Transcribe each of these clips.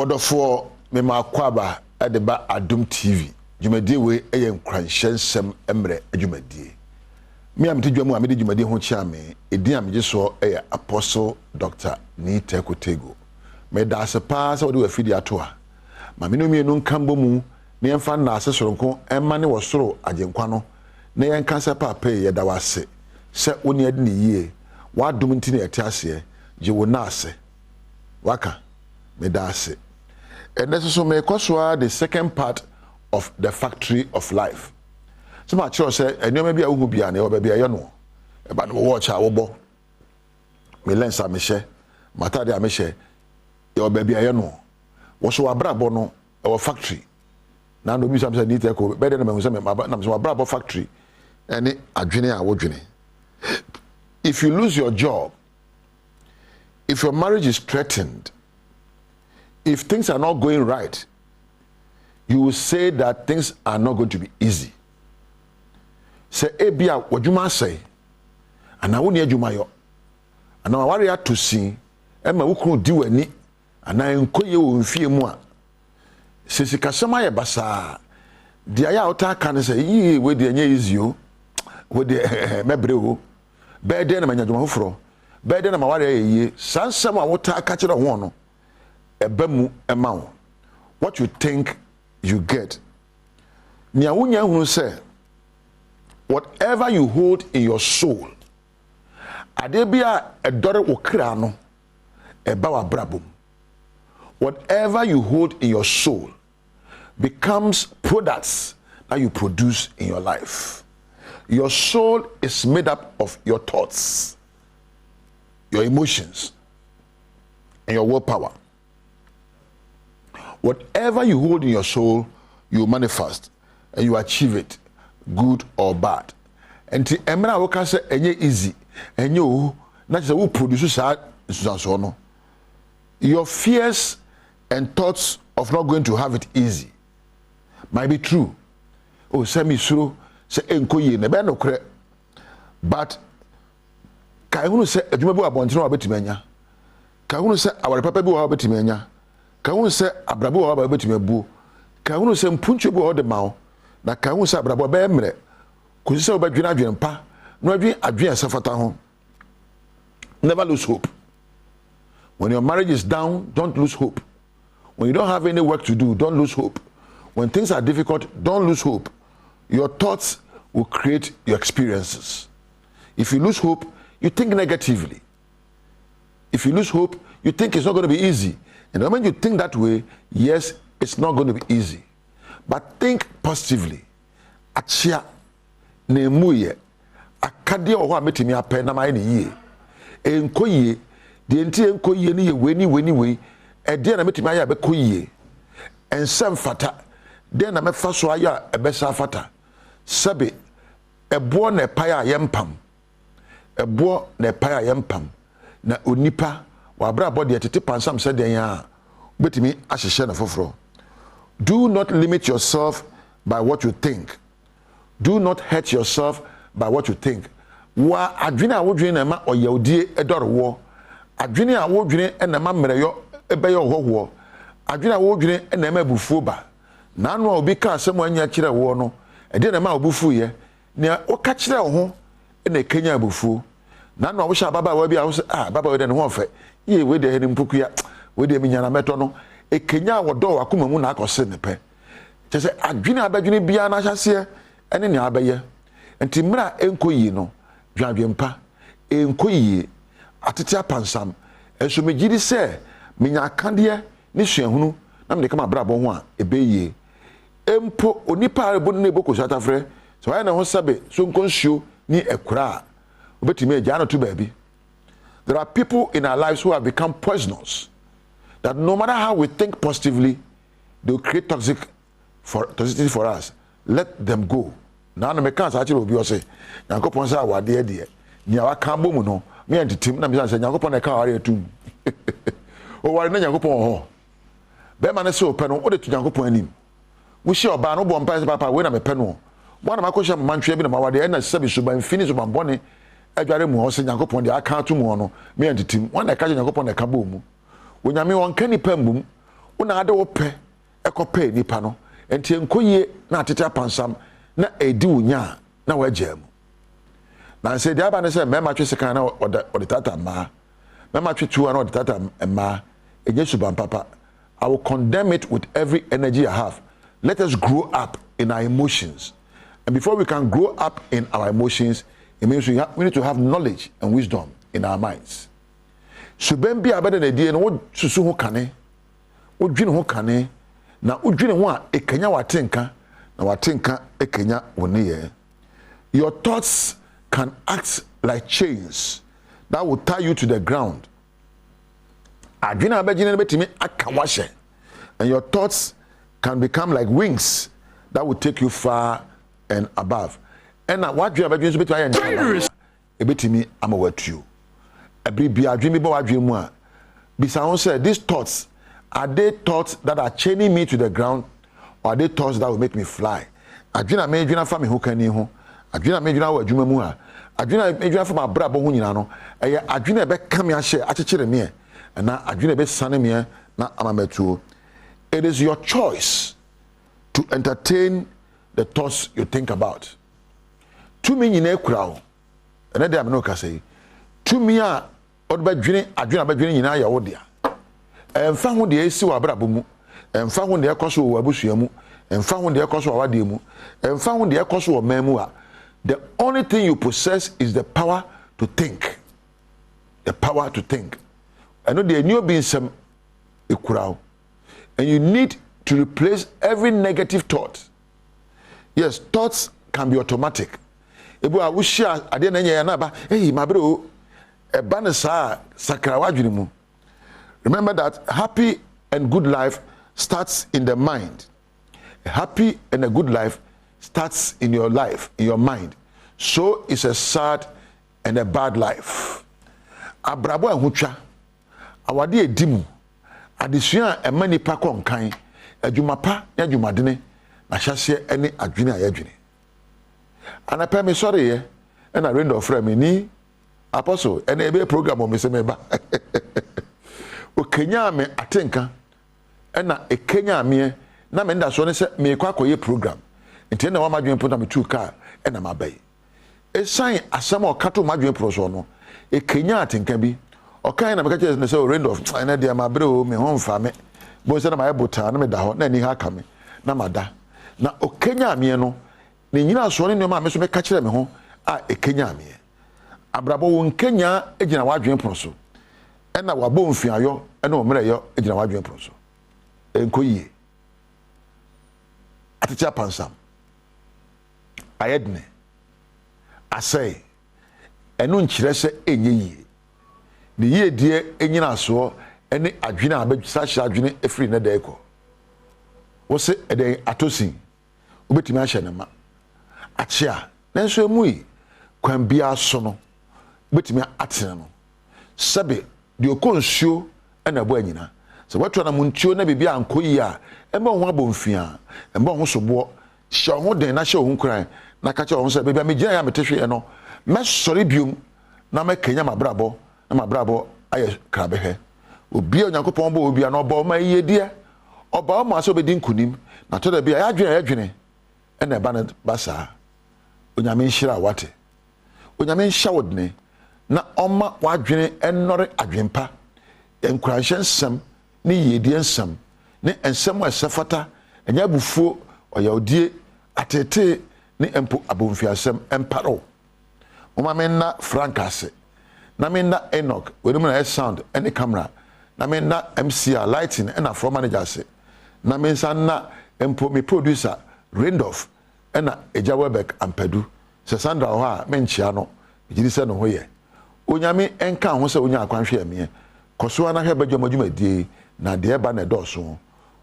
Odofo me makwaba edeba Adom TV. Dwumadi we eye nkranhyensem emre adwumadi. Me am tidwamu amede dwumadi ho chia me edin amje so eye Apostle Dr. Nita Kotego. Me da sepa se wode wafidi ato a. Ma me no mienu nkambo mu ne yemfa na asesoronko emma ne wosoro agenkwa no na yenka se papa ye da wase. Se woni ade ne yie. Wadom ntine ete ase je wona ase. Waka me da ase. And this is the second part of the factory of life. So my church said, and you may be a Ubian or baby a yono. But watch our bo. Me lens a Miche, Matadia Miche, your baby a yono. Was our brabono our factory. Now no be something need to go better than my brabo factory. And a junior or junior. If you lose your job, if your marriage is threatened, if things are not going right, you will say that things are not going to be easy. Say, Ebia, what you must say, and I won't hear you my and now I worry to see, and my who do any, and I encourage you in fear more. Since you can summarize basa, the ayah can say, ye, with the news you, with the mebreo, better than my Jumafro, better than my worry ye, some water catch it on one. Ebemu amount. What you think you get. Nyawunya who say, whatever you hold in your soul, adebia edore okrano ebawa brabum. Whatever you hold in your soul becomes products that you produce in your life. Your soul is made up of your thoughts, your emotions, and your willpower. Whatever you hold in your soul, you manifest and you achieve it, good or bad. And the emra woka say enye easy, enye na say who produce so. Your fears and thoughts of not going to have it easy might be true. Oh, say me suro say enko ye na be no kre. But kai hunu say adwuma bi abontene wa betimi anya. Kai hunu say aware papa bi wa betimi anya. Kawun se abrabo wa ba betime bu kawun se mpunchu bu ode mawo na kawun se abrabo ba emre kusi se obadwina adwenpa no adwen asafata ho. Never lose hope. When your marriage is down, don't lose hope. When you don't have any work to do, don't lose hope. When things are difficult, don't lose hope. Your thoughts will create your experiences. If you lose hope, you think negatively. If you lose hope, you think it's not going to be easy. And the moment you think that way, yes, it's not going to be easy. But think positively. Achia nemuye akade o ho ametimi apen na mai ne yie. Enkoyie de enti enkoyie ne ye weni e de na metimi aya be koyie. Ensem fata de na mefa so aya ebesa fata. Sabe ebo na epaya yempam. Ebo na epaya yempam na onipa wabra body etete pansam said ya betimi ahyehye na foforo. Do not limit yourself by what you think. Do not hurt yourself by what you think. Wa adwene a wodwene na ma oyawdie edorwo. Adwene a wodwene na ma mmereyo ebeyo hoho. Adwene a wodwene na ma bufuo ba. Na anu a obi ka asem anya kire wo no, ede na ma obufu ye. Ne o ka kire wo ho na kenya abufuo. Na anu a wo sha baba wa bi a wo se baba we de ne ho fe. Ye we de henim pukuya we de minyana meto no e kenya wodo wakoma mu na akose ne pe chese adwene abadwene bia na hyase ene ne abaye enti mra enkoyi no dwadwempa enkoyi atete apansam enso megidi se menya akande ne suahunu na me de kama brabo ho a ebeye empo onipa arebo ne boko satafre so ya na ho sabe so nkonsuo ni ekura obetime agya no to baabi. There are people in our lives who have become poisonous. That no matter how we think positively, they will create toxicity for us. Let them go. Now, no mechanics actually will be say, "Yankopon say what dear dear." Niawa kambo mu no. Me and the team na me say Yankopon na ka ware tu. O ware na Yankopon ho. Be man say open no, o de tu Yankopon anim. We share oba no bo mpa papa we na me pe no. One na makosha mantwe bi na mawade na sabi so ban finish ban bone. Adware mu ho se Yankopon de aka to mu no me antitim wan na ka Yankopon na ka bo mu onyame won ka nipa mbum una ade wo pɛ ɛkɔpɛ nipa no enti enkoyie na atete apansam na edi wonya na wagya mu na sɛ dia ba ne sɛ mema twe sekan na ɔde tata ma mema twe tuwa na ɔde tata ma enye suban papa. I will condemn it with every energy I have. Let us grow up in our emotions. And before we can grow up in our emotions, it means we need to have knowledge and wisdom in our minds. So ben bi abede na die no wo susu ho kane, wo dwene ho kane, na wo dwene ho a ekanya watenka, na watenka ekanya woni ye. Your thoughts can act like chains that will tie you to the ground. Adwena abegine betimi aka wahye, and your thoughts can become like wings that will take you far and above. And now what you abegine so betimi ayen ebetimi amawatu ebri bia adwene bi ba wadwene mu a bisa won say these thoughts, are they thoughts that are chaining me to the ground, or are they thoughts that will make me fly? Adwena me adwena fa me ho kani ho, adwena me adwena wa adwuma mu a, adwena me adwena fa ma brabo ho nyina no eye adwena be kam ya hye akekere me na adwene be sane me na amametuo. It is your choice to entertain the thoughts you think about. To me nyina ekura o ene de ameno ka say to me a odba dwene adwene abadwene nyina ya wo dia emfa ho de esi wa brabo mu, emfa ho de ekoso wo abusua mu, emfa ho de ekoso wa wade mu, emfa ho de ekoso wo man mu a. The only thing you possess is the power to think. The power to think. I know the new being some ekurao, and you need to replace every negative thought. Yes, thoughts can be automatic. Ebu a wushia ade na nya na ba, hey mabro e ba ne sa sakra wadwene mu. Remember that happy and good life starts in the mind. A happy and a good life starts in your life, in your mind. So it's a sad and a bad life. Abrabo ehutwa awade edimu adesua emani pa konkan adwumapa ya adwumadene na hyase ene adwene ayadwene anapa me sori ye na rend of frame ni apostle ene ebe program o me se me ba o kenya me atenka na ekenya me na me nda so ne se me kwa koye program nti na wa madwen po na me tu car na mabai esan asam o kato madwen pro so no ekenya atenka bi okay na meka chese say rend of na dia mabre o me ho mfa me bo se na my bota na me da ho na ni ha ka me na mada na okenya ame no ne nyina so ne ma me so meka kire me ho a ekenya ame abrabo won kenya egina wadwen proso na wabo mfiayo na o mre yo egina wadwen proso enkoyie aticha pansam ayedne asay enu nkire se enyeyie the ye dear enyina so ene adwene abadwisa hye adwene efiri na da eko wo se eden atosin obetimi ahye ne ma achia nenso emui kwan bia so no obetimi atene no sabe de okonsuo na bo anyina se wato na muntuo na bibia ankoyi a emba ho abomfia emba ho sobo hye ho den na hye ho nkran na ka che ho se bibia megina ya metehwe no mesori biom na makenya mabrabo na mabrabo aye krabehe obi onyankopon bo obi na oba ma yedie oba ma so bedi nkunim na to da bia ya dwene na eba na basa onyame nhira wate onyame nhawodne na oma wadwene enore adwempa enkuranhye nsam ne yedie nsam ne ensam asafata enya bufuo oyawdie atete ne empo abomfiasem emparo omame na frankase na me na Enoch we na sound any camera na me na MCR lighting and floor manager se na me na empo me producer Randolph na Eja Webek Ampadu se Sandra ho a me nchia no giri se no ho ye onyame enka ho se onya akwanhwe ame koso na hwe badwumadwuma die na de eba na doso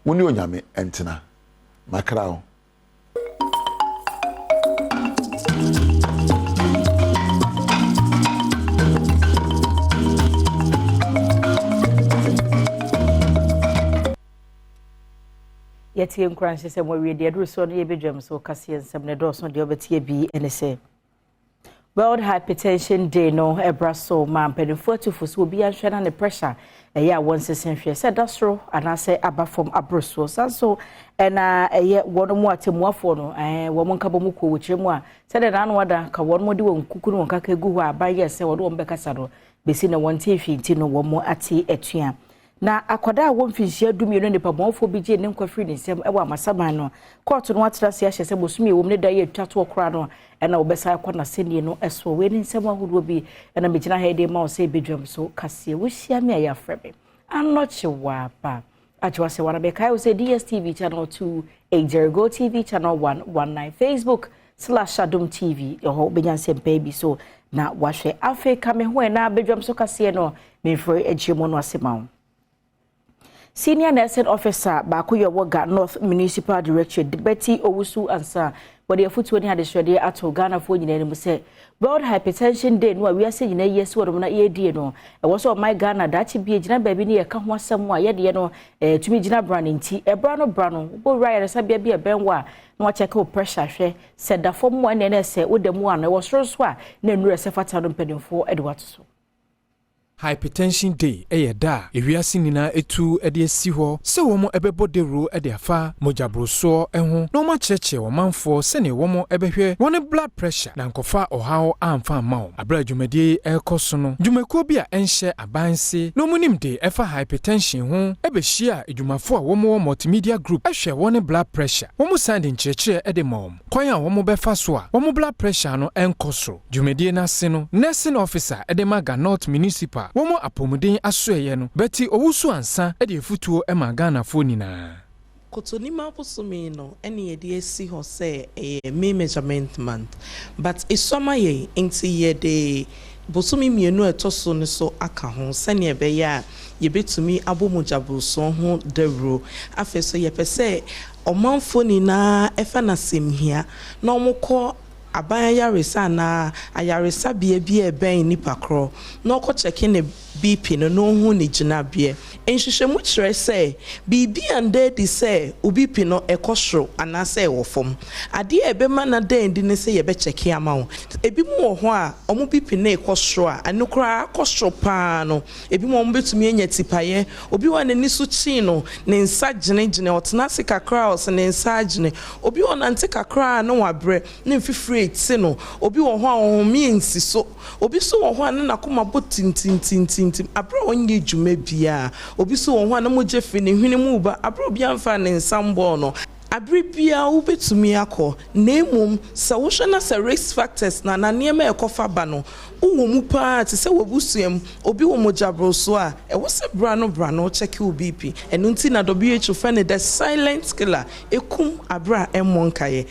woni onyame entena makrao yeti encourage say we de aduru so no ye bedwam so kase ensem ne do so de obetie bi ene say World Hypertension Day no ebraso man pedifo to so obi anhwe na ne pressure ɛyɛ a wɔn sesen hwɛ sɛ dasoro anaasɛ aba fam abroso sanso ɛna ɛyɛ wɔn mu atemuafo no wɔn nka bɔ mu kɔ wɔkyerɛ mu a sɛ de naano wada ka wɔn mu de wɔn kuku no wɔn kaka gu hɔ a abayɛ sɛ wɔn bɛkasa no besi na wɔn te hwɛ nti no wɔn mu ate atua na akwada a wɔn finhyia dumienu ne pabɔnfo bi gye ne nkwafiri ne nsɛm ɛwɔ amasaban no court no atena se ahyɛ sɛ bosumi wɔm ne da yɛ twato okra no ɛna wɔbɛsa akɔ na sɛnie no ɛso wɔ ne nsɛm ahodoɔ bi ɛna megyina ha de ma wo sɛ bedwam so kaseɛ wohyia me a yɛafrɛ me anɔkye wapa atwa sɛ wana bɛkae wo sɛ DSTV channel 280 Go TV channel 119 Facebook /Adom TV ɛhɔ bɛnya nsɛmpa bi so na wahwɛ afei ka me ho na bedwam so kaseɛ no memfrɛ agyemo no asema wo Senior Nursing Officer Bakuyo Waga North Municipal Directorate Betty Owusu Ansa where the foot when had the ato Ghana for you say World Hypertension Day no we are saying yes what na e no e was my Ghana that be gina baby near ka ho asem a ye de no to me gina brand nti e brano bo right sabia be benwa na check your pressure hwe said da form one na say wo dem an e was so a na nure se fata no mpedinfo e de wato Hypertension Day da ewiase nyina etu de asi ho se wo mo ebebo de ro de afa mojabroso ho no ma cheche wo manfo se ne wo mo ebehwe woni blood pressure na nkofa ohaw amfa mawo abra dwumadi ekoso no dwumako bi a enhye abanse no munim de efa hypertension ho ebehia edwumafo a wo mo multimedia group ehwe woni blood pressure wo mo sande nchechire de mom kwan a wo mo befa so a wo mo blood pressure no enkoso dwumadi na se no nursing officer Edemaga North Municipal Womo apomuden asoeye no Betty Owusu Ansa e de futuo e ma Ghana fo nyina Kotonima posumi no ene ye de esi ho se me measurement month but isoma ye nti ye de bosumi mienu etoso ne so aka ho sene ebe ya ye betumi abomujabruso ho dewro afeso ye pese omanfo nyina efa na semhia na omukọ abaya yaresa na ayaresa bia ben ni pakro na okọ checking ne BP no hu ni gina bia enhwehwemu kire se bibi ande di se obipi no ekosoro anase wofom ade ebema na den di ne se ye be checking amawo ebi mu wo ho a omo BP na ekosoro a anokra kosoro pa no ebi mu omo betumi enya tipaye obi wa nani so chi no ne nsa gine otena se kakra o se ne nsa gine obi wo nante kakra no wabre ne mfifire ti no obi wo ho a wo mi nsi so obi so wo ho a na koma botintintintin abro onye dwuma bia obi so wo ho a na moje fi ne hwene mu ba abro bia mfa ne nsambo no abri bia wo betumi akọ na emum sa wo hwe na sa risk factors na niam ekofa ba no wo mu pa ti se wobusuam obi wo mojabro so a e wo se brano check wo BP enu nti na WHO fa ne the silent killer ekum abra emonkaye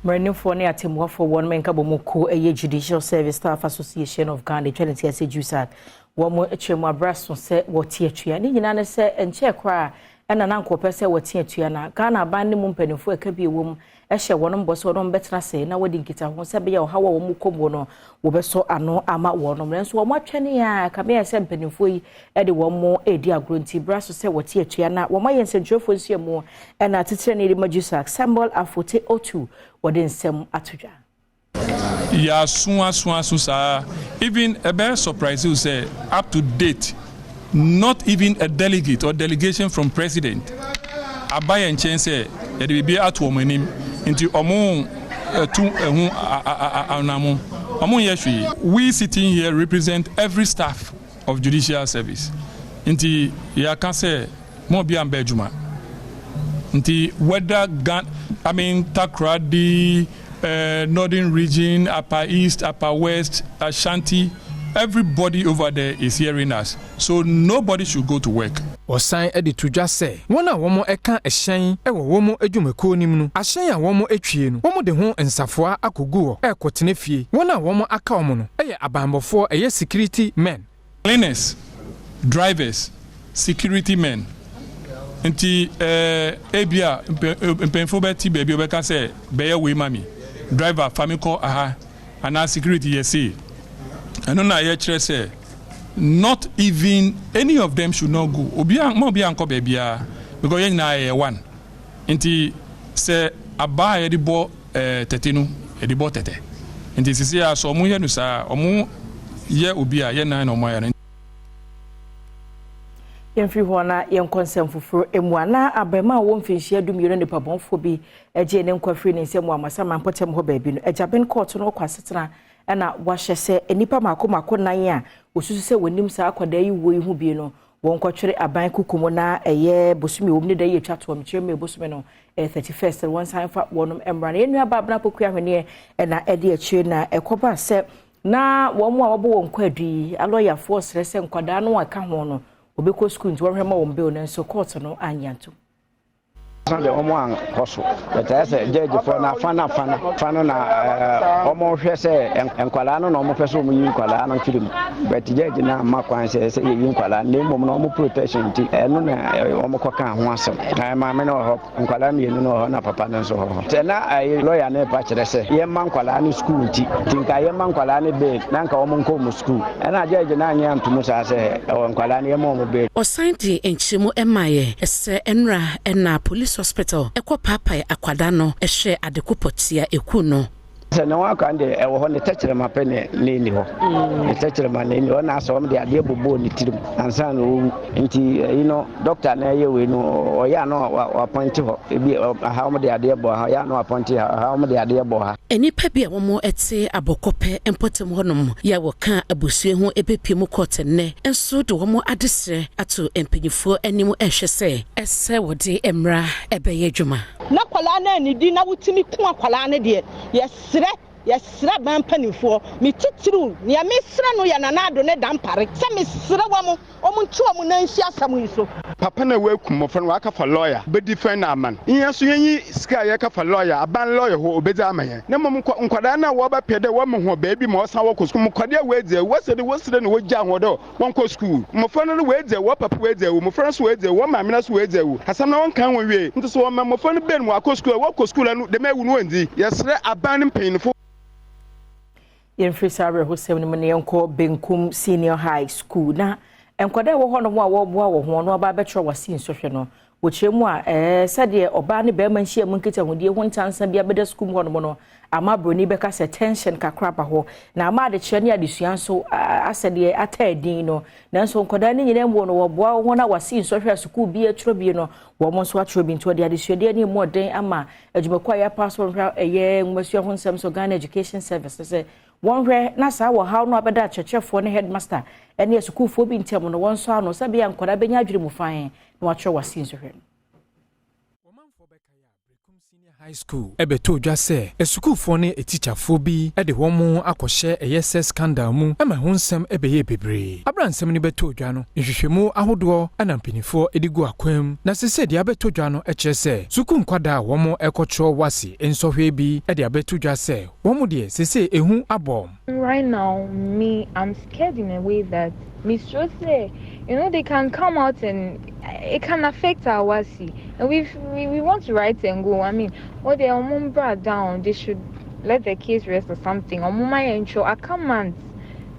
Mrenifo ne atemuafo won menka bomoko eye Judicial Service Staff Association of Ghana Trinity ase JUSAG wo mo echemu abraso se wote atua ni nyina ne se enche kwa ena na nkopɛ se wote atua na Ghana ban ne mu mpanifo aka bi wom ehye wonom bo so wonom betena se na wodi nkita ho se be ya hawa wo mu komo no wo be so ano ama wonom nenso wo matwene ya ka me se mpanifo yi e de wo mo edi agronti braso se wote atua na wo mayen se dwofo nsuamu ena tetire ne di JUSAG symbol afote O2 wodin sem atudwa ya asu sa even a bear surprise you say up to date not even a delegate or delegation from president abaya nchen say ya de be atu omanim nti omo tu ehun anamu omo yehwe we sitting here represent every staff of judicial service nti ya can say mo bi amba adwuma nti whether Takrady, Northern region, Upper East, Upper West, Ashanti, everybody over there is hearing us. So nobody should go to work. Osan edi tudwa se wona womo eka ehyen ewo womo adwumako nim no ahyen a womo etwie no womo de ho nsafoa akogu ekotene fie wona womo aka womo no eye abambofo eye security men, cleaners, drivers, security men. Nti ebia mpenfo beti baby obeka say beye we mami driver famiko aha and security yesi eno na ye kire say not even any of them should not go obi anko bebia because yen na ye one nti say aba ye di bo tete no e di bo tete nti sisi aso omo ye no sa omo ye obi a ye na omo ya Yemfiri ho na yenkonsem fufuro emuana abema wo mfinhia dumiro ne pabonfo bi eje ne nkwafiri ne nsem amasa mampotem ho baabi no ejaben court no kwasetena na wahye se enipa mako nan a osusu se wonim sa akwada yi wo ihu bi no won kwatwere aban kukumo na eye bosumi womni da ye twato mkyereme bosumi no 31st won san fa wonum emra na enua babna pokua hwene na ede akire na ekoba se na womo a wobo won kwadui aloya force rese nkwada no aka ho no obeko school nti wohwema wo mbe no so court no anyanto Sunday omo hoso but say judge for na fana na omo hwe say enkwala no omo pese omo yi enkwala no firim but judge na makwan say yi enkwala na mom no omo protection ti eno na omo koka ho asem na ma me no ho enkwala mienu no ho na papa no so ho te na lawyer na pa kire say ye man enkwala no school ti tinka ye man enkwala no be na nka omo nko mu school na judge na anya ntumu sa say enkwala no ye mo be osanti enchimo emaye ese enra na police hospital ekọ papa akwada no ehwe adekupotia eku no se na waka nde ewo ho ne techere mapene ni ho ne techere mane ni ho na so de ade bobo ni tirim ansa no nti doctor na ye we no o ya no appoint ho ebi ha mo de ade bo ha ya no appoint ha mo de ade bo ha enipa bi a wo mo ete abokope empotem honom ya wo ka abusue ho ebepiem court ne enso de wo mo adesre ato empanyifo anim ehwe se ese wo de emra ebeye dwuma na kwala na ni di na wutimi ku akwala ne de yesra ban panifo mi titiru ne ya mesra no ya nanado ne dampare se mesra wamo omuntu omu na nsi asamu iso papa na we kum mofo no aka fa lawyer be defend aman iya so yanyi ska ya ka fa lawyer aban lawyer ho obedi amaye na mom nkwada na wo ba pede wo mo ho baabi ma osan wo ko school nkwada we dze wosede no wogja ho do won ko school mofo no we dze wo papa we dze wo mofo no so we dze wo ma me na so we dze wo asam na won kan won wie nti so wo ma mofo no ben wo akọ school wo ko school no de ma wu no ndi yesre aban mpanyinfo Yemfiri sabre ho sem ne yenko benkum senior high school na enkwada wo hono mo a wo boa wo ho no ba betro wasi nsohwe no wo kyeremu a sade oba ne be man hia mu nkita hodie ho ntansa bia beda school hono mo no ama broni beka se tension kakra ba ho na ama de kyerɛ ne adesua nso asade atadin no nanso enkwada ne nyina mu no wo boa wo na wasi nsohwe school bi atro bi no wo mo nso atro bi nto de adesua de ne mo den ama adwumakwa ya passport eye ngmasua ho nsɛm so Ghana Education Service se one hwe na sa wo how no abeda chechefo ne headmaster ene esukufo bi ntem no won so ano sabe ya nkoda benya adwiri mu fan na wa kyerɛ wasi nso hwe womanfo bekaya Brekum Senior High School ebeto dwa se esukufo ne etichafo bi ede wɔn akɔhye ESS scandal mu ama ho nsɛm ebeye bebre abransɛm ne beto dwa no nhwehwɛmu ahodoɔ anampinifo edigu akwam na sese de abeto dwa no ɛkyerɛ se suku nkwada wɔn ɛkɔkyerɛ wasi nsɔhwe bi ede abeto dwa se wɔn de sese ehu abom. Right now, I'm scared in a way that Miss Jose, they can come out and it can affect our wasi. And we want to write and go. I mean, or they are brought down, they should let the case rest or something. Or my intro, I can't.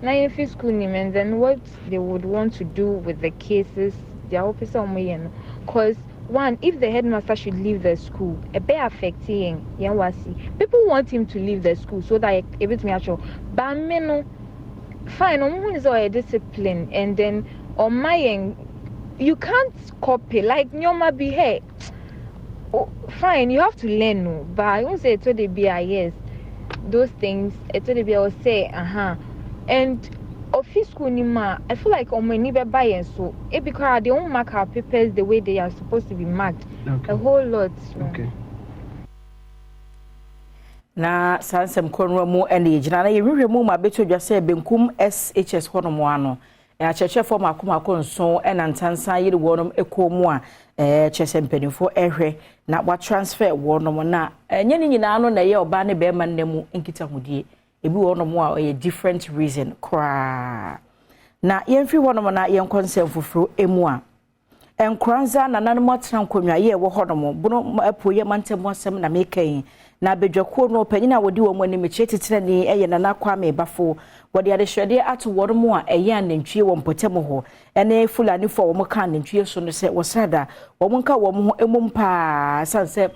Now, if it's school name, and then what they would want to do with the cases, their officer on me, because one, if the headmaster should leave the school, a bit affecting Yanwasi. People want him to leave the school so that it be actual. But no, fine, on is all discipline, and then on my end, you can't copy like Nyoma be hey. Oh, fine, you have to learn, no. But I won't say to the BIS, those things. To the BIS say, and. Office school nima, I feel like on my neighbor buy and so it because they don't mark our papers the way they are supposed to be marked. Okay. A whole lot. Okay. Na sansem konwa mu ene gina na yehwehwe mu ma beto dwa se benkum SHS hono mu ano akyekye form akoma nso ena ntansa yiri wonom ekomu a kyese mpanifo ehwe na wa transfer wonom na enye ni nyina no na ye oba ne be ma nnemu nkita hodie ebi wonom a a different reason kra na yemfi wonom na yenkonsem fufuro emu a enkranza na nanom atran konwa ye wo honom bunu apoye mantem wasem na mekan na bedwakuo no panyina wodi wo mu anim kyetitere ni eye na nakwa me bafo wodi adehwede ato wonom a eye anantwie wo mpotem ho ene fulani fo wo kan anantwie so no se wosada wo nka wo ho emum pa sanse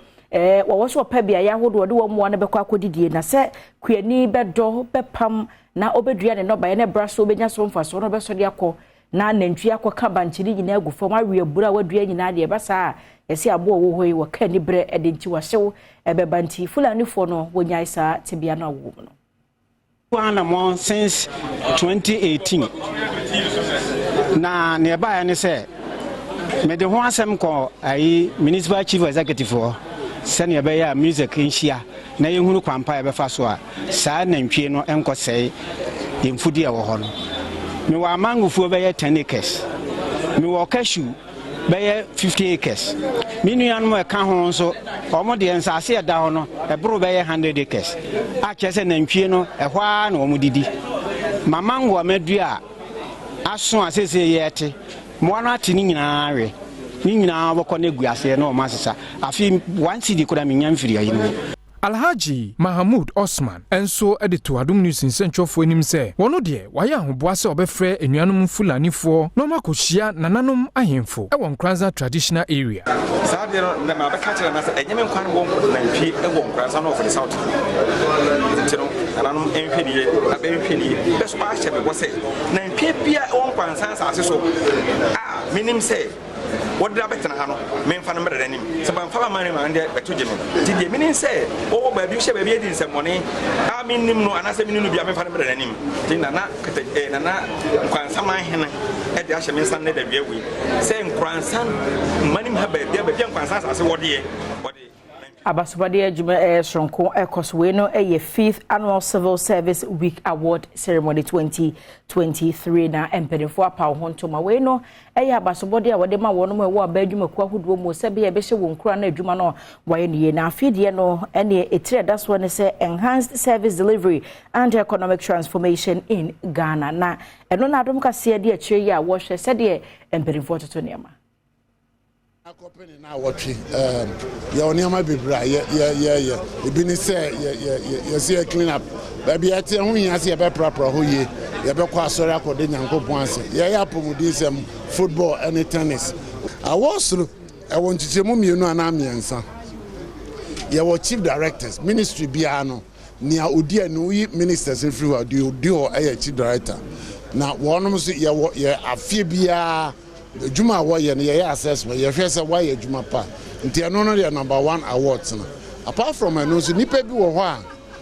wo so pa bia ya hodo wodi wo mu na bekwa akodidie na se kuani bedo bepam na obedua ne no ba ne braso obenya so mfa so no beso de akọ na nantwi akoka banchiri nyina agu fam awe abura wadua nyina de basa yesi abo wo hoi waka ni bre edenti wahyew ebebanti fulani fo no wonya isa tibia na wo no one since 2018 na nearby and say me the ho asem ko ai municipal chief executive for send ya music inhia na yehunu kwampa e befa so a saa nantwie no enko sei yemfudi e wo ho no me wa mangufuo be 10 acres me wo cashew be 50 acres me nuanom e ka ho so omo de ensase e da ho no e bro be 100 acres a chese nantwie no e hwa na omo didi mamango amadua aso asese yete mo na ati ni nyina we ni nyina bokọ na guase na o masesa afi one city koda menya mfiri ayi no Alhaji Mahmoud Osman enso edito Adom News nsentwofo enim se wono de waya ahoboa se obefre enuanom fulani fo no makohia nananom ahemfo e won Nkranza traditional area sabe no na mabeka kire na se enyeme nkwan wo na ntwi e won Nkranza no for the south tino nananom enhwedie na be enhwedie be so ba hye be go se na ntwi bia won Nkranza asase so minim se what did I bet na no men fa no mede anim se ban fa ba mane ma ande beto gye me didie menin se o ba bi hye ba bi edi se mone a minim no anase minim no bia men fa no mede anim tin na kete na Nkranza man hene e de ahye men san ne da bia wi se Nkranza manim ha ba bia Nkranza asase wode Abasobade adwuma Shronko ekoswe no eye 5th annual civil service week award ceremony 2023 na empedefo apa ho ntoma we no eye abasobade a wode ma wono mo ewo aba adwuma ku ahodo mo sebe ye behye won kura na adwuma no waye ne na afidie no ene etire that's one say enhanced service delivery and economic transformation in Ghana na eno na adom kase de akire ye a wo hwe sede empedefo toto nema company na watchi ya oniama bebra ya ebini say ya see clean up baby ati hu yin say be prapra ho ye ya be kwa asori akode nyankopon ase ya apomudi sem football and tennis awosro e won chichemu mienu ana miensa ya wo chief directors ministry bia no nia odi anu yi ministers everywhere odi ho e chief director na wonom so ya afie bia Juma Waye and your assessment, your first away Juma Pa. Until number 1 awards. Apart from a nose, Nipe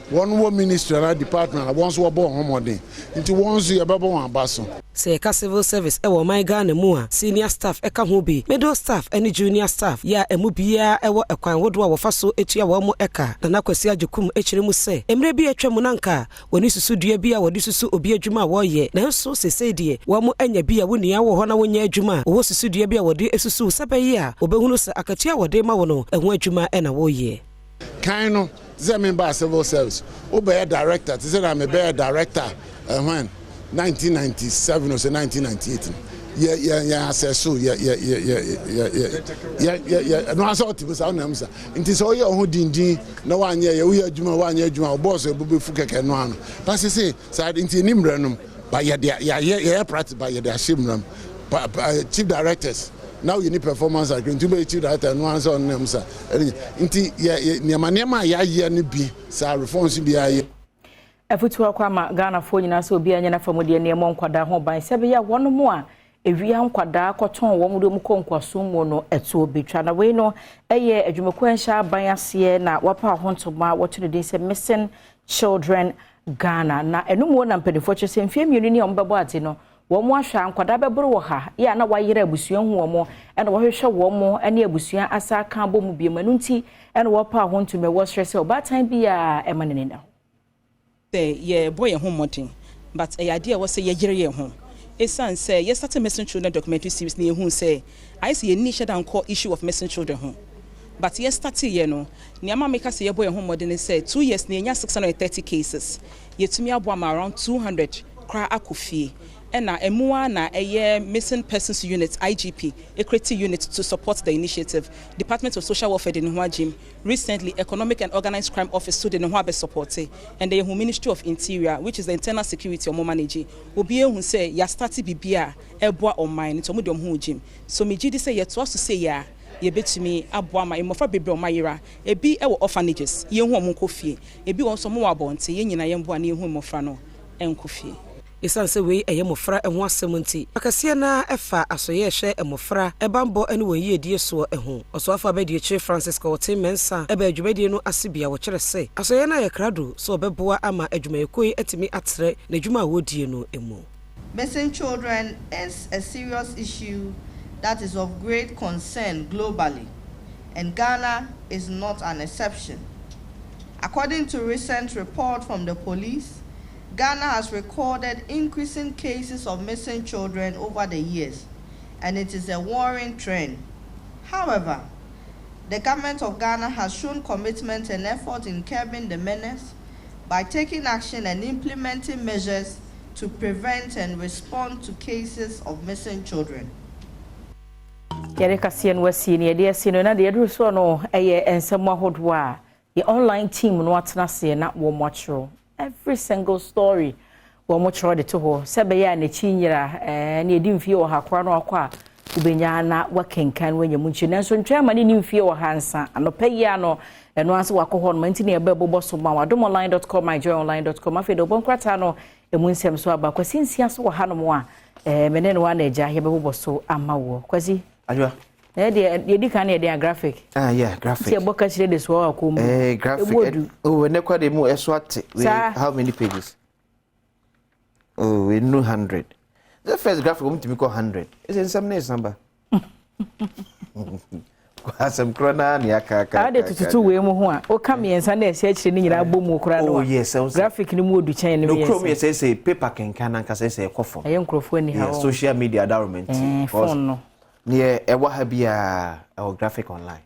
one war ministry and department, once were born homody. Into once you above one basso. Say civil service, my Ghana mua, senior staff, eka hubi, middle staff, any junior staff, ya emubia, ewa ekwan wodwa wafaso etia wamo eka, na kwesi jukum echiremu se. Emrebi etwa munanka, woni susu dua bia wodi susu obi adwuma woye, na nso sese die, wamo enya bia woni ya wo ho na wonya adwuma, wo susu dua bia wodi esusu sabayi a, obehunu se akatia wode ma wono, ehu adwuma ena woye. Kaino Zemimba civil service. Obe director. They said I'm a bear director. When 1997 or 1998. Yeah. So yeah. No, I saw it was our names. It is all your who dindi. No one year. We are Juma 1 year. Juma boss. Bubu Fuka no one. But say side into Nimranum. By yeah. Practice by your Shimram. Chief directors. Now you need performance agreement to be chief director and one's on them, sir. Inti Niamanema ya ni bi sa reforms bi aye. Efutu akwa Ghana fo nyina so obi anya na famode ne mo nkwada ho ban sebe ya wono mo a ewia nkwada koton wo mu ko nkwaso mu no eto betwa na we no eye adwumako ansha ban ase na wapa ho ntoma woto de say missing children Ghana na enumu na mpanifo chese mfie mienu ni ombebo ate no wo mo ahwa nkwada beboro wo ha ya na wayere abusua hu wo mo ena wo hwehwe wo mo ene abusua asa kan bo mu biemanu nti ena wo pa ho ntome wo stress obatan bia emanene na ye boy a home modern, but a idea was say ye year home. A son say yes, started missing children documentary series near whom say I see a niche down call issue of missing children home. But yes, started Niama make us a boy a home modern and said 2 years near 630 cases. Yet to me Badwam around 200 cry akufi. And a MUA na a year missing persons unit IGP, a creative unit to support the initiative. Department of Social Welfare in Huajim, recently Economic and Organized Crime Office to the Nhuabe supporte, and the Ministry of Interior, which is the internal security of Momanaji, will be able to say ya started bibia eboa or mine to Mudium Hujim. So Mijidi say yet was to say ya. Ye bet me Abwama imofa bebe o mayira e bi e wo orphanages ye hu omo kofie e bi won so mo wabonte ye nyina ye mboa na ye hu mofra no enkofie. esan se we eye mofra eho asem nti akase na efa asoye hye emofra ebambo ene won yiedie so eho oso afa badie chi Francis Kote Mensa ebe adwumadie no asebia wo kire se asoye na ye krado so obeboa ama adwumayekoi etimi atre na adwuma wodie no emu. Missing children is a serious issue that is of great concern globally, and Ghana is not an exception. According to recent report from the police, Ghana has recorded increasing cases of missing children over the years, and it is a worrying trend. However, the government of Ghana has shown commitment and effort in curbing the menace by taking action and implementing measures to prevent and respond to cases of missing children. Yereka sien wasi ni ede sino na de duru so no eye ensemo ahodo a the online team no atena se na wo mochro every single story wo mochro de to ho sebe ya na chinyira na edi mfie wo hakora no akwa ubenya na wakenkan wanya munchi nanso ntwama ni mfie wo hansa anopayi no eno anse wakoho no manti na ebe bobo so ma adomonline.com myjoyonline.com afedo bonkrata no emunsem so aba kwasinsia so wo hanom a menene wa na eja ye bobo so amawo kwasi Ajwa. You can a graphic. Ah, yeah, graphic. See a book actually this war. Graphic. Oh, when I the more SWAT. How many pages? Oh, we know 100. The first graphic want to be called 100. It's in some nice number. Some krona ni aka. I did to 2 way more. Oh, come here and Sunday search in your boom krona. Oh, yes, graphic ni mo do chain. No, chrome say paper can say a coffin. I am crofoni. Social media environment. Phone. Near a wahabia our graphic online.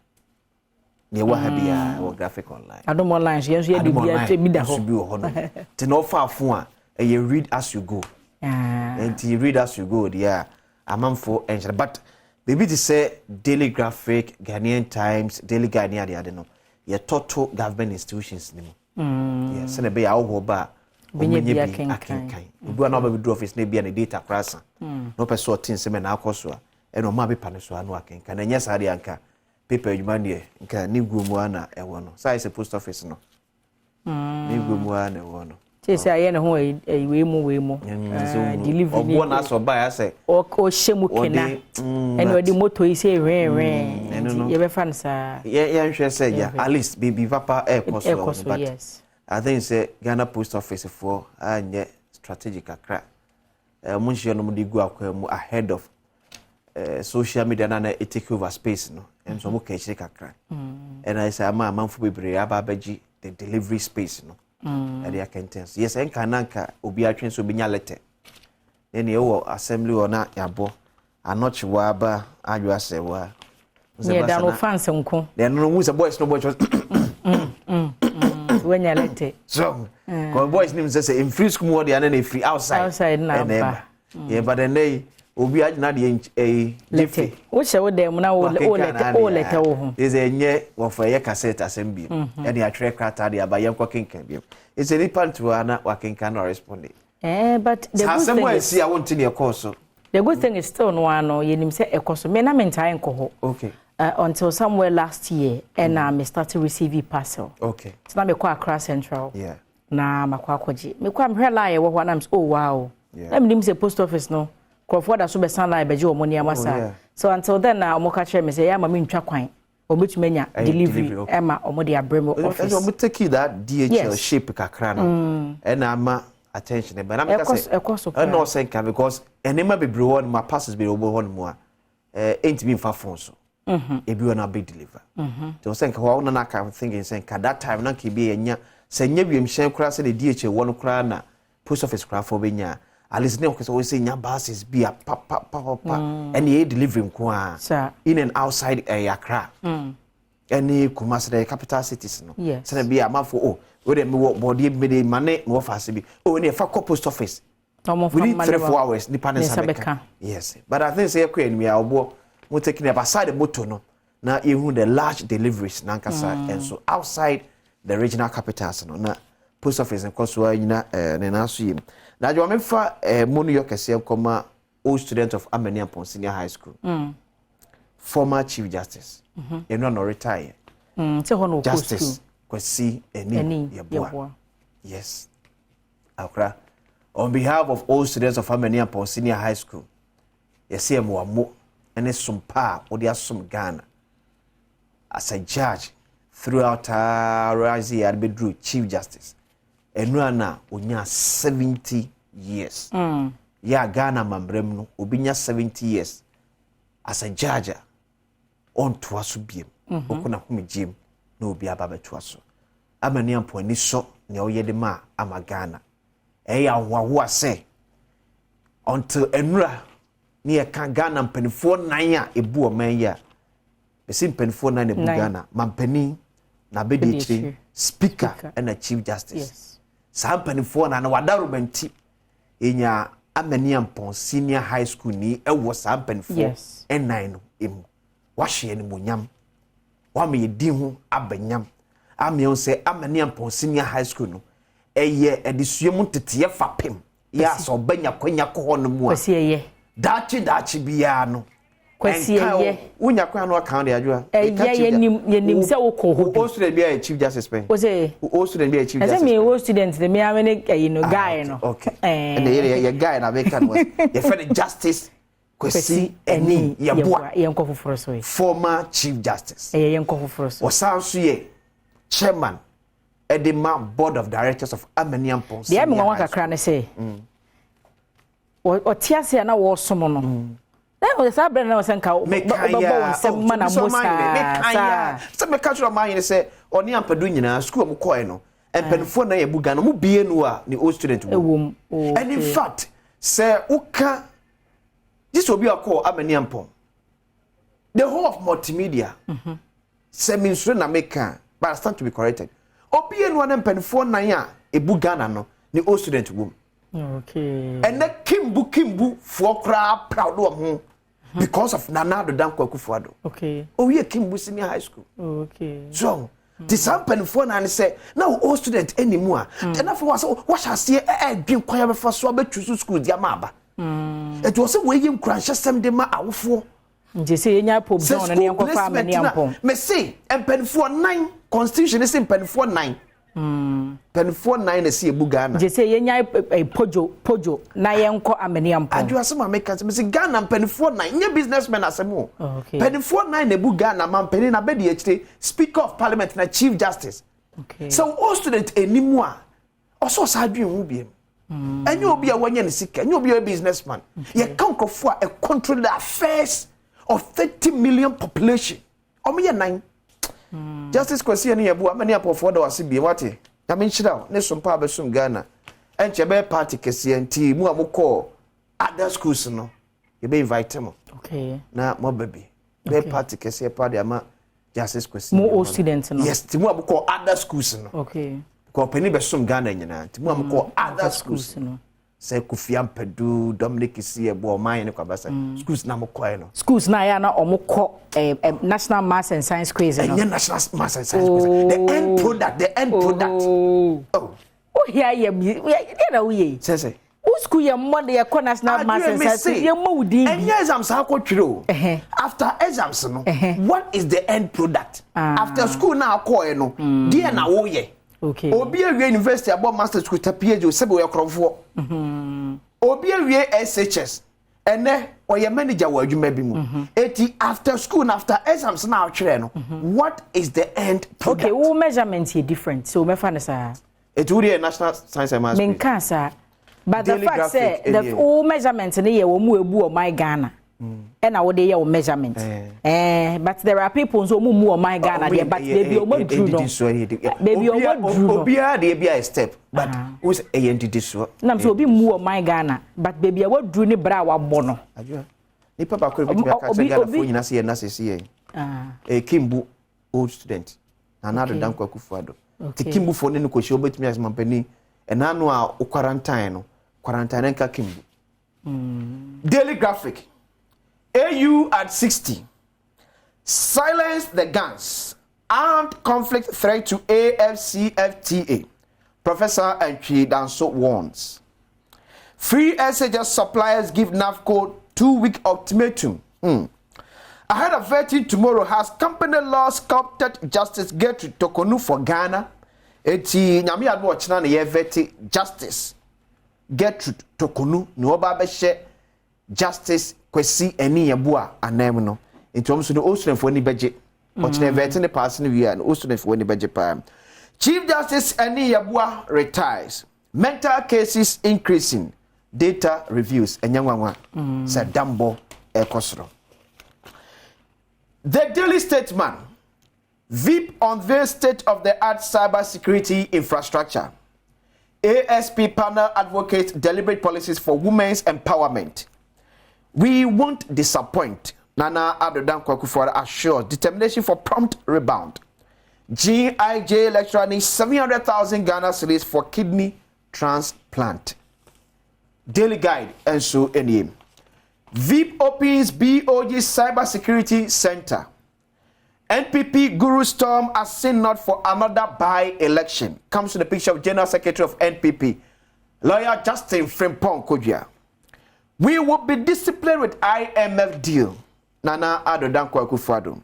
Near wahabia our graphic online. I don't want lines. Yes, you do be the whole. To no far phone, and you read as you go. And you read as you go, yeah. A man for engine. But maybe to say Daily Graphic, Ghanaian Times, Daily Ghanaian, the other no. Your total government institutions. Yes, and a be our bar. When you be a king. We do not be office, maybe a data crass. No person things semen alcohol. Eno ma be paneso anu akenka na nya sare anka paper adwuma ne nka ni gumu ana ewo no sai se post office no ni gumu ana ewo no ti se aye ne ho we mu delivery obo na so ba ya se o hyemu kena ene odi moto yi se ye be fan sa ye nhwe se ya at least baby papa cost but yes I think say Ghana post office for anye strategic akra munhye no mu di gu akwa mu ahead of social media na it take over space no and so mo ka chire kakra and I say ama manfo bebre aba baji the delivery space no and they can tell yes enka nanka obi atwen so binya letter then e wo assembly ona yabo anochi wa aba adwo asewa yeah da no fans nko then no mu say boys no boys when you letter so boys nim say in free school more than in free outside na yeah but then obi agina de lefe wo hye wo dem na wo letter wo ho is enye wo fa ye cassette assembly e de atwere krata de abaye nko kenkan bi is any part to ana wa kenkan no respond but the good thing is see I want in your course the good thing is still no one no yenim say ekoso me na mentai nko ho okay until somewhere last year and I started receiving parcel okay so na me kwa Accra Central yeah na makwa kwaji me kwa mhwe line wo ho na oh wow na me say post office no Crawford aso be san line beje omo niam asa so until then na omo ka kire me say ya ma me ntwa kwan obetumenya delivery ema omo de abremo office omo take that DHL shape kakra no and ama attention but na me ka say no senka because enema bebre won ma passes be obo hon mo a ain't be fa phone so ebi wona be deliver so senka wa wona na ka thinking senka that time na ke be enya senya wiem hyen kura se de DHL won kura na post office kura for benya at least now because we say nya buses be a papa and he delivery nko a in and outside Accra any Kumasi the capital cities no say be a man for oh we dey me body me dey mane no office be oh we fa post office we need 3-4 hours depending on yes but I think say ekwa enemy a obo we taking up aside the motor no na even the large deliveries na nkasa and so outside the regional capitals no na post office nko so anyina ne na so yim na jo mefa mo New York ese koma old student of Amenia Senior High School former chief justice you know no retire say hono justice kwesi eni yeboa yes Accra On behalf of all students of Amaniampong Senior High School, yesi mo ene sumpa odi asum Ghana as a judge throughout Razi Arbedru Chief Justice. Enuna onya 70 years. Ya Ghana mambrem no obinya 70 years as a judge on twaso biem. Okuna home gym no obi aba betwaso. Amaniampong ni so ne oyede ma ama Ghana. Eya wawa say until enura ni eka Ghana mpanifo 9 a ebu oman ya. Besi mpanifo 9 ebu Ghana mampani na bedi speaker and a chief justice. Yes. Sa mpanifo na wadaru menti enya Amaniampong Senior High School ni ewo sa mpanifo N9 no emu. Wahye ni monyam. Wa me yedi ho abanyam. Amion say Amaniampong Senior High School no eye edisuemu tete fapem ya so banya kwanya ko no mu a kwasi eye dachi biya no kwasi eye unya kwa no account ya adwa eye yenim se wo ko ho o student bi a chief justice pen o say o student bi a chief justice ase me o student de me amene no guy no okay and the guy na be kan was your friend justice kwasi eni yeboa ye nko foforo so former chief justice ye nko foforo so o sanso ye chairman Edema board of directors of Amaniampong. The I'm going to cry say. O tiase na wo somo no. Na o sa bre na o senka o babo nsem ma na mosa. Sa me catch your mind say oni ampadu nyina school mo koy no. Empenfo na ye buga no mo bie no a ni old student wo. And in fact, say uka this will be a call Amaniampong. The whole of multimedia. Say means na make but I stand to be corrected. Obi enu an mpanifo 9 a ebu Ghana no ni old student wom. Okay. And the kimbu for kra proud of home because of Nanado Danko Kufuado. Okay. Oh, we Kimbu Senior High School. Okay. So, the sample phone and say, no old student anymore. And after what I see a dream choir for Swabet to school, Yamaba. It was a way you crash some de ma awful. Just say, Nya Pope John and Yanko family. Me say, and pen for 9 constitution is in pen for 9. Pen for 9 is a Bugana. Just say, Nya a Pojo, na Yanko Amaniampong. I do some Americans, Miss Ghana, pen for 9, your businessman as a more. Okay. Pen for 9, a Bugana, man, pen a bedi HT, Speaker of Parliament and Chief Justice. Okay. So, all student anymore. Also, Sadri will be. And you'll be a one year sick, and you'll be a businessman. You can't go for a control the affairs of 30 million population. Or me a 9. Justice question here, but many up for the CB. What? I mean, Shida, Nessun Pabasum Ghana, and Chabe Party Cassian, Muamoko, other schools, no. You be invite them. Okay. Now, more baby. Be Party Cassia Party, ama Justice question. More old students, no. Yes, Timuamoko, other schools, no. Okay. Ko Penny Besum Ghana, Timuamoko, other schools, no. Say Kufiam Pedu, Dominic is here, boy, mine, schools now no. Schools na ya na omoko National Maths and Science quiz. And National Maths and Science quiz. The end product. Oh, here you know we. Say. Who school your mother your National Maths and Science? You moody. And exams how go through. After exams, no. What is the end product? After school now, call no. Dear now, oh yeah. Okay. Obi a university about master's school PhD sebe we krofo. Obi a SHS ene oye manager wa adwuma bi mu. Eti after school and after exams na atwere no. What is the end product? Okay, all measurements are different. So me fa na sa. It would be a national science and maths. Men kan sa. But the fact say the all measurements na ye wo mu ebu o my Ghana. And I would hear your measurement. But there are people who move my Ghana, but baby, you want to do. Baby, you want to be a step, but who's a entity so? Nam so be more my Ghana, but baby, I would do ni bra bono. Ni papa could be Ghana for you, Nasi and Nasi. A Kimbu old student, another Danko Kufuado. The Kimbu for Nico show bet me as Mampeni, and annual quarantine and Kimbu. Daily Graphic. AU at 60. Silence the guns. Armed conflict threat to AFCFTA. Professor Antwi Danso warns. Free SHS suppliers give NAFCO 2-week ultimatum. Ahead of voting tomorrow, has company law sculpted Justice Gertrude Tokonu for Ghana? Eti nyami adwo china na ye veti justice. Gertrude Tokonu no oba be hye Justice Kwesi Eni Yeboa anam no into omso no Australian ni beje ochine vetting the pass ni wi an Australian ni beje pa Chief Justice Eni Yeboa retires mental cases increasing data reviews enyanwanwa said Dambo ekosro The Daily Statesman VIP unveils state-of-the-art cybersecurity infrastructure. ASP panel advocates deliberate policies for women's empowerment. We won't disappoint. Nana Adom TV assures determination for prompt rebound. GIJ lecturer needs 700,000 Ghana cedis for kidney transplant. Daily Guide and so NM. VIP opens BOG Cybersecurity Center. NPP Guru Storm as synod for another by-election. Comes to the picture of General Secretary of NPP, lawyer Justin Frimpong Kodja. We will be disciplined with IMF deal. Nana Adom TV.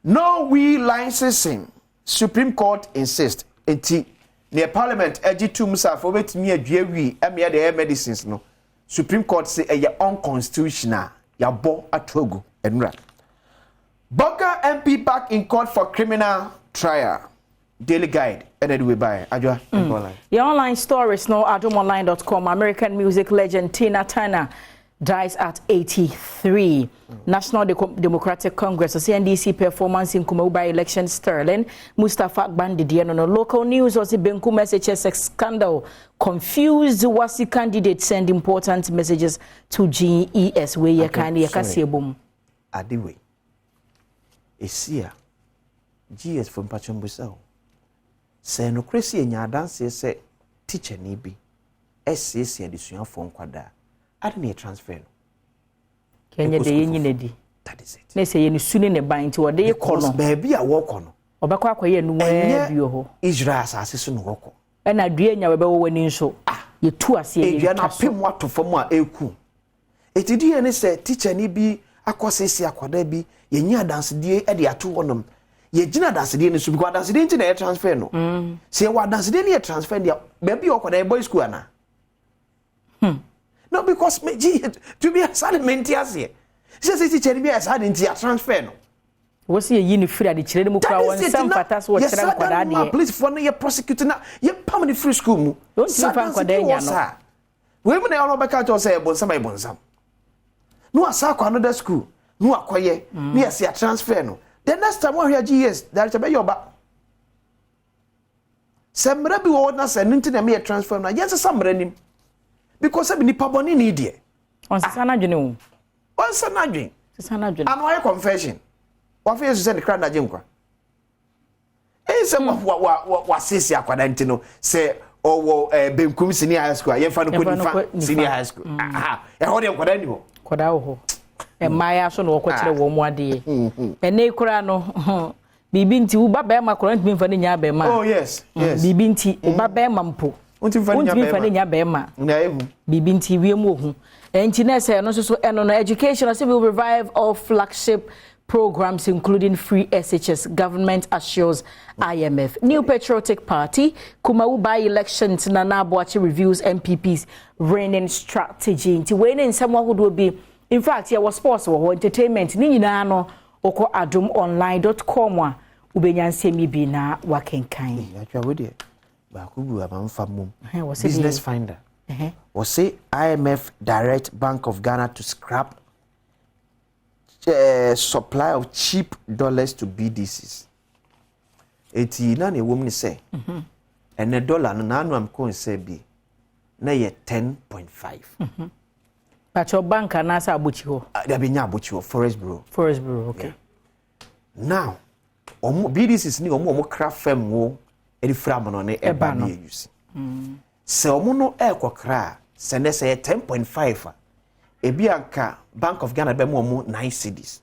No we licensing. Supreme Court insists. Enti near Parliament egi2 musa for betimi adwie emia the medicines no. Supreme Court say unconstitutional. Ya bo atogu enra. Boga MP back in court for criminal trial. Daily Guide. And we buy. Ajwa. Your online stories no adomonline.com. American music legend Tina Turner dies at 83. National Democratic Congress, CNDC performance in Kumauba election sterling. Mustafa Bandidi no local news was the Benku messages scandal. Confused Wasi candidate send important messages to GES where you can yakasiebum. Adiwe. Esia GS from Pachambusao. Say no crazy nya dance say teacher ni bi. SCC addition from kwada. Adne transfer no. Kenya de yenyi nedi. That is it. Na say ye ni suni ne ban ti wode ye kono. Baby a wo kono. Obekwa akoye nu bio ho. Israel asase so no woko. E na dua nya webe wo wani nso. Ye tu ase ye. E na pem wato fam a eku. Etidi ye ne say teacher ni bi akosesi akwada bi yenyi adansede e de ato wonom. Ye gina dansede ni so because dansede nti na ye transfer no. Say wa dansede ni ye transfer dia baby akwada boy school ana. No, because me to be a salament here. Says it teacher be as hard in transfer no. Was ye yini free at the children mu kwa one some patas what children kwada dey. Please for no ye prosecute na ye permanent free school mu. Don't see fan kwada nya no. We me na all back out say bonsam e bonsam. No asa kwa another school. No akoye. Me say a transfer no. The next time we hear GS there be your ba. Semra bi wo na say nti na me transfer na yes samra nim. Because I nipa boni ni die. On sana dwene wo. On sana dwen. Sana dwene. Ano ay confession. Wa fe yesu se ne kra na je nkwa. E se wa sisi akwada nti no se owo benkum senior high school. Ye fa no ko senior high school. Aha. E ho de kwada ni ho. Kwada ho. E maya so no wo kwakire wo mu ade. E ne kura no bibi nti wo ba ba ma kura ntimi fa ne nya ba ma. Oh yes. Yes. Bibi nti wo ba ba ma mpo. Unti fa ne nya ba ma. Na ehu. Bibi nti wiem ohu. Enti na say no so eno no education will revive all flagship programs including free SHS. Government assures IMF. New Patriotic Party Kumau by elections Nana Boachi reviews MPP's reigning strategy. Nti when in someone who will be in fact here was sports or entertainment ni nyina no oko adomonline.com a ubenya nsemi bi na wakenkan. Atwa wo de ba ku bu amamfa mum. Business finder. Or say IMF direct Bank of Ghana to scrap supply of cheap dollars to BDCs. Eti na ne woman say and a dollar no na am coin say bi na ye 10.5. But your bank na sa abuchi ho. There be nya abuchi ho Forest Bureau. Forest Bureau, okay. Yeah. Now, BDCs ni omo craft firm wo e fra mo no ne e ba na use. Se omo no e kwakra se ne say 10.5 ebi anka Bank of Ghana be mo 9 cedis.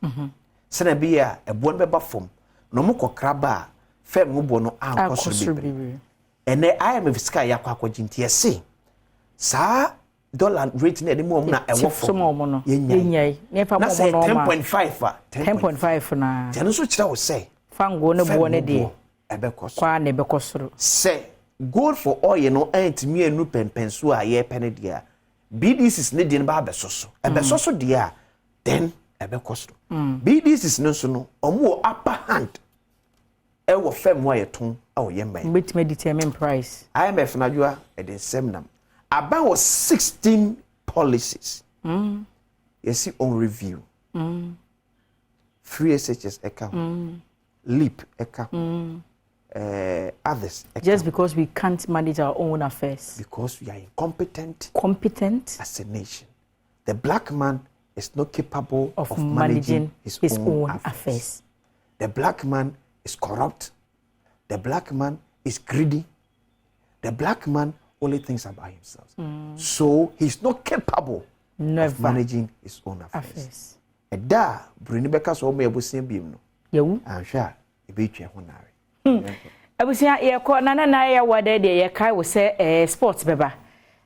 Se na bi a ebo no be ba fom no mo kwakra ba firm wo bo no ankoso bi. Ene IMF sika yakwa akoginte ese sa dollar rate na mo na e wo fom no yenya ne fa mo no 10.5 10.5 na tano so kira wo say fango ne bo ne de ebe koso kwa ne be kosoro se gold for oil no ain't me enu penpensu a ye pen dia BDCs ne de ba besoso ebesoso dia then ebe cost BDCs no so no omo upper hand e wo fam wa yeton a wo yemban bit me determine price IMF na jua e den semnam about 16 policies you see on review free SHS account leap account others just because we can't manage our own affairs because we are incompetent as a nation. The black man is not capable of managing his own affairs. The black man is corrupt. The black man is greedy. The black man only thinks about himself. So he's not capable of managing his own affairs. And da Bruni Beka so me abusia bim no. Yewu. Ahwa e be twa ho nare. Abusia ye ko na ye wade de ye kai wo se sports beba.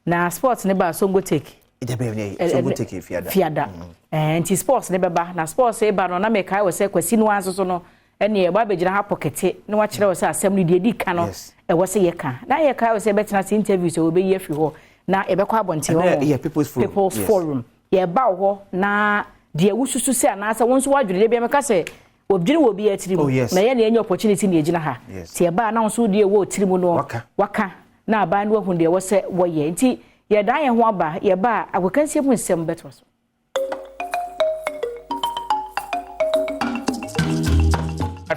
Na sports ne ba so go take. Ide be ne so go take fiada. Nti sports ne beba na sports e ba no na me kai wo se kwasi no anso so no ene ye ba begina ha pocket ne wa kire wo se asem no de ka no e wo se ye ka. Na ye kai wo se betena se interview so we be ye fi ho na e be kwa bonte ho. Yeah, people's forum. Ye ba ho na de wususu se anasa won so wadwure de be meka se obdwire wo bi atirimu na ye na enye opportunity na ejina ha tie ba na so de wo tirimu no waka na ba no hu de wo se wo ye nti ye dan ye ho aba ye ba agokansie mu nsem beto so.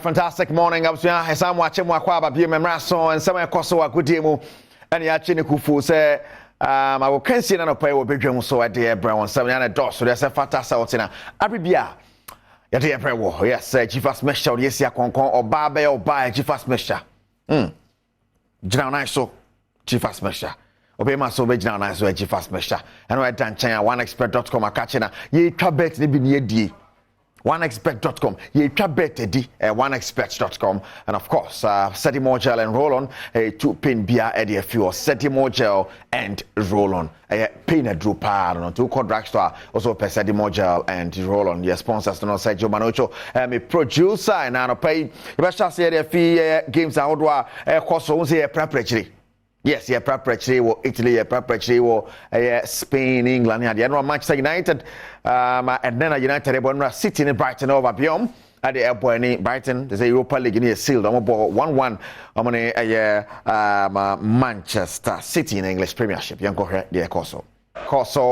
Fantastic morning abusua hesam wa chemu akwa ba bi memra so nsem ekoso agudie mu ene ya chi ne kufu se agokansie na no pai wo bedwam so ade e bra won nsem na do so de se fata sa wotina abibia yade e bra wo yes Jifas Mesha o yesi akonkon oba be oba Jifas Mesha jina na so Jifas Mesha obe ma so be jina na so Jifas Mesha eno e dan chan oneexpert.com akache na ye twa bet ne bi ne die oneexpert.com ye twa bet edi oneexpert.com and of course Sedimo gel and roll on a 2-pin bia edi fuel Sedimo gel and roll on pin a drew pa no to drug store also Sedimo gel and roll on your sponsors no say Joe Manocho me producer and no pay you better say the fee games out wa cost so say preparatory. Yes, yeah, preparatory wo Italy, preparatory wo Spain, England, yeah, no Manchester United, and then United ebonra City in Brighton over Badwam at the airport in Brighton. There's a Europa League in here sealed. I'm about 1-1. I'm Manchester City in English Premiership. You go here, the Koso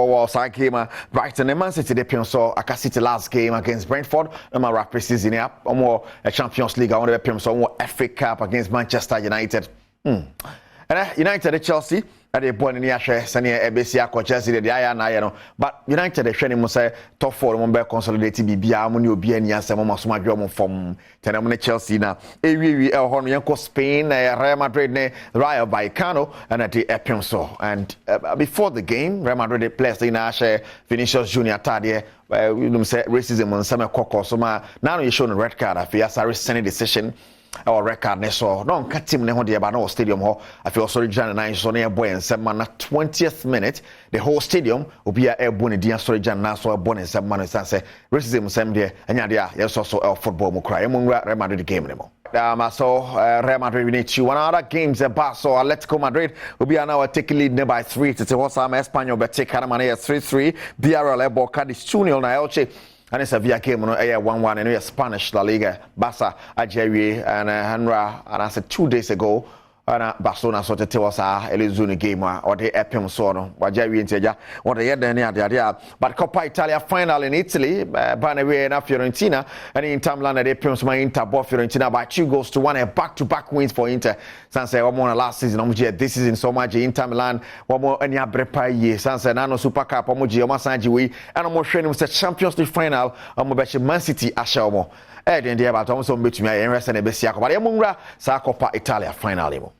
was I came Brighton and Man City. They play so Aka City last game against Brentford. I'm a rapid season up. I'm more a Champions League. I want to play so more FA Cup against Manchester United. And United Chelsea at the point in the Ashe, Sani Ebesia, Chelsea, the Aya Nayano. But United, the training must say top 4 member consolidated BBA, Munio BNS, and Mama Jomo from Tenamone Chelsea. Now, Hornianco Spain, Real Madrid, Rayo Vallecano, and at the Epimso. And before the game, Real Madrid players in Ashe, Vinicius Junior Tadie, racism on some Coco. So now you're showing a red card. I feel a recent decision. Our record ne so no nka team ne ho de ba na stadium ho I feel sorry Jan na so na boy nsema na 20th minute the whole stadium obi a ebo ne dia sorry Jan na so ebo ne nsema no say racism sem de anya de a yes so football mu cry emu Real Madrid game ne mo so Real Madrid we need to one other games so Atletico Madrid obi a now take lead by 3 to what some Espanyol bet take Caramania 3-3 Villarreal ebo Cadiz 2-0 na Elche. And it's a via game on 1-1 and we are Spanish La Liga Barca Ajeri and Henra and I said 2 days ago and Barcelona sort of tell us Elizuni game or the Epim Sono Ajeri in Teja what they had there but Coppa Italia final in Italy Banaway and Fiorentina and in Milan they Epim my Inter bought Fiorentina by 2-1 a back-to-back wins for Inter since one more last season this season so much Inter Milan one more any abrepa year since Nano Super Cup omoji omasanjiwi and omo hwe no Champions League final omo be Man City ahya omo then there about omo so betumi ayen rest na be sia ko but emunra sa Coppa Italia final emo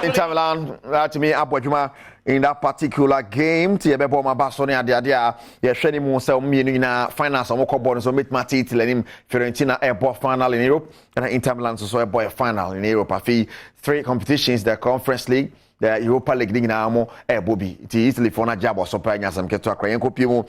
Inter Milan to me abodwuma in that particular game ti ebebo ma ba so ne ade ye hwe ni mu se omienu na finals omo ko ball so meet Italy nim Fiorentina airport final in Europe and Inter Milan so a final in Europe afi 3 competitions the Conference League the Europa League na mo Bobby ti Italy for na jabo so pa nya sam keto akran ko piemu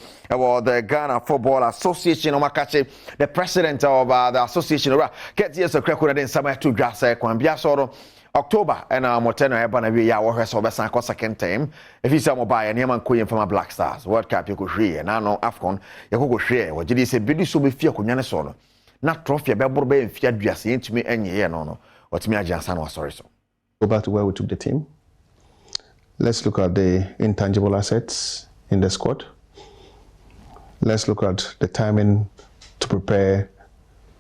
the Ghana Football Association o makache the president of the association get years of cracko na den sama to dwa say kwan bia so October and moteno eba na wi ya wo hwese obesan ko second time if you say mo buy na man koyin from Black Stars World Cup you go hwe na no AFCON you go hwe wo gidi se bidi so be fie akonya ne so no na trophy be boro be mfia duase yentumi enye ye no otumi ajansa no sorry so go back to where we took the team. Let's look at the intangible assets in the squad. Let's look at the timing to prepare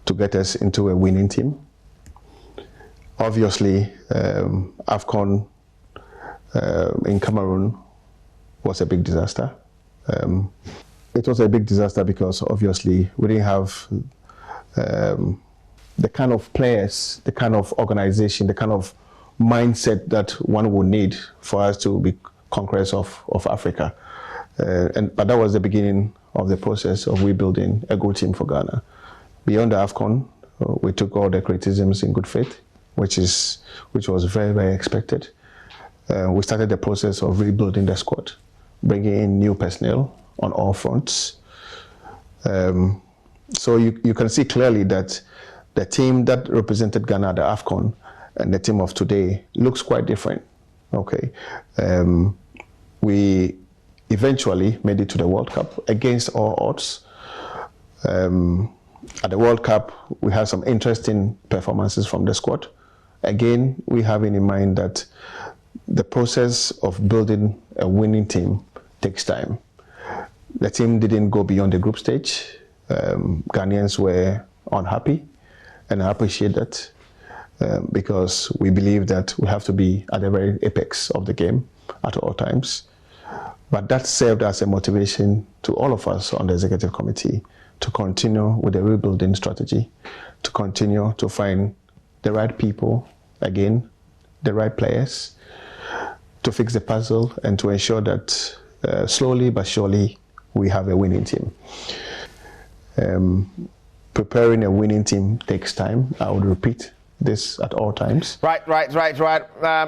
to get us into a winning team. Obviously, AFCON in Cameroon was a big disaster. It was a big disaster because obviously we didn't have the kind of players, the kind of organization, the kind of mindset that one would need for us to be conquerors of Africa. But that was the beginning of the process of rebuilding a good team for Ghana. Beyond the AFCON, we took all the criticisms in good faith, which was very, very expected. We started the process of rebuilding the squad, bringing in new personnel on all fronts. So you can see clearly that the team that represented Ghana at the AFCON and the team of today looks quite different. Okay, we eventually made it to the World Cup against all odds. At the World Cup, we had some interesting performances from the squad. Again, we having in mind that the process of building a winning team takes time. The team didn't go beyond the group stage. Ghanaians were unhappy, and I appreciate that. Because we believe that we have to be at the very apex of the game at all times. But that served as a motivation to all of us on the executive committee to continue with the rebuilding strategy, to continue to find the right people, again, the right players, to fix the puzzle and to ensure that slowly but surely we have a winning team. Preparing a winning team takes time, I would repeat this at all times. Right.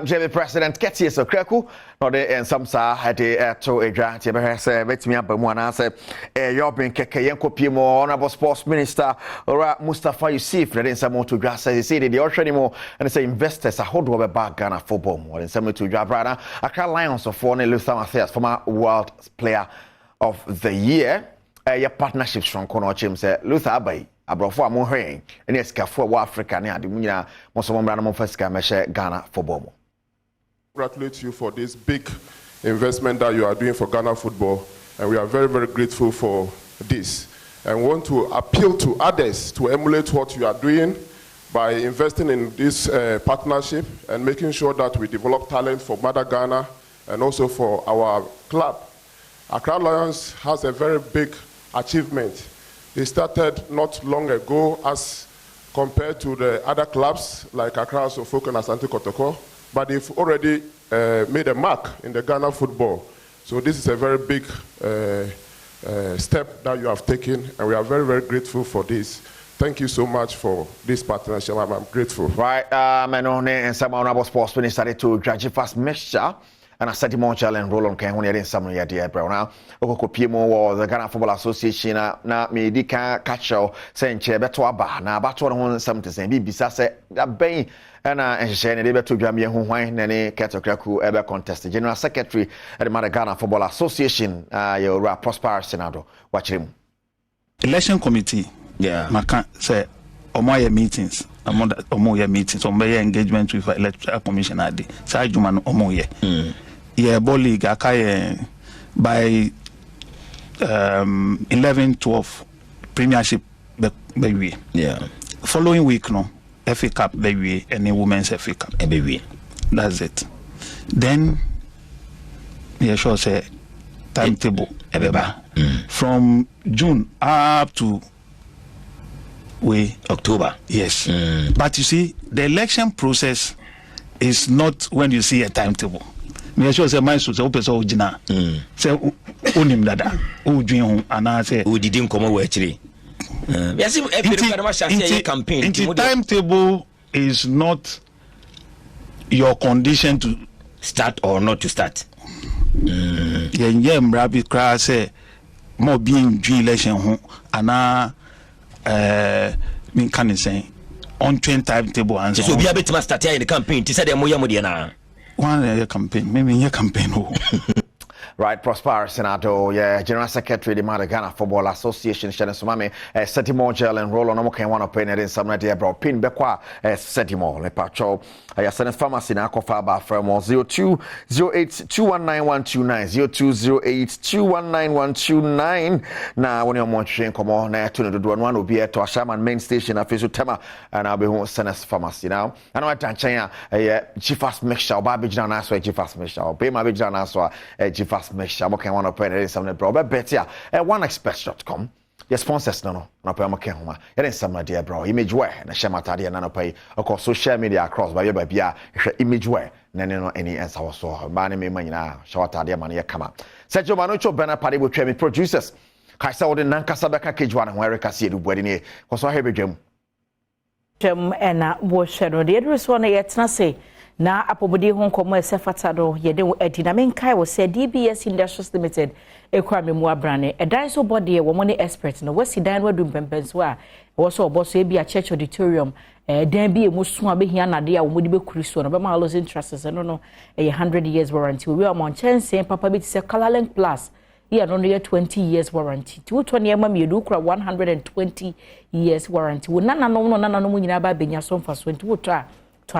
Jamie President, get here so Kreku. No, they and some sa had to a grant. You better say, bet me up and one answer. You're being Kekayan Kopimo, Honorable Sports Minister, or Mustafa Yusuf, that in some more to grass. They say the ocean anymore, and they say investors are hold over back Ghana football more than some to grab rather. Accra Lions of Foreign Luther Matthias, former World Player of the Year. Your partnerships from Kono Chim say Luther Abai. Abrofo amohwen ene escafo wa Africa ne ade munyina mosomo mra na mo fasika meshe Ghana football. Congratulate you for this big investment that you are doing for Ghana football, and we are very, very grateful for this. And want to appeal to others to emulate what you are doing by investing in this partnership and making sure that we develop talent for Mother Ghana and also for our club. Accra Lions has a very big achievement. They started not long ago as compared to the other clubs like Accra, Suffolk and Asante Kotoko, but they've already made a mark in the Ghana football. So this is a very big step that you have taken, and we are very, very grateful for this. Thank you so much for this partnership. I'm grateful. Right, and some honorable sports minister to judge fast mixture. And I said, Monchal and Roland can when you're in some year, dear Brown. Okopimo was the Ghana Football Association. Now, me, Dika Catcho, saying Chebetoaba, now, but one something saying, Bibisa said that Bay and she said, able to Grammy who wine any Catocraku ever contest. The General Secretary at the Mother Ghana Football Association, your Prosper Senado. Watch him. Election committee, Macan say, Omoya meetings. Omoya meetings, Omoya engagement with electoral commission. Sajuman Omoya. Yeah, ball league by 11-12 premiership baby. Yeah. Following week no FA Cup baby and a women's FA Cup baby. That's it. Then yeah, sure say timetable from June up to October. Yes. But you see, the election process is not when you see a timetable. Me sure say my so say open so gina. Say onim dada. O dwin ho ana say o didi nkomo wa akire. Yes, every campaign. The timetable is not your condition to start or not to start. Yeah, mrabi kra say mo being dream election ho ana me can say on 20 timetable and so be able to start the campaign to say the moya modiana one campaign maybe a campaign. Right, Prosper Senado, yeah, General Secretary the Ghana Football Association, Shannon Sumame, Setimo Gel and roll on Omokan one of Penny in some idea bro, Pin Bequa, Setimo, Lepacho, I send pharmacy now cofa bar from 0208219129, now when you're watching, come on, to the one will be at our Shaman main station, a face Tema, and I'll be home Senes Pharmacy now. I know at Tanchaya, Chiefas Mixture, Babijana, so Chiefas Mixture, Bema Bijana, so Chiefas Mixture, Mokan one of Penny in some bro, but better, oneexpress.com. Your sponsors no pay make homa e den some dear bro image wear na shema tade na no pay across social media across by bia image wear na no any answer was so ba ne me manyina show tade ma na kama Sergio Manucho bana pade bo twemi producers kai sa wode nankasa beka kejwa na ho ereka se edu bwade ne ko so ha bedwam ena wo shero de edru so na yetna say na apobodi ho nkomo esefata do yede wo adina menkai wo say DBS Industries Limited ekwa memu abrane edan so body wo mo ne expert no wasi dan wadu mpempenso a wo so oboso e bia church auditorium dan bi emusu abehia nade a wo modi bekuri so no be ma losing trusts no 100 years warranty we are mon chance papa bi say Colorlink Plus yeah no 20 years warranty ti wo to ne ma me edu kura 120 years warranty wo nana no nyina ba benya so mfa so nti wo to a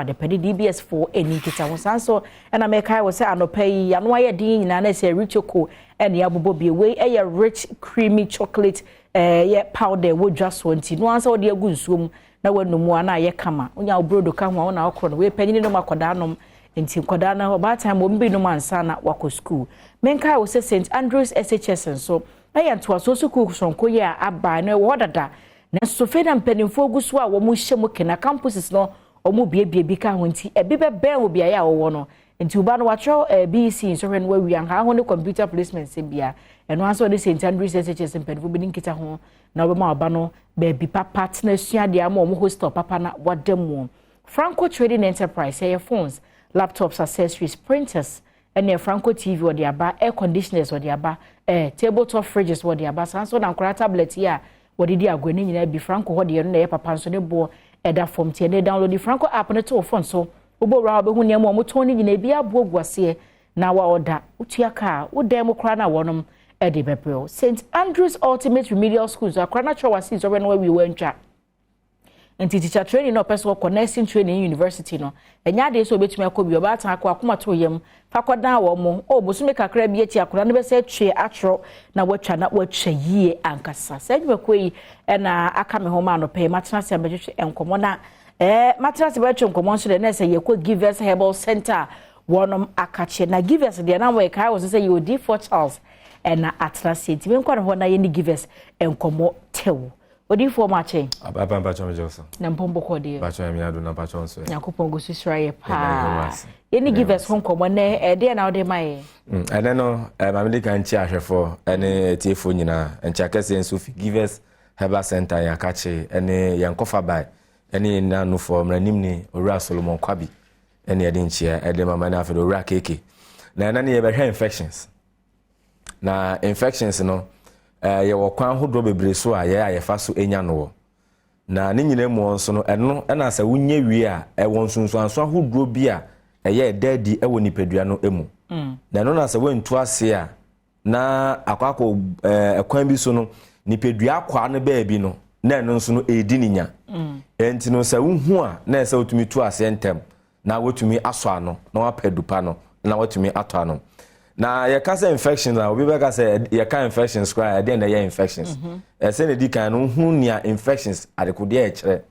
the petty DBS for any kita so and I make I was say anopai anu aye din nyina na say rich choco and ya bobo be we a rich creamy chocolate yeah powder wo just want no answer wo de agu nsuom na wanu mu ana ye kama onya obrodo ka ho na okro no we panyi no makoda nom enti koda na ba time mo mbi no mansa na wako school menka wo say St Andrews SHS so aye to so school sonko ye aba na wo dada na so feda mpanimfo guso a wo mu hye mu kena campuses no omu biebie ka ho nti ebebe ben obi ya wo no nti uba no watro BC so when we an ha ho ne computer placement se bia eno aso de St Andrews SHS mpanifo bi nkita ho na oba ma oba no be bi papa tena sua de am omu hostel papa na wadam Franco Trading Enterprise your phones laptops accessories printers and Franco TV or the aba air conditioners or the aba tabletop fridges or the aba so na nkora tablet ya wodi agwani nyina bi Franco ho de no na papa so ne bo eda form tie ne download the Franco app ne to phone so obo ra obo hu ne mo to ni nyina bi abuaguase na wa order utua ka wo dem kra na wonom ede bepro St Andrews Ultimate Remedial Schools akra na chwa wasi so when we wentwa enti teacher training no person ko nursing training university no enya de so betumi akobi oba atan akoma to yem fakodan wo mo obosume kakra bi eti akora ne be se twe atro na watwa na watwa yie ankasa sedwe koi na aka me homa no pe maternity abetwe enkomo na maternity betwe enkomo so de na se yekọ Givers Herbal Center wonom akache na Givers de na we kai was say you D4 Charles na atlas enti me nkwa ho na ye ni Givers enkomo tew odi for mache ababa bacho mejoso na mpombo kode bacho ya miadu na bacho nso yakopon go sisraye pa any Givers hon komo na de na ode mai ene no mamidi kan chi ahwefo ene tiefo nyina encha kese nso fi Givers Herbal Center ya kache ene yankofa bai ene na no for mranim ni owura Solomon Kwabi ene ede nchia ede mama na afi owura keke na ene ne ye be infections na infections no ye wo kwan hodo bebre so a ye ayefa so enya no na ne nyina mu nso no eno na asa wunye wi a won sunsu anso hodo bi a ye dadi wo nipadua no emu na no na asa wentu ase a na akwako ekwan bi so no nipadua akwa no ba bi no na eno nso no edi ninya enti no sa wuhu a na esa otumi tu ase entem na wotumi aso ano na wapadupa no na wotumi ato ano na ye ka say infections na obi be ka say ye ka infections kwa at the end ye infections say na di kan no hu nia infections adekode e kire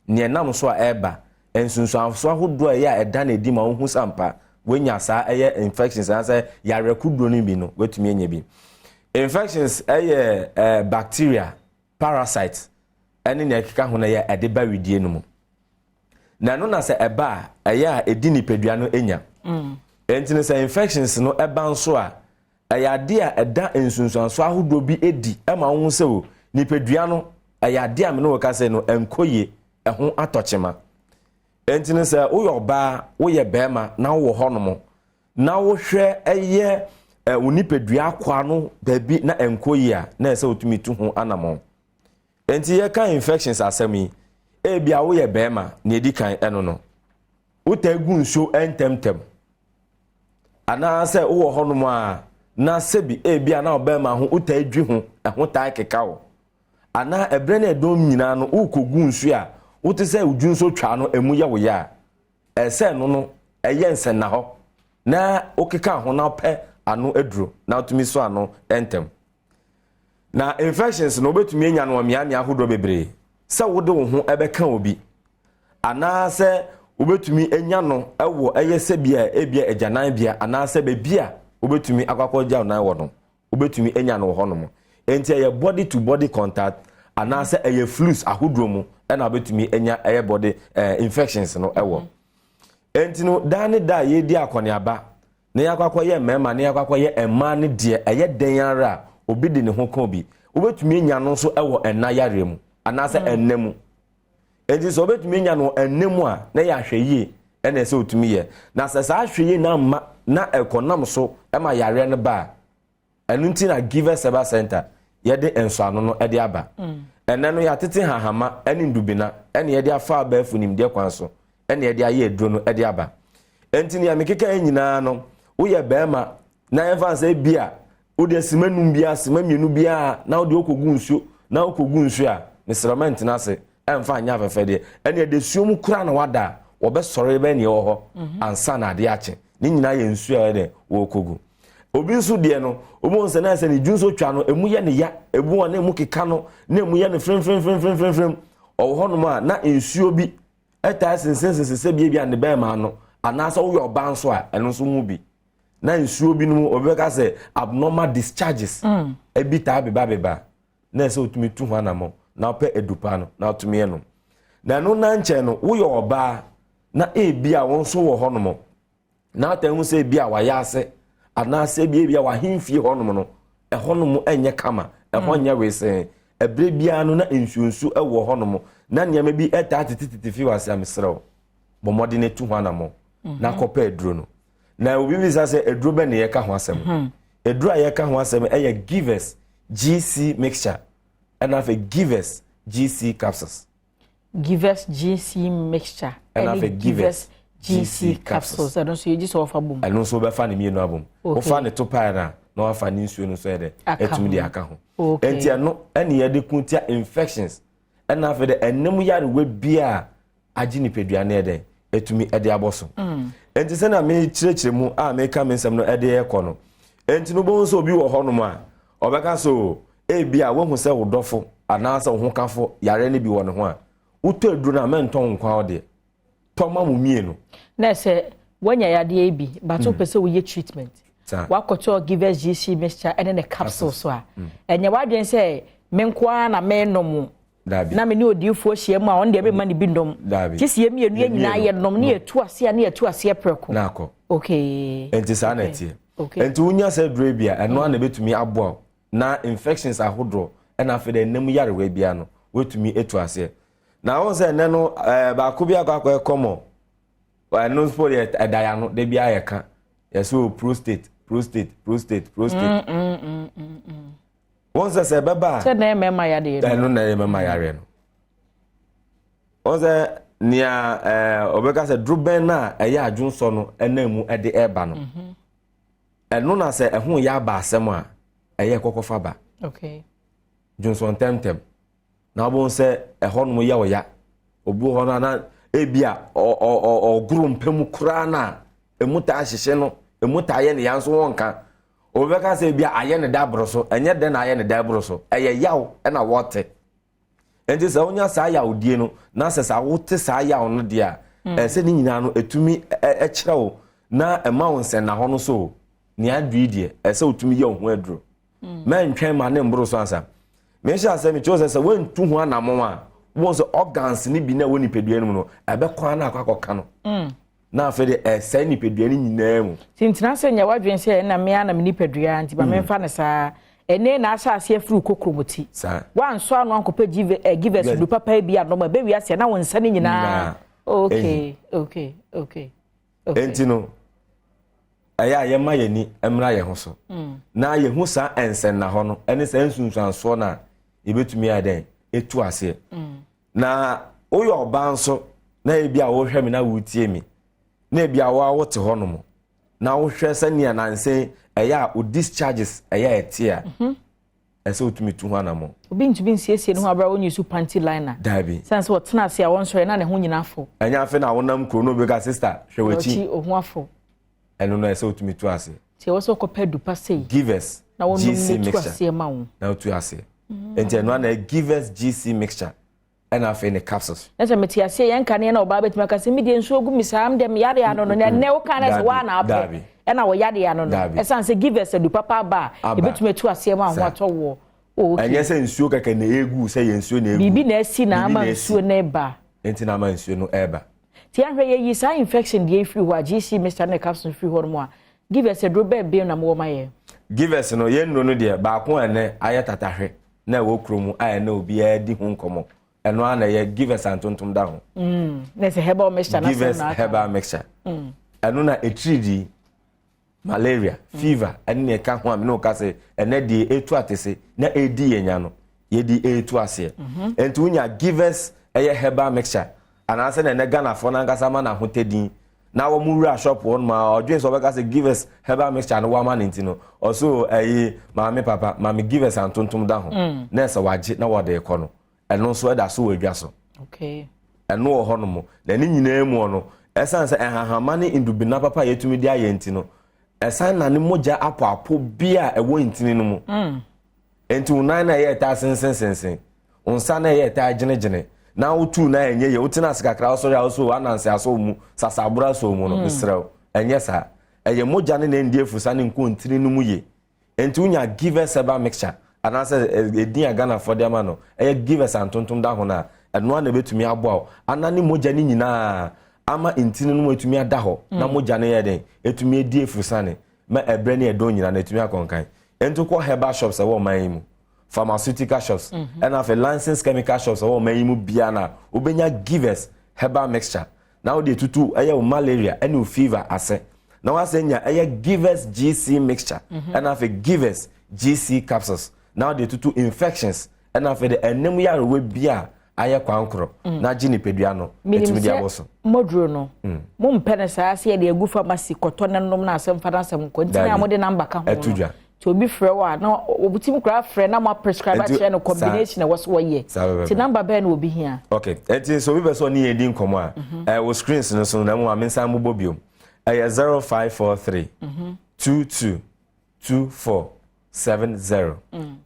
ne nam so a eba ensunsu afso ahodo a ye a eda na edi ma hu sampa wenya sa ye infections na say yare kudo no bi no wetumi enya bi infections bacteria parasites ene ne keka ho na ye edeba widie no mu na no na say eba a edi ni pedua no enya entine say infections no eba nso a ayade a eda ensunsuanso ahodo bi edi ema ho se o nipadua no ayade a me no ka say no enkoye eho atochema entine say wo yoba wo ye bema na wo honom na wo hwe eye unipadua akwa no baby na enkoye a na say otumi tu ho anamon enti ye ka infections asemi bia wo ye bema na edi kan eno no utagu nso entemtem ana se wo ho no ma na sebi bia na obema ho utadwi ho ho taa keka wo ana ebre na edom nyina no ukogu nso a wote se udwu nso twa no emu ye wo ya ese no eye nsen na ho na okeka ho na pe ano eduro na otumi so ano entem na infections no obetumi enya no miamia ahodo bebre se wode wo ho ebeka obi ana se obetumi enya no ewo eye se bia ebia ejanan bia ana se be bia obetumi akwakoja na wo no obetumi enya no ho no mo enti eye body to body contact ana se eye flus ahodo mu na obetumi enya eye body infections no ewo enti no dane da ye di akoniaba na yakwakoye mema na yakwakoye ema ne de eye den ara obi de ne ho kan obi obetumi enya no so ewo ena yare mu ana se enemu enti so obetumi enya no enemu a na ya hweye ena se otumi ye na se sa hweye na ma na ekonam so ema yare ne ba enunti na give seba center ye de enso ano no e de aba ena no ya tete hahama eni ndubina eni ye de afa aba afunim de kwan so eni ye de aye eduro no e de aba enti ni amekeka nyina no wo ye bema na evanse bia ode simanum bia simamienu bia na ode okogu nsuo na okogu nsuo a misrament na se emfa anya afefe de ene de suom kura na wada wo be sore be ne wo ho ansa na de ache ni nyina ye nsuo a de wo okogu obi nso de no obo nse na se ne junso twa no emu ye ne ya ebu na emu keka no na emu ye ne frem o ho no ma na nsuo bi eta sense bia ne be ma no anasa wo yo banso a eno so mu bi na nsuo bi no obeka se abnormal discharges ebita beba na se otumi tu ho anamo na pe edupa no na otumi eno na no na nche no wo yo oba na ebia won so wo ho no mo na atanhu se ebia wa ya ase ana se ebia wa himfie ho no mo no e ho no mo enye kama e ho nya wese ebre bia no na nsuonsu e wo ho no mo na niam bi eta tititifi wase amsrew bomode ne tu ho anamo na kopa eduro no na obi bi say eduro be ne ye ka ho asem eduro ye ka ho asem e givers GC mixture and have a givers GC capsules mixture and have a givers GC capsules I don't see you just offer boom I don't so be fa ne mi no abom o fa ne to pa na na wa fa ne nsuo no so de etumi de aka ho enti no ene ye de kuntia infections and have the enemu yare we bia agi ni peduane de etumi de aboso enti se na me kirekire mu a me ka mensem no de ekọ no enti no bo nso obi wo ho no ma obeka so bia wo hu se wo dofo anasa wo ho kafo yare ne bi wo ne ho a uto eduru na menton nkwa ode toma mu mienu na se wanya yade ebi but o pese wo ye treatment wakoto givers GC mixture and the capsule so a enya wadwen se menkwa na menom na me ni odifo hie mu a on de be ma ne bi ndom kisi mienu nyina ye nom ne etu ase preko nako okay enti sa na tie enti unya se dure bia eno na betumi abo na infections ahodro na afi de nem yarewa bia no wetumi etu ase na won se ne no ba ko bia akwa ekomo wa no sport edaya no de bia ye ka yeso prostate won se beba se na emema ya de no na emema yare no won se nia obeka se druben na eya adwunso no enamu ede eba no eno na se ehun ya ba asem a eye kokofa ba okay Johnson temtem na obon se ehon mu ya oya obu ho na ebia o grum pem kura na emuta ahyehye no emuta ye ne yanso wonka obeka se bia aye ne da broso enye de na aye ne da broso eye yaw na wote enti se onya sa ya odie no na se sa wote sa ya no dia se ni nyina no etumi ekyerɛw na emawonse na ho no so ni adwi die se otumi ye ho aduro men twɛn ma ne mboro so ansa me sha se me chose se wentu ho anamon a won so organs ni bi na woni pedua no no ebe kwa na akwakoka no na afa de se ni pedua ni nyina mu tintina se nya wadwen se na me ana me ni pedua nti ba me mfa ne sa ene na asa ase afuru kokromoti wan so anu ankopa givers du papa bi adoma be wi ase na won nsa ni nyina okay enti no aya ye ma ye ni emra ye ho so na ye hu sa ensen na ho no ene sa ensunsuanso na ebetumi aden etu ase na o yo oba nso na e bia wo hwe me na wo tie mi na e bia wo te ho no mo na wo hwe sania nansen eya o discharges eya etia ese otumi tu ho anamo obi ntumi nsiesie no ho abra wonyi su panty liner dabi sense what na ase a won so na ne ho nyina afo anya afi na wonam kro no be ka sister hwewachi ohu afo eno no ese otumi tu ase ti wo so ko pedu pasei givers na wonu GC tu ase ma wo na tu ase enti no na givers GC mixture and afi ne capsules na se meti ase yen kane na oba betima ka se mi de nsu ogu misam dem yare ano no ne wo kan na wa na abe na wo yade ano no esan se givers edu papa ba e betuma tu ase ma ho atowo anya se nsuo kaka na egu se ye nsuo na egu bibi na asi na ama nsuo na eba enti na ama nsuo no eba ti ahwe ye yi sa infection dey free ho GC Mr. na capsule free ho mo a givers edu be be na mo ma ye givers no ye nro no de ba ko ene aye tatahwe na wo kromu aye na obi a di ho nkomo eno ana ye givers antontom da ho na se herbal mixture na givers herbal mixture eno na etridi malaria fever ene ka ho am no ka se ene de etu atese na edi yenya no ye di etu ase enti unya givers eye herbal mixture anase na ene Ghana fo na nkasa ma na hotedin na wo mu wura shop won ma odwen so be ka se givers herbal mixture no wa ma nti no also maame papa maame givers antontom da ho na se waje na wo de ekọ no eno so da so wadwa so okay eno ho no mo na ni nyina emu no esan se ehahama ne indubina papa yetumi di ayenti no esan na ne moja apo bia ewo ntini no mu enti unan na ye ta sensensensen unsa na ye ta gyenegyene na utu na enye ye utina sikakra so ya so ananse aso mu sasabura so mu no misrew enye sa eye moja ne na ndie fusa ne nko ntini no mu ye enti unya givers eba mixture ananse edin agana for dem no eye givers antontom da ho na eno na betumi abo anani moja ni nyina ama ntini no etumi ada ho na moja ne ye den etumi edi efusane ma ebre ne edo nyina na etumi akonkan ento ko herbal shops e wo man mu pharmaceutical shops and have a licensed chemical shops wo man mu bia na obenya givers herbal mixture na wo de tutu eye malaria any fever ase na wa senya eye givers GC mixture and have a givers GC capsules now de tutu infections and have the enemu yare we bia aye kwankro na gini pedua no etumi dia boso modro no mo mpene saa se de agu pharmacy koto nanom na asem fada asem ko ntina mo de number ka ho etudwa to be frɛ wa na obutim kra frɛ na mo prescribe che no combination was wo ye ti number be na obi hia okay enti so bi be so ni edi nkomo a wo screens no so na mo amensan mo bobiom 0543 22 24 70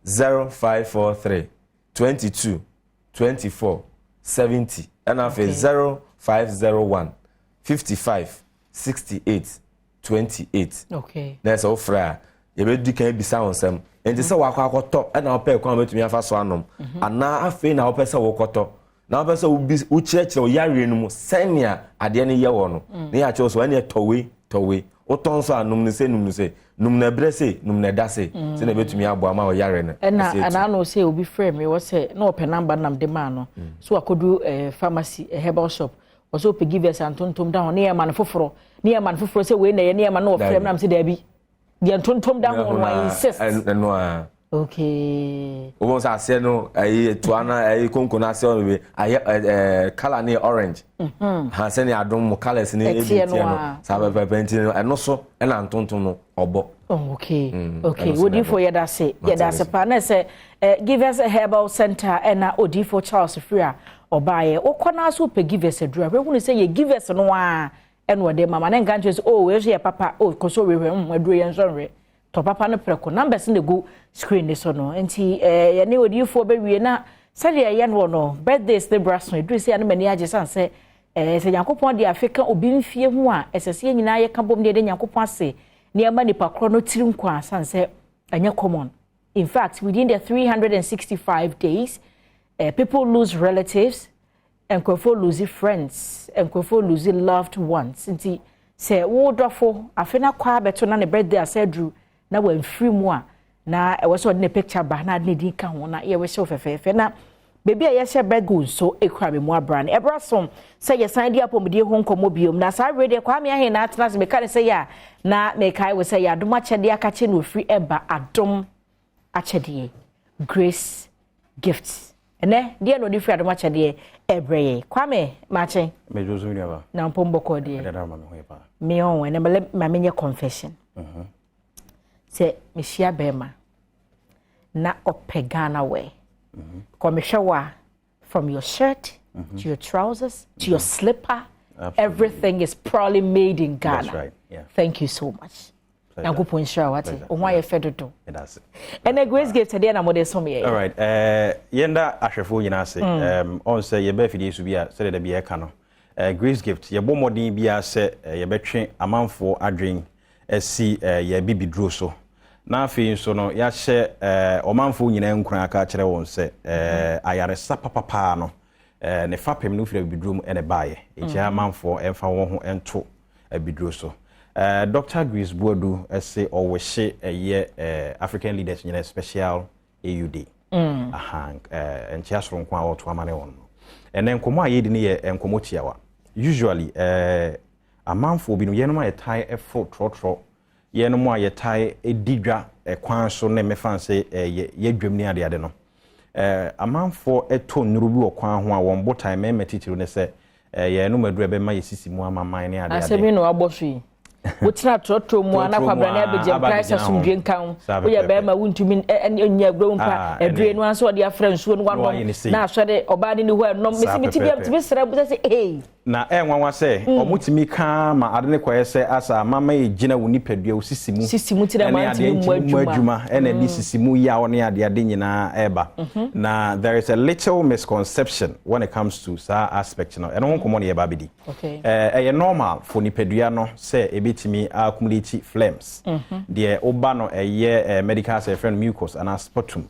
0543 22 24 70 and after 0501 55 68 28 okay that's all fra you be kan bisa wonsam enti se wakwa akoto na opa ekwan betumi afa so anom ana afi na opa se wokoto na opa se u chirechire o yare no mu senia ade ne ye wo no na ya che so ene towe o ton so anom ne se num ne se num na brese num na dase se na betumi abo ama o yare ne ana no se obi frame me wo se na opa number nam de ma no so akodu pharmacy herbal shop also pe give us antontom down na e man foforo se we na ye na e man no frame nam se da bi dia antontom down on my insist no okay o sa se no ayi tuana ayi konko na se o be ayi color ni orange ha se ni adom mo colors ni ebi no sa ba penti no so e na antontom no obo okay odifo yeda se pa na se give us a herbal center and na odifo Charles Freer obaye okona so pe give us a drug we wonu say ye give us no a and what de mama na ngan twe oh we ye papa oh koso we aduro ye nsonre to papa no preko numbers in the go screen this no enti ye ne odifo be wie na sade ye no birthdays the brass no do say na mani age san se se yakopon de Africa obi mfie hu a esese nyina ye ka bom de yakopon ase ne ma nipa kro no tiri nkwa san se anya common. In fact, within the 365 days people lose relatives and kwefo lose friends and kwefo lose loved ones. Nti se wo dofo afena kwa beto na ne birthday asedru na wa mfiri mu a na e so de picture ba na de din ka ho na ye we show fefefe na baby a ye birthday so ekra me mu abran ebrasom say ye san dia pomde ho nkomo biom na sa ready kwa me ahe na atras me ka say ya na me kai we say ya adom achede akache no free eba adom achede grace gifts ene dia no di free adom achede Ebreye Kwame Mache Mejozo Univa na mpomboko de me on na me confession say me shia bema na opegana we come shower from your shirt to your trousers to your slipper. Everything is probably made in Ghana. That's right. Yeah. Thank you so much. Na go pon share what why you fed do. That's it. And a grace gift today na mo dey some here. All right. Yenda ahwefo nyina se on say ye ba fidie su bia say da bia ka no. Grace gift ye bo modin bia say ye betwe amanfo adwen asi ye bibidro so. Na afi so no ya hye omanfo nyina nkran aka kire won say ayaresa papa no. Ne fapem no fira bidrum ene baaye echi amanfo emfa won ho ento abidro so Dr. Grace Boadu say owehye ye African leaders nyina special AUD enchi asoro nko a woto amane won ene nkomo ayedi ne ye nkomo tiawa usually amanfo bi no ye no ma ye tai efo trotro ye no ma ye tai edidwa kwan so ne mefa se ye dwam ni ade no amanfo eto nurubi okwan ho a won botai meme titiro ne se ye no madura be ma yesisi mu amaman ne ade asemi no abohwe wotina trotro mu ana kwabra ne abegem price asumdwe nkan wo ye be ma wuntumi enya agro mpa edure no anso de afra nsuo no wanom na asode oba ni ho no mesi biam tibi sra bu se eh na enwanwa se omutimi ka ma ade ne kwaye se asa mama ye gina wo nipadua sisimu tira ma ntimi mu adwuma ene di sisimu ya wo ne ade nyina eba na there is a little misconception when it comes to sa aspect no eno nkomo ne ye ba bedi okay normal for nipadua no se ebetimi accumulate phlegms de oba no medical say friend mucus and sputum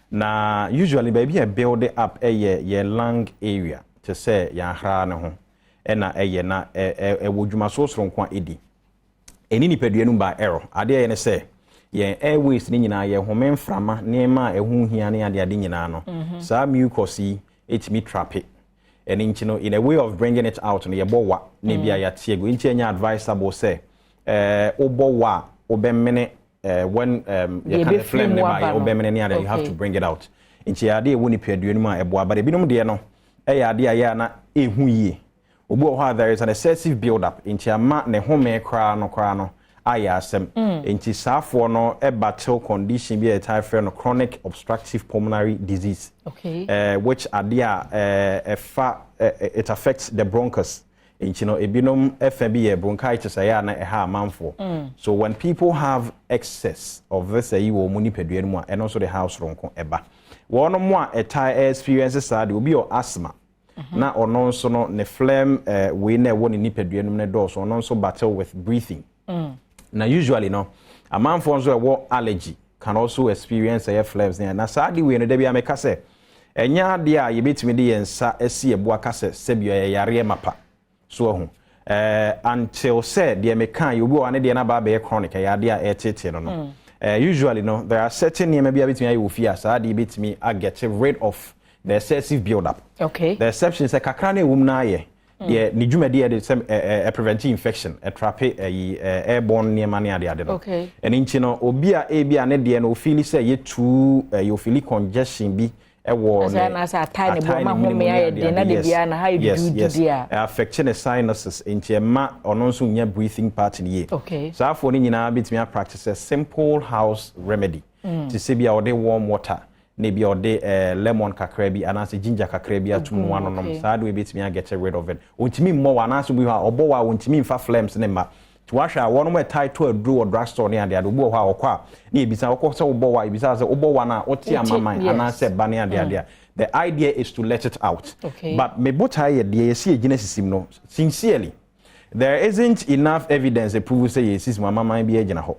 na usually baby a build it up ye lung area to say ya hra ne ho ena na wodwuma so soronko edi eni nipadua no ba error ade ye ne say ye airways ni nyina ye home mframa nema ehu hia ne ade nyina no sa mucus yi etimi trap it and in a way of bringing it out no ye bowa ne bia ya tiego inchi enya advisable say obowa obemene when you can flame ne ba obemene ne ade you have to bring it out inchi ade ewu nipadua no ma eboa but ebinom de no ade ya na ehu yie obo ho there is an excessive build up inchi ama ne home kra no aya asem inchi safo no battle condition be a type no chronic obstructive pulmonary disease okay which it affects the bronchus inchi no ebinom FB bronchitis aya na ha manfo so when people have excess of this yi wo mu nipadua mu and also the house ronko eba wono mu a experiences are obi o asthma na ono nso no ne phlegm we na wo ni nipadua no ne do so ono nso battle with breathing na usually no a man for nso allergy can also experience phlegms na saadi we no da bia meka se enya ade a yebetimi de yensa esi ebo aka se sebio yare mapa so ho until said de meka yobi o ane de na ba be chronic yade a etete no usually no there are certain name bia betimi ayi ofia saadi betimi get rid of the excessive build up okay the exception is kakra na ewum na ye yeah ni dwumadi de sem prevent infection trap airborne niema ne ade no okay and inchi no obi a ebia ne de no feel say ye too you feel congestion bi ewo ne na sa tiny bo ma ho me aye de na de bia na how you do dia affecting the sinuses inchi ma ono nso nya breathing pattern ye okay so afọ ni nyina bitimi practice a simple house remedy to say bia ode warm water ne bia ode lemon kakra bi anase ginger kakra bi atum no anonom saa do ebetimi get rid of it ontimi mmọ wa anase bi ha obo wa ontimi mfa phlegms ne ma to wahwa wono me title adru or drugstore ne ade obo ha okwa ne ebisa okọ se obo wa ebisa se obo wa na oti amaman anase ba ne ade the idea is to let it out but me botai ye de yesi egina sisim no sincerely there isn't enough evidence to prove say yesis amaman bi egina ho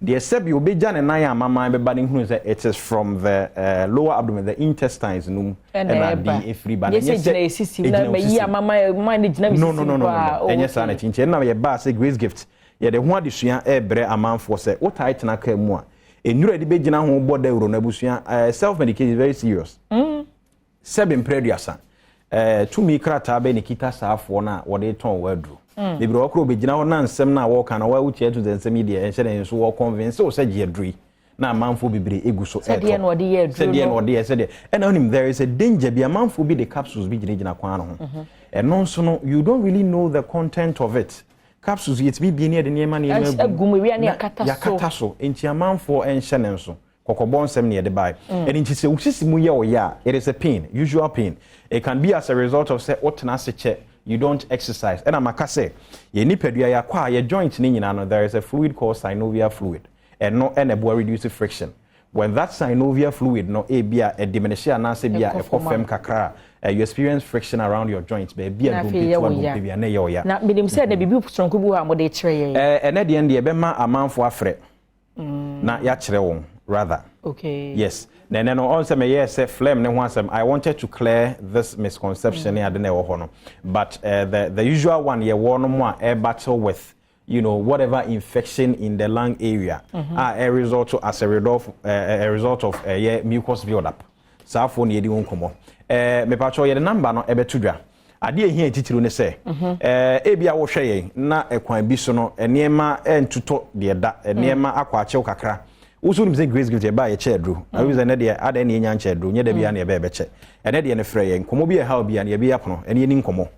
the except you be jan and I am my body who say it is from the lower abdomen, the intestines, and the free body. Yes, no. And yes, and now your bar say grace gift. Yeah, the one this year, bre a man for say, what I na came more. And you ready be jina home body ronabusia, self medication is very serious. 7 prediasa. To me, crata be Nikita Saf one what they turn well do. The broker be general nan sem na walk and well chair to the media and said so convinced so said ye dree na amanfo bebre egu so said the no dey said and on him there is a danger be amanfo be the capsules be gina kwan no and no so no you don't really know the content of it capsules yet be near the near man agum wi na yakata so enti amanfo enhye ne nso kokobon sem near the buy and enti se usisimu ye oya it is a pain usual pain it can be as a result of say otna se che you don't exercise and amaka say ye nipadua ya kwa ye joint ni nyina no there is a fluid called synovial fluid and no and a reduce friction when that synovial fluid no bia a diminish anase bia e kofem kakra you experience friction around your joints baby and bia na ye na minim say na bibi stronko bu ha mo de kire ye ene de ende e be ma amanfo afre na ya kire won rather okay yes then on some yes phlegm ne ho I wanted to clear this misconception here na ho but the usual one ye one more a battle with you know whatever infection in the lung area a result as a result of mucus buildup so for ne di wonkomo me patcho ye the number no e betudwa ade ehia titiro ne se e bia wo hwe ye na ekwan bi so no enema entuto de da enema akwa achew kakra usu nim say grace gift ba ye chedru awi ze ne de ada ne nya chedru nye da bia ne be che ene de ne frɛ ye nkomo bi e ha bia ne ye bia pono ene ni nkomo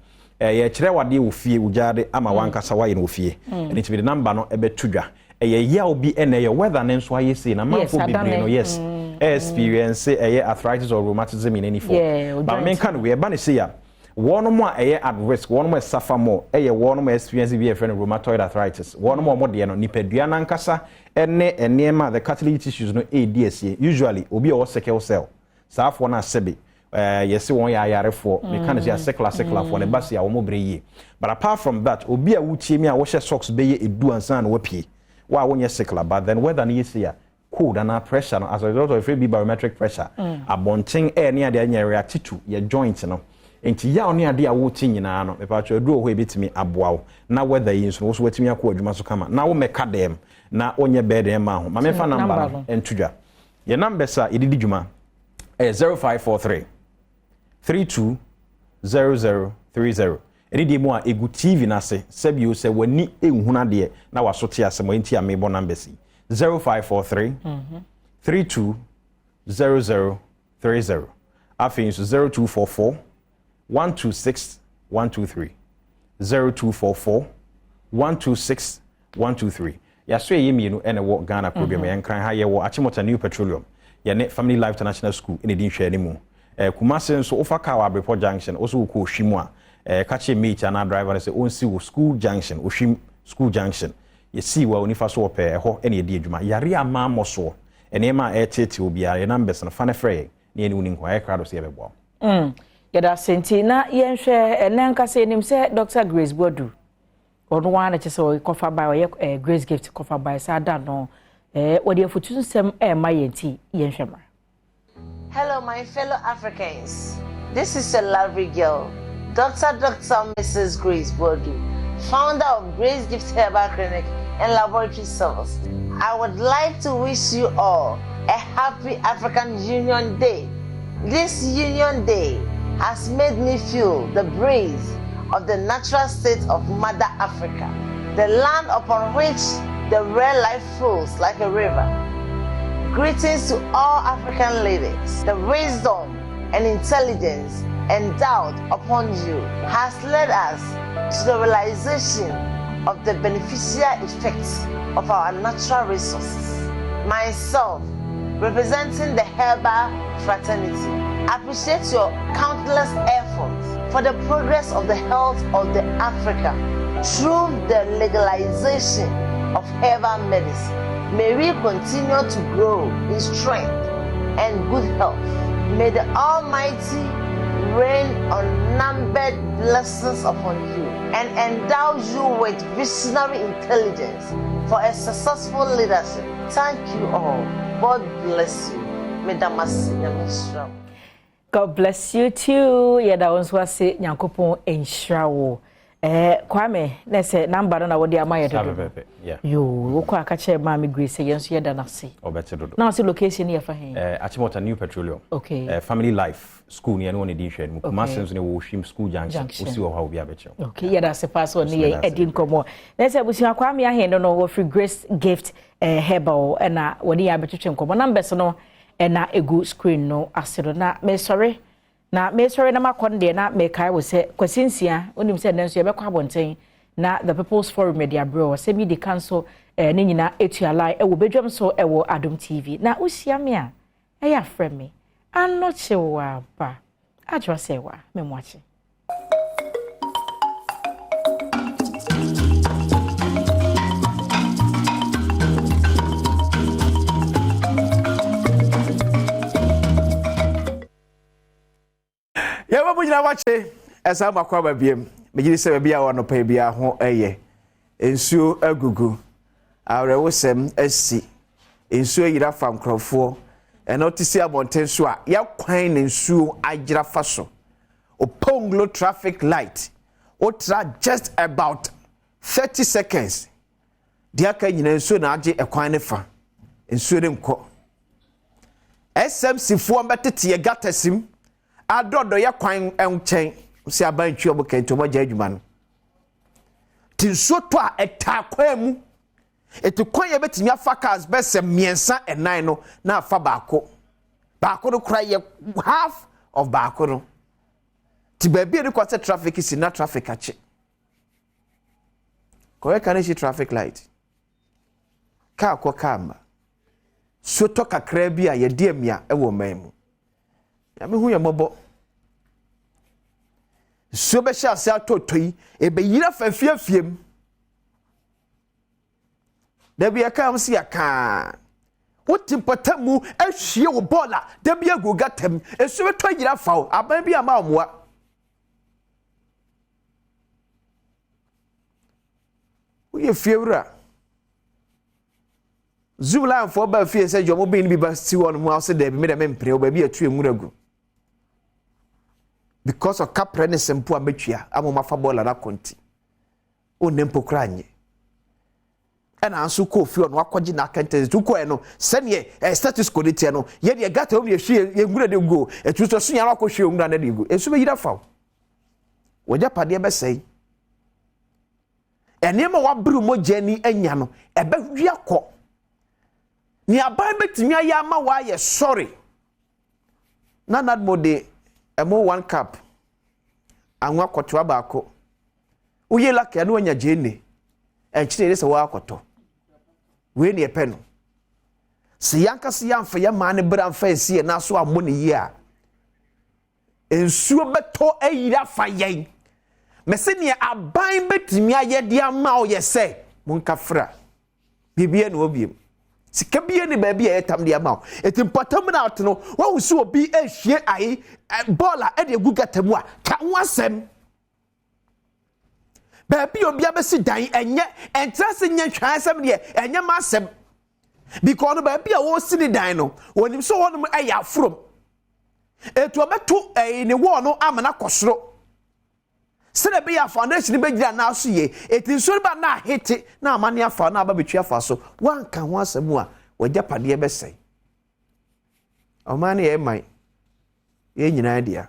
ye kyerɛ wade wo fie ujade ama wankasa wa ye no fie ene tibi de number no e betudwa ye ya obi ene ye weather ne nso aye sei na manfo bibre no yes experience ye arthritis or rheumatism in any form but men kan we ba ne sei ya one more at risk one more suffer more one more experience be a friend rheumatoid arthritis one more de no nipadua nankasa ene enema the cartilage tissues no ADSA usually obi o sickle cell safo na sebe yes won ya yarefo me kan say sickle for the basi a wo breye but apart from that obi a wutie mi a wo hye socks be ye edu ansan na wapie wa wonye sickle but then whether na yesi ya cold and pressure no as a result of free barometric pressure abonten air ne ade anya react to your joint no enti ya oni ade a wo ti nyina no me pa cho edu ho ebetimi aboawo na weather yi nso wo watimi akọ adwuma so kama na wo meka dem na onye bed ma ho ma me fa number entudwa ye number sa ididi dwuma 0543 320030 edidi mu a egu TV na se sebio se wani ehuna de na wasote asem enti amebo number si 0543 320030 afin so 0244 126 123 0244 126 123 ya so ye mienu ene wo Ghana program ya nkran ha ye wo Achimota New Petroleum ye ne Family Life International School ene din hwe animu Kumase nso ofa ka wa Brepo Junction oso ko hwimu a ka che mate na driver say on si wo school junction ohwim school junction ye si wa onifa so ope ho ene edi adwuma yare ama moso ene ma etete obi a ye numbers no fa ne frɛ ne ene uni nkwa e krado se yebebo yada senti na yenhwe enankase enim se Dr. Grace Bodu ono wa na chese o kofa by Grace Gift kofa by sada no wodi afutu nsem ma yenti yenhwe ma. Hello my fellow Africans, this is a lovely girl, Dr. Mrs. Grace Bodu, founder of Grace Gift Herbal Clinic and Laboratory Service. I would like to wish you all a happy African Union Day. This Union Day has made me feel the breeze of the natural state of Mother Africa, the land upon which the rare life flows like a river. Greetings to all African ladies. The wisdom and intelligence endowed upon you has led us to the realization of the beneficial effects of our natural resources. Myself, representing the Herbal Fraternity, appreciate your countless efforts for the progress of the health of the Africa through the legalization of herbal medicine. May we continue to grow in strength and good health. May the Almighty rain unnumbered blessings upon you and endow you with visionary intelligence for a successful leadership. Thank you all. God bless you. God bless you too. Yada onso ase Nyankopon enhira wo. Kwame na se number na wodi amaye dodo. Yeah. Yo, wo kwa ka che ma me Grace yenso ye da na se. Obete dodo. Na se location ye fa hen. Achimota New Petroleum. Okay. Family Life School ne woni di hwe mu. Kuma sense ne wo hwim school junction. Osi wo ha obi abeche. Okay, ye da se pass on ye edin komo. Na se busia Kwame ahen no wo free Grace gift herbal na wodi ya betwetwe komo. Numbers no na egu screen no asero na me sorry na makonde na me kai wo se kwasinsia onim se nanso ye be kwa bonten na the People's Forum Media Bro se mi di council ne nyina etualai wo bedwam so wo Adom TV na usia me a ya frɛ me anoche wa ba adwa se wa me moache Yawa bujina wache esa makwa babiem megiri se bia wono pa bia ho eye ensuo agugu awrewosem asi ensuo yira fa nkrofo eno tisi abonten so a ya kwan ne ensuo agira fa so oponglo traffic light otra just about 30 seconds dia ka nyina ensuo na age ekwan ne fa ensuo de nko SMC fo mbetete ye gatasim adodo ya kwan enchen si abantwi obokento mo adwuma no tinsoto a etakwa mu etukwan ye betimi afa cars bese miensa enan no na afa baako no kra ye half of baako no ti baby e kwase traffic si na traffic ache ko kan shi traffic light ka ko kama soto kakra bi a ye de amia e wo man mu ya me hu ye mobo so be sha se atotoi e be yira fafiafiem da bi aka am si aka wotimpatamu ahwie wo bola da bi agogatam e so be to yira fawo aban bi ama omoa wo ye fiewura zula fo ba fie se jomo bin bi ba si won mu ase da bi me da mempre wo ba bi atu enwuragu because of capre ne sempo ametwia amoma fa bola na konti onempo kranye ana anso ko fi ono akwaji na akante tu ko eno se ne status quo de no ye de gata o ye hwie ye ngura de go etu so so nya akọ hwie ngura na de go esu be yira fa woja pade be sei enema wa bru mo jani anya no ebe hwi akọ ni aban betimi aya ma wa ye sorry na nadmode emo 1 cup anwa kwoto abaako uye lake anu anya jene enchire se wa akoto we ne epe no si yanka si yamfa ya ma ne bra mfa esi na so ammo ne yi a ensuo beto ayira fa yen mese ne aban betimi aye de ama o ye se munka fra bibie na obiem sika bie ne ba bia etam de ama etimpotam na atno wa wusu obi ehwie ai bola e de gugatamu a ka wasem ba bia obi abesi dan enye entrase nya twansem de enye masem because ba bia wo sini dan no wonim so wonum eya from etu obeto ne wo no amana kosoro sene be ya foundation be gira na so ye etinso ba na hete na amane afa na aba betwa afa so wanka ho asemu a wagya pade be sei omane e mai ye nyina dia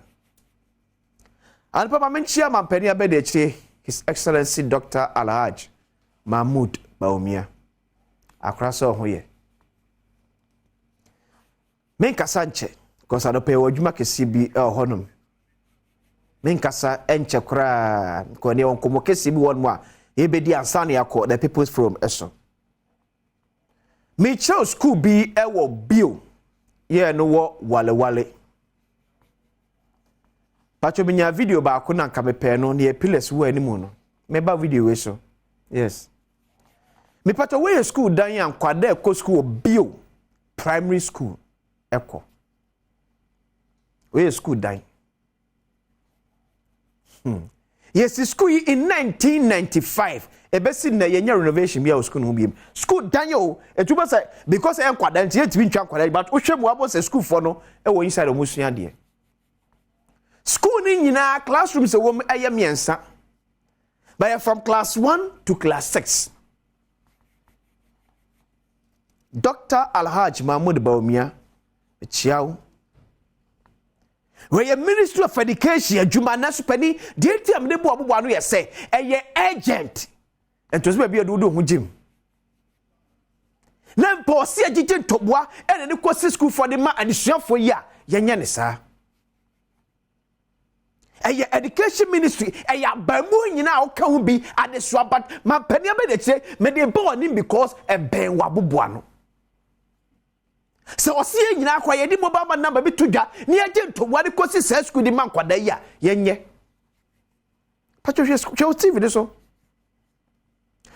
an papa menchia mampani abede chire His Excellency Dr. Alhaj Mahmoud Baumia akraso ho ye menka sanche kosa do pe wodwuma kesi bi honum menkasa enche kra ko ne onkomo kesi bi won mu a ebedi ansane yakọ the People's Forum eso me chow school bi ewo bio ye no wo wale pacho binya video ba ko na nka mepe no ne pillars wo animu no me ba video we so yes me pacho we school dan yan kwada ko school bio primary school eko we school dan yes, school in 1995. Ebesi na yenya renovation bia school no biem. School Daniel, etuba say because en kwada ntie timi twa kwada but ohwemu abo say school for no e wo inside omusua de. School ni nyina classroom se wo eye miensa. But from class 1 to class 6. Dr. Alhaj Mahmoud Baumia, Chiao. Where Ministry of Education, Jumana Supeni, dear Tim Nebo Abuano, say, a agent. And to be a do Jim. Now, Possi agent Tobwa, and the course school for the man and the chef for ya, Yanyanisa. A education ministry, a bamu now can be at the swap, but my penny made say, made the born him because a ben wabuano. So, see, you know, quiet the mobile number be to that near to what the course says could demand quadaya, yenye. Patricia, TV, so.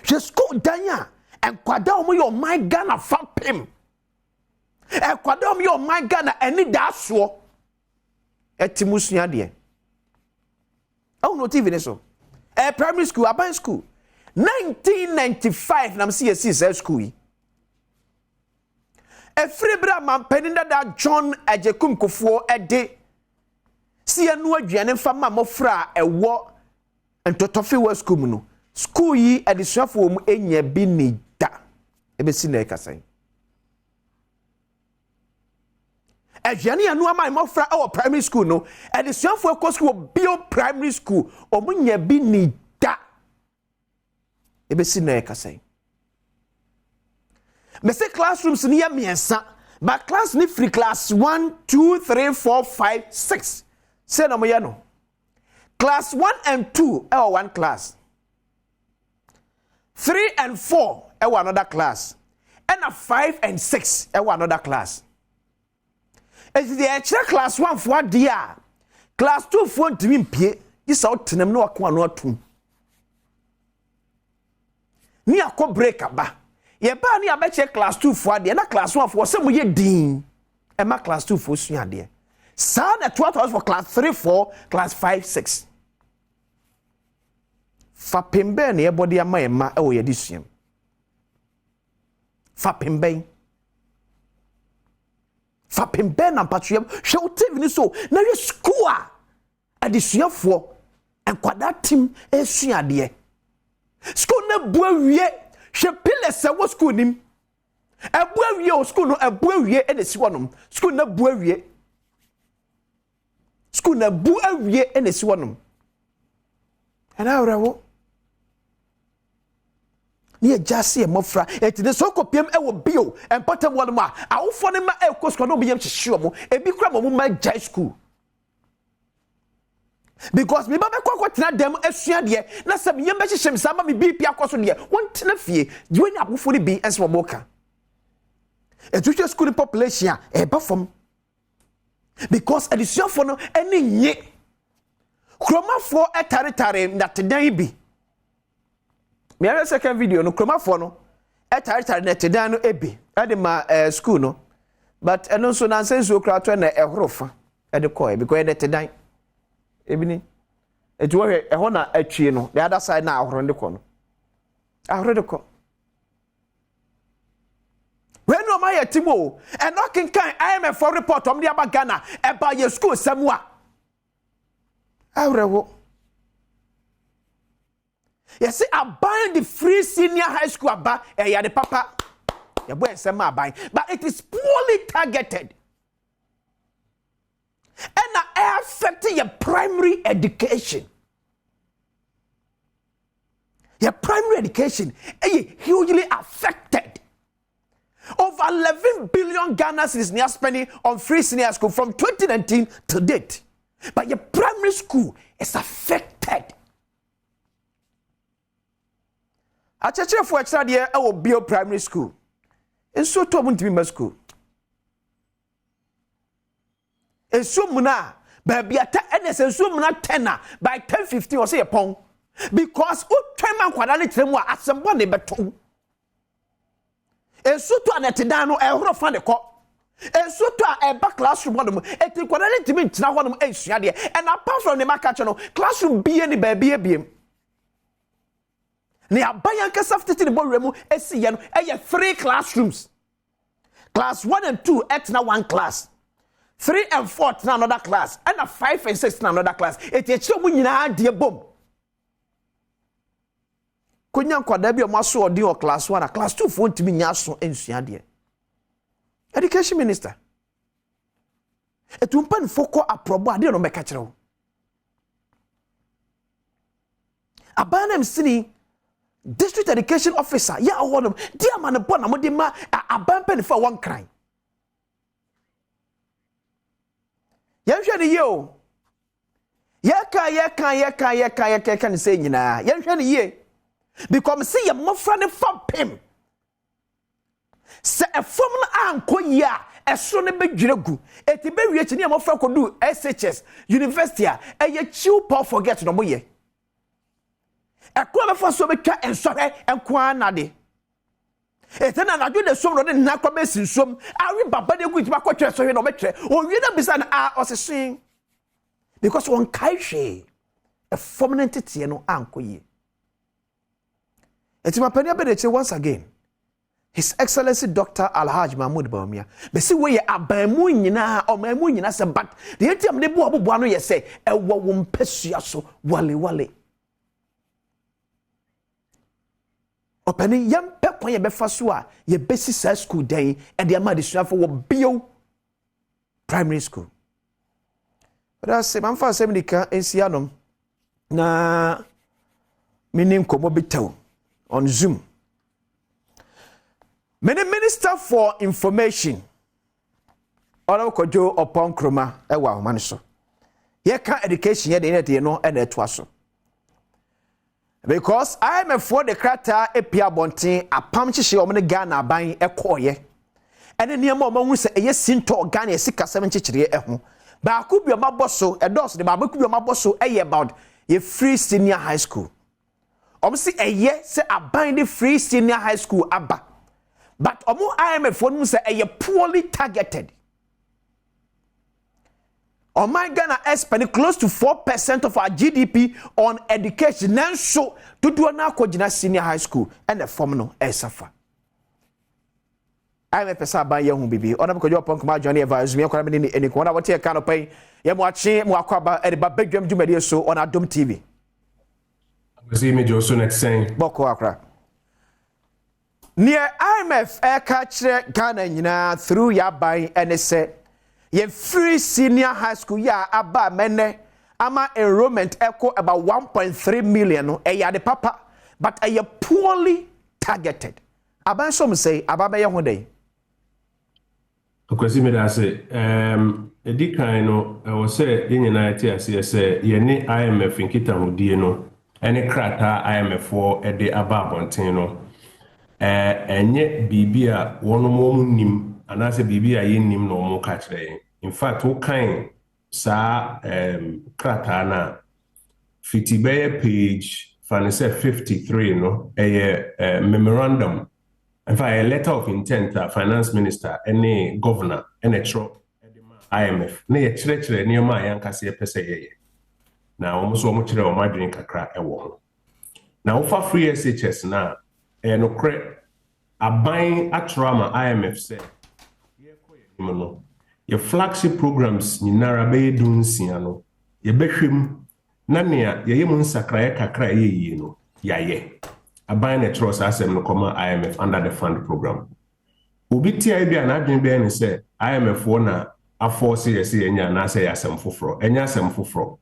Just go Danya and quadam your my Ghana fap him. And quadam your my Ghana and need that so. Etimusia dear. Oh no, TV so. Primary school, Aban school. 1995, nam CSC school. Free man peninda that John Ajekum Kufuor a day. See a new Janet Fama Mofra a war and Totofi was school. School yi at the shafum enye bini da. Ebe sineka say. Ejani anu ama Mofra our primary school no. At the shafum course will be primary school. Omunye bini da. Ebe sineka say. Me say classrooms near miensa, but class ni free class 1, 2, 3, 4, 5, 6. Say no moyano. Class 1 and 2 one class. 3 and 4 another class. And 5 and 6 another class. It's the extra class 1 for dia. Class 2 for ntimi pie. This out tenem no akwa no atum. Ni akọ break aba. Ye ba ni abeche class 2 for ade na class 1 for some ye din. E ma class 2 for sua ade. Sa na 12 hours for class 3 4, class 5 6. Fa pembe na ye body ama e ma e wo ye disuam. Fa pembe. Fa pembe na patriam hwe TV ni so na ye school a adisuafo enkwada tim e sua ade. School na bu awie she pile se wo school nim. Ebu awie o school no ebu awie e de si wonom. School na bu awie. School na bu awie e de si wonom. Ana awrawo. Ni ejase e mofra. Etide so kopiem e wo bio. Empatam wonom a awofo ne ma e kosko no biyam hihye mo. Ebi kra mo ma jai school. Because me baba kwa tena dem asua de na se me yembe hyehyem sama me BP akoso de won tena fie de wani abofo ne bi enso boka education school population e ba fom because education for no eni nye kromafo etaretare na tedan bi me ara second video no kromafo no etaretare na tedan no ebi ade ma school no but eno so na sense okra to na ehorofa ade koy because ede tedan ebini etu wo he na atwie no the other side na ahoro de ko no ahoro de ko when no my timo and knocking kan IMF for report om de aba Ghana e ba ye school samua ahoro you see abandon the free senior high school aba ya de papa ya boy ensema aban but it is poorly targeted. And affecting your primary education. Your primary education is hugely affected. Over 11 billion Ghana is now spending on free senior school from 2019 to date. But your primary school is affected. A church for extra year, I will build primary school. And so to want to be my school. Esumuna baby ata esumuna tenna by 10:15 or say a pound because o twema kwada ne tremu a asembo ne beto esuto anetedan no ehoro fa de ko esuto a eba classroom no eti kwada ne timi ntina ho no esua de and apart from the market no classroom bi ni baby ebiem ne abayan ka safety ne bo remu esiye no eye 3 classrooms class 1 and 2 at na one class 3 and 4 na another class and 5 and 6 na another class. It is so we na de bom. konya nkwada bi o maso odi o class 1 na class 2 fo ntimi nya so ensua de education minister etumpan foko aprobo ade no meka kire wo abanam sini district education officer ya awodom dia man bo na mo de ma abanpan fa won kran yanhwe ne ye yeka ni say nyina yanhwe ne ye because say ye mofra ne fa pem se efom na ankoyia eso ne bedwire gu eti be wie chi ne mofra kodu SHS university a eye chiw Paul forget no moye ekwa be fa so be twa ensohwe enko na de etena na dwo de som no de na kwa be sinsom awi baba de gu ti ba kwatwe sohwe no be twe o wie na bisa na osesin because one kaihwe a permanent tie no ankoye etima pania be de once again His Excellency Dr. Alhaji Mahmoud Bawumia. Be si we abamu nyina o mamu nyina se but the entiam de bo abobo ano ye se ewo wo mpesua so wale. Opani yam pe kwan ye be fa so a ye besi sa school den e de ama de suafo wo bio primary school. But I say man fa sem dika ensianom na minim komo bitaw on Zoom. Many Minister for Information Ono Kojo upon Kroma ewa maniso. Ye ka education ye de no e na to aso. Because I am for the krata epia bonten apam chihye o me Ghana aban ekoye. Ene niam o mahu se eye sinto Ghana esika 7 chichire eho. Ba ku bi o maboso edos de ba ku bi o maboso eye about ye free senior high school. Omsi eye se aban the free senior high school aba. But omo IMF wonu say a poorly targeted. Oh my Ghana spend close to 4% of our GDP on education. Then so to do na kojina senior high school and the form no suffer. IMF sa ban ye hu bibi. Ona kojo upon kuma Johnny advise me kwara me ni eni ko na wote ka no pai. Ye mo achi mo akwaba e ba Badwam dwumade so on Adom TV. See me Joso next saying. Boko akra. Near IMF catch Ghana nyina through ya by and say ye free senior high school ya aba mene ama enrollment echo about 1.3 million ya de papa but a poorly targeted. Aban some say ababa ye ho dey. Okwesi me da say edi kan no I was say ye nyina tie ase say ye ne IMF nkita hodie no ene krata IMF for e de aba abonten no enye bibia wono mo nim anase bibia ye nim no mo ka kire. In fact wo kan sa krata na fitibeye page fanise 53 no memorandum in fact a letter of intent finance minister any governor any tro IMF na ye kire ne ma yankase ye pese ye na wo so mo kire o madwin kakra ewo na wo fa free SHS na no cre aban atrama IMF say your flagship programs ni narabe dunsia no ye behwem na nea ye yemu nsakra kakra ye no yaye aban na trust asem no koma IMF under the fund program obi tia bia na adwen bia ni say IMF wona aforce yes enya na say asem foforo enya asem foforo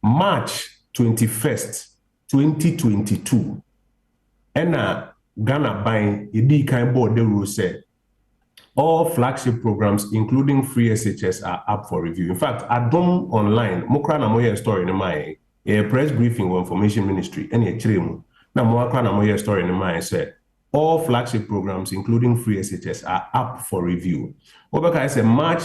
March 21st 2022 ena Ghana by Idi kind board the rule said all flagship programs including free SHS are up for review. In fact, Adom online mokra na moye story in my a press briefing with information ministry any chiremu na mokra na moye story in my said all flagship programs including free SHS are up for review. Obaka I said March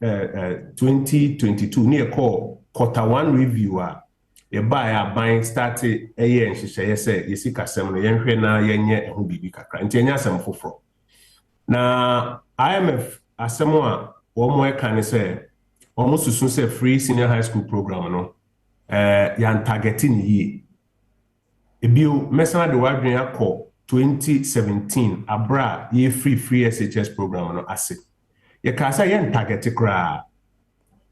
2022 near call quarter 1 reviewer ye buy a buying started a year and she say yesi kasem no yenhwe na yenye ehu bibi kakra nti enya asem foforo na IMF asemo a wo mo e kan say wo mo susun say free senior high school program no yan targeting yi ebio mesana de wadwen akọ 2017 abra ye free SHS program no ase ye ka say yan target kra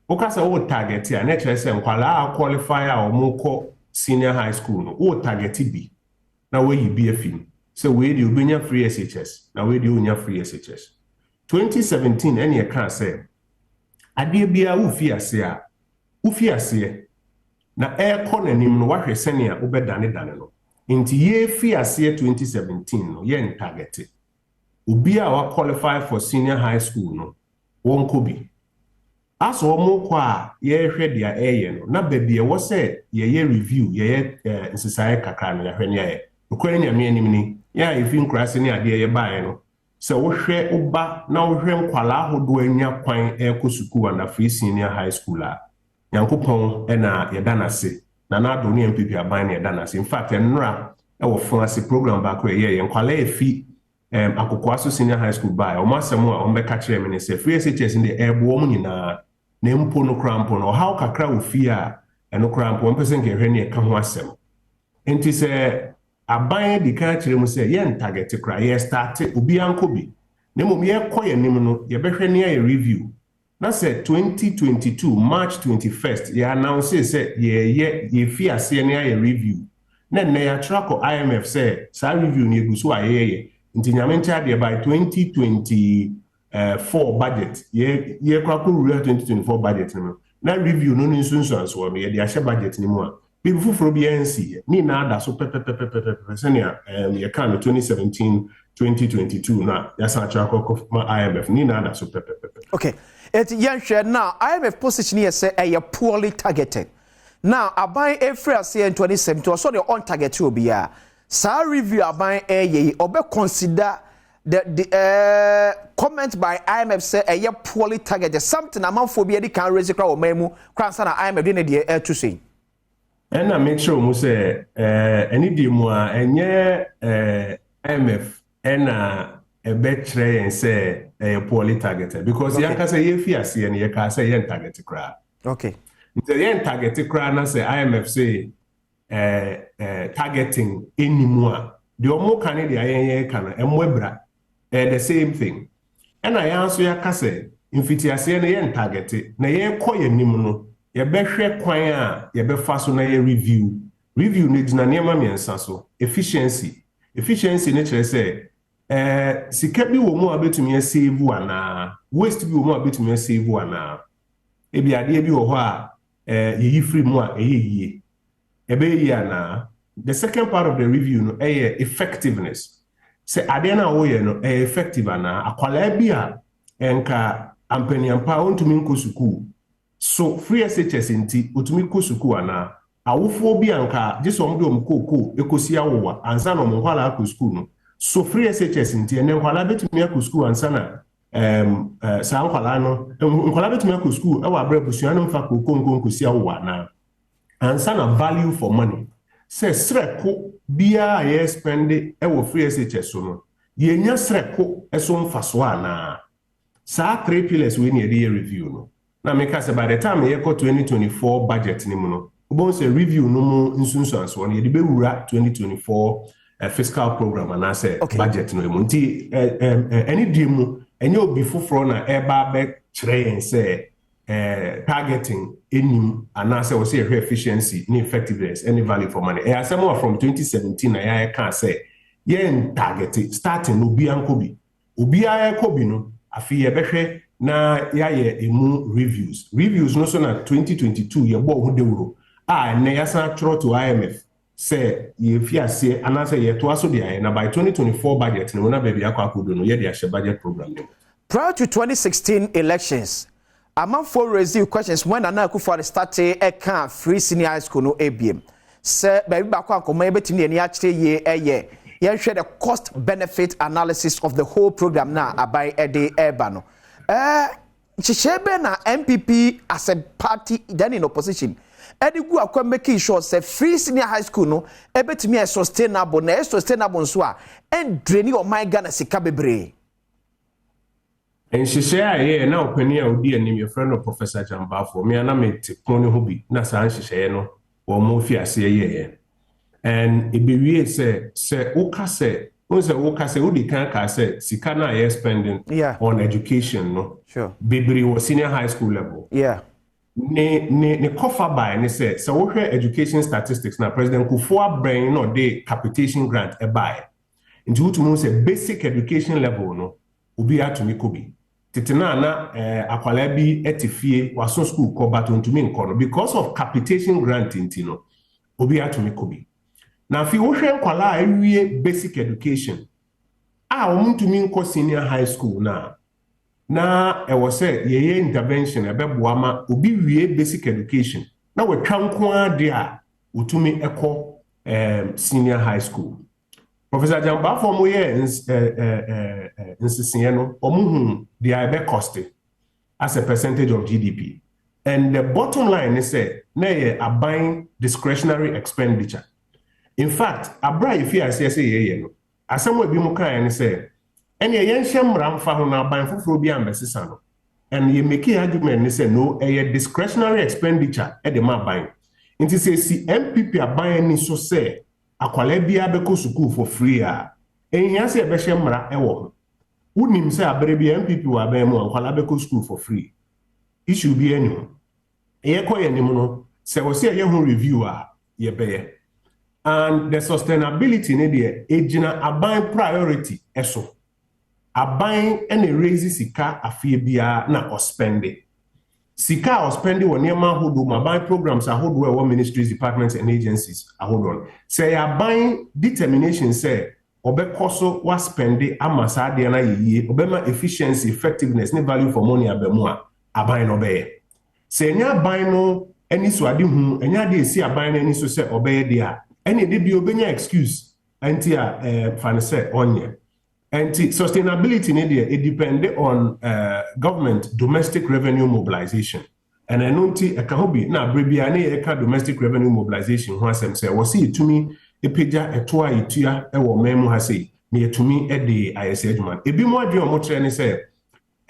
Okasa wo target ya na chere se nkwala qualifier o mo ko senior high school no wo target bi na we yi bi afim so we dey obenya free SHS na we dey onya free SHS 2017 ene e kan say ade bia wo fi ase na aircon nanim no wahwe sene a obedane no nti ye fi ase 2017 no ye target obi a wa qualify for senior high school no won ko bi aso mo kwa ye hwe dia eye no na baby e wo se ye review ye nsesae kakra no ya hwe ne ye okwan nyame anim ni ya efi nkrase ne ade ye bae no se wo hwe oba na wo hwe nkwala ahodo anya kwan ekosuku na free senior high school a yankopon ena yedanase na do ne MPP aban ne yedanase in fact enra e wo fun ase program back we ye nkwala efi akokwaso senior high school bae o masemo a o mbeka kire me ne se free SHS in the airbo mu nyina na mpo no krampo no how kakra wo fi a eno krampo mpese nke hwe ne ka ho asem enti se aban di ka kire mu se ye target kra ye start obi anko bi na mom ye koye nim no ye behwe ne ye review na se 2022 March 21st ye announce se ye fi ase ne ye review na ya track IMF se sa review ne gusu ayeye nti nyame ntia de by 2024 budget ye kwako 2024 budget no na review no nsunsun so no ye de ahye budget ni mu a people fufuro bi NC ni na ada so pepepepepepe senior ye kan 2017 2022 na ya sa track IMF ni na ada so pepepepe. Okay, it yenhwe now IMF position here say a poorly targeted. Now aban efra say in 2017 so the on target obia. Sa review aban ye obe consider the comment by IMF say a poorly targeted something amanfobia they can raise crowd memu kransa na IMF dey na to say. And I make sure mu say any dey mu a enye IMF and a betre and say poorly targeted because yanka say ye fi ase and ye ka say yen target crowd. Okay. The yen target crowd na say IMF say targeting anymore. The omo kan dey ayen kan emwebra the same thing. And I answer ya ka say infiti ase na yen target na ye koye nim no ye behwe kwan a ye befa so na ye review ne dina niam amiensa so efficiency ne chere say sika bi wo mu abetumi save ana waste bi wo mu abetumi save ana e bi ade bi wo ho a ye free mu a ye ebe ana. The second part of the review no effectiveness say ade na wo ye no effective ana akwala bi a enka ampaniampa ontumi nkosuku so free SHS nti otumi kosuku ana awofo bi anka jisom de omkoko ekosi awowa ansa na omkwala akosuku no so free SHS nti ene nkwala betumi akosuku ansa na sa nkwala no nkwala betumi akosuku e wa bra busua no mfa kokon kosi awowa na ansa na value for money say sreko bia ye spend e wo free SHS so no ye nya sreko eso mfaso ana sa 3 pillars we need the review no na make us by the time ye go 2024 budget ni mu no ubon say review no mu nsunsun so no ye de bewura 2024 fiscal program and say budget no mu nti any dey mu enye obi foforo na eba be kire yen say targeting enim and say we say efficiency and effectiveness any value for money someone from 2017 na ya can say yen target starting obi ankobi no afi ye behwe na ya ye emu reviews no so na 2022 ye bo ho dewuro na ya san tro to IMF say ye fi ase anase ye to aso de na by 2024 budget no na baby akwakodo no ye de ahye budget program no. Prior to 2016 elections, among four raising questions when Nana Akufo started a can free senior high school no ABM. Sir, baby back on come between the actually year. You share the cost benefit analysis of the whole program now by a day Ebano. Chishebe na MPP as a party then in opposition. Edi gu akwa making sure say free senior high school no ebetimi e sustainable na sustainable so a and drain your my Ghana sika bebre. And she say na opani a odi anim your friend of Professor Jambafo me na me te poni ho bi na san she no wo mo fi ase ye and e be we say uka say odi kan ka say sika na ye spending on education no sure bebre wo senior high school level ne cover by ne say so we hear education statistics na President Kufuor brain no de capitation grant e buy nti wutumu say basic education level no obi atumi kobi titena na akwala bi etifie waso school ko but ntumi nko no because of capitation grant nti no obi atumi kobi na fi wo hwe nkwala awie basic education ntumi nko senior high school na was say ye intervention ebeboa ma obi wie basic education na wetwa nko ade a utumi ekọ senior high school. Professor Jamba for mo ye insisiye no omuhu the ibe cost as a percentage of GDP, and the bottom line is say na ye aban discretionary expenditure. In fact abra ifi asese ye no asemo bi mu kan ne say ene ye nhemra mfa ho na aban foforo bi ambesisa no, and ye make argument ne say no discretionary expenditure e de ma aban nti say si MPP aban ni so say akwala bia be ko school for free a ehia say be hemra e wo unim say abere bi MPP wa aban mu akwala be ko school for free issue bi enu ye ko ye nim no say wo say ye ho review a ye be and the sustainability ne de ejina aban priority eso aban ene raise sika afie bia na ospende sika ospende woni ma hodo aban programs ahodo e wo ministries departments and agencies ahodo say aban determination say obekoso wa spende amasa de na yeye obema efficiency effectiveness ne value for money abamu a aban no be say nya aban no eni so ade hu enya de esi aban na eni so say obeye de a eni de bi obenya excuse anti a fan say onye. And sustainability in India, it depends on government domestic revenue mobilization. And I know a kahobi na brebiane eka domestic revenue mobilization who asem say was see to me a peja a toa itua e wo memu ha say me to me e de ISH man. E bi mo adwe o mo kire ne say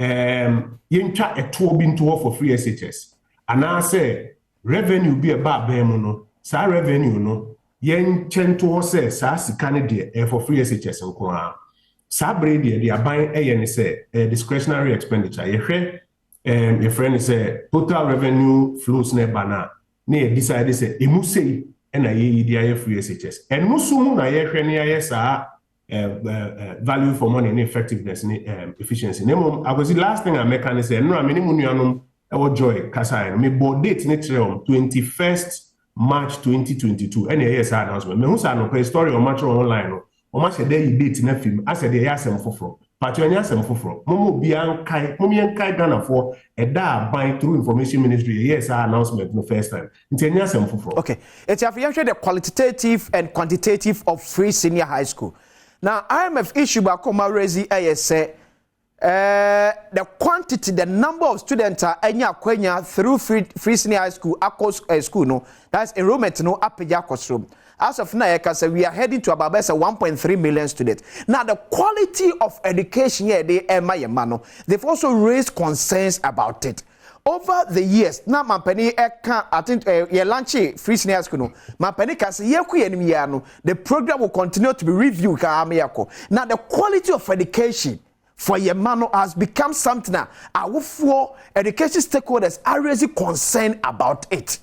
yentwa eto bi nto for free SHS. And I say revenue bi e ba mu no, sa revenue no yen chento say sa sika ne de for free SHS nko a. Sabre the aban ne say discretionary expenditure ye hwe your friend say total revenue flows ne bana na decide say emu sei na ye di aye free SHS and musumu na ye hwe ne aye sa value for money and effectiveness and efficiency. I was the last thing I make and say no amini munuanum e wo joy kasa me board date ne trem 21st March 2022 and yes announcement me hu sa no story on match online no o ma shede yi date na film ase de yasem foforo patu anya asem foforo momo bia nkai momo yankai Ghana for eda aban through information ministry yes announcement no first time nti anya asem foforo. Okay, it's after the qualitative and quantitative of free senior high school. Now IMF issue ba koma raise say the quantity, the number of students are enya through free senior high school school no, that's enrollment no apeja classroom. As of now, I can say we are heading to about 1.3 million students. Now, the quality of education here, they've also raised concerns about it. Over the years, now my penny I think launch free senior school. My penny can say the program will continue to be reviewed. Now, the quality of education for Yemano has become something that our four education stakeholders are raising concern about it.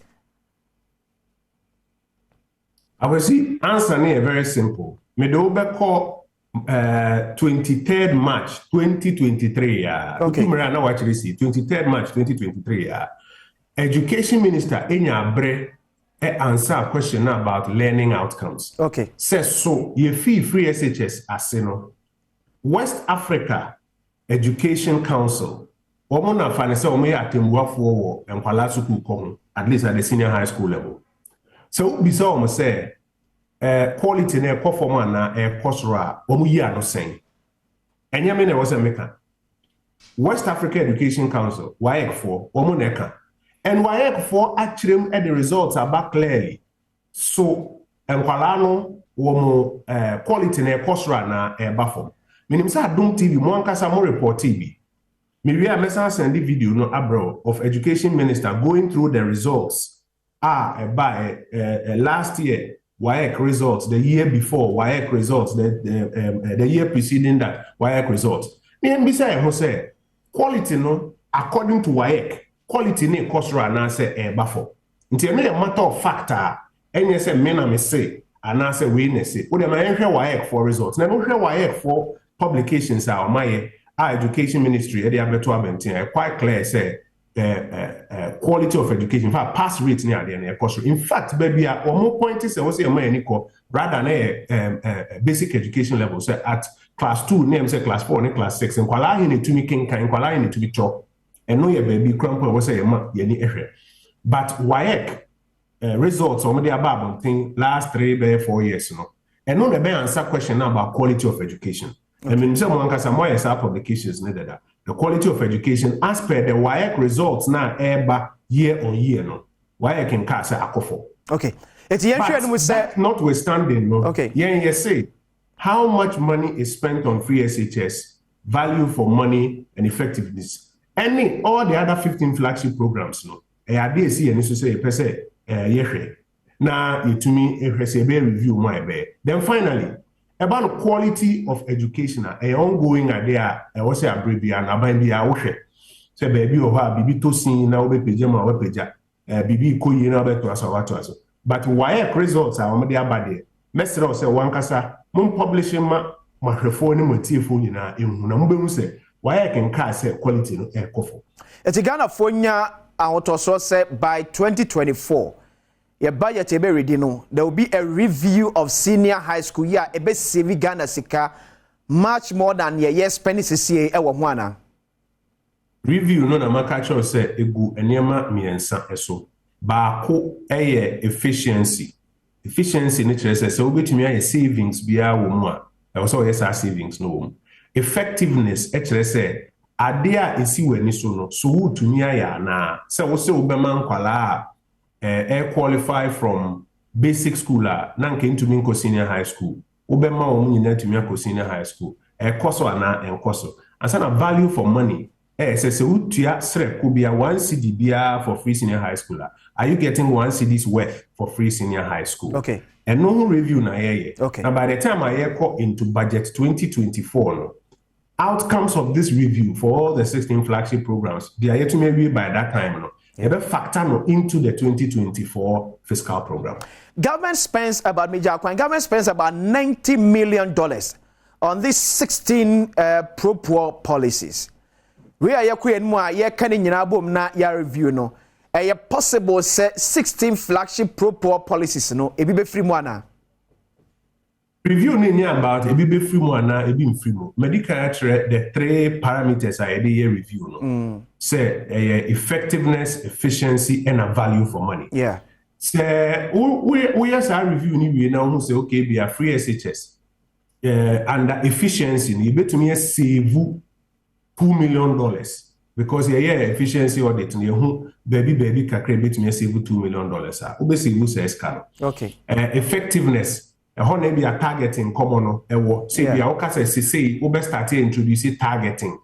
I will see answer here very simple. Me do be call 23rd March 2023 okay. Now actually see 23rd March 2023 Education Minister Enya Bre answer a question about learning outcomes. Okay. Says so ye fee free SHS aseno West Africa Education Council omona fanese omo atembuafo wo nkwala school ko at least at the senior high school level. So bisa omo say quality na performance na kosora omo yi ano sen. Enya me na wo say meka. West Africa Education Council WAEC for omo na ka. And WAEC for actually the results are back clearly. So nkwala no wo quality na kosora na bafom. Minim say Adom TV mo ankasa mo report TV. Me we are send the video no abro of Education Minister going through the results. By last year WAEC results, the year before WAEC results, the year preceding that WAEC results. Me say quality no according to WAEC quality ne kosro na say bafo nti no a matter of factor enye say me na me say ana say we na say wo dem ahwe WAEC for results na no hwe WAEC for publications are my education ministry they are better maintain quite clear say quality of education in fact pass rate near the in fact baby one point is say rather than basic education level say at class 2 name say class 4 and class 6 and kwala hin to me king kan kwala hin to be chop and no your baby cramp we say ye ni ehwe but WAEC results on the above thing last 3-4 years and no the be answer question now about quality of education. I mean, someone can say more publications needed that. The quality of education as per the WAEC results now year on year no. WAEC can cast a akofo. Okay. It's notwithstanding no. Okay. Yeah, say how much money is spent on free SHS, value for money and effectiveness. All the other 15 flagship programs no. ADC and so say per se now to me review my bear. Then finally about the quality of education ongoing there was say abrabia na ban bia wo hwe say baby o ha bibi to sin na wo be peja ma wo peja bibi ko yi na be to aso but WAEC results are on the abade mesra say wan kasa mun publishing ma hwefo ni motiefo nyina ehunu na mbehu say WAEC nka say quality no ekofo Ghana fonya ahotoso say by 2024 your budget ebe ready no there will be a review of senior high school year ebe save Ghana sika much more than your year spending CCA e wo ho ana review no na maka say egu enema miensa eso ba ko efficiency ne chere say obetumi aye savings bia wo mu a e so yes savings no wo effectiveness e chere say ade a esi wani so no so wutumi aye na say wo se obema nkwala qualify from basic school na nke ntumi nko senior high school obema wo nyina ntumi akọ senior high school koso ana enkoso asa na value for money say utua sreko bia 1 cedi bia for free senior high school are you getting 1 cedi's worth for free senior high school okay and no review na okay now by the time I go into budget 2024 no outcomes of this review for all the 16 flagship programs they are yet to maybe by that time no factor no into the 2024 fiscal program. Government spends about $90 million on these 16 pro-poor policies. We are na review no. Possible say 16 flagship pro-poor policies no. Ebi be free mo ana. Review ni about ebi be free mo ana ebi mfree mo. Medical the 3 parameters are the review no. Say effectiveness, efficiency and a value for money. Yeah. Say we as a review ni we now say okay be a free SHS. And the efficiency you bet me save $2 million because efficiency audit ni baby kakre bet me save $2 million ah. Ube save say scan. Okay. Effectiveness na be a targeting common no ewo say bia wo ka say we start introduce targeting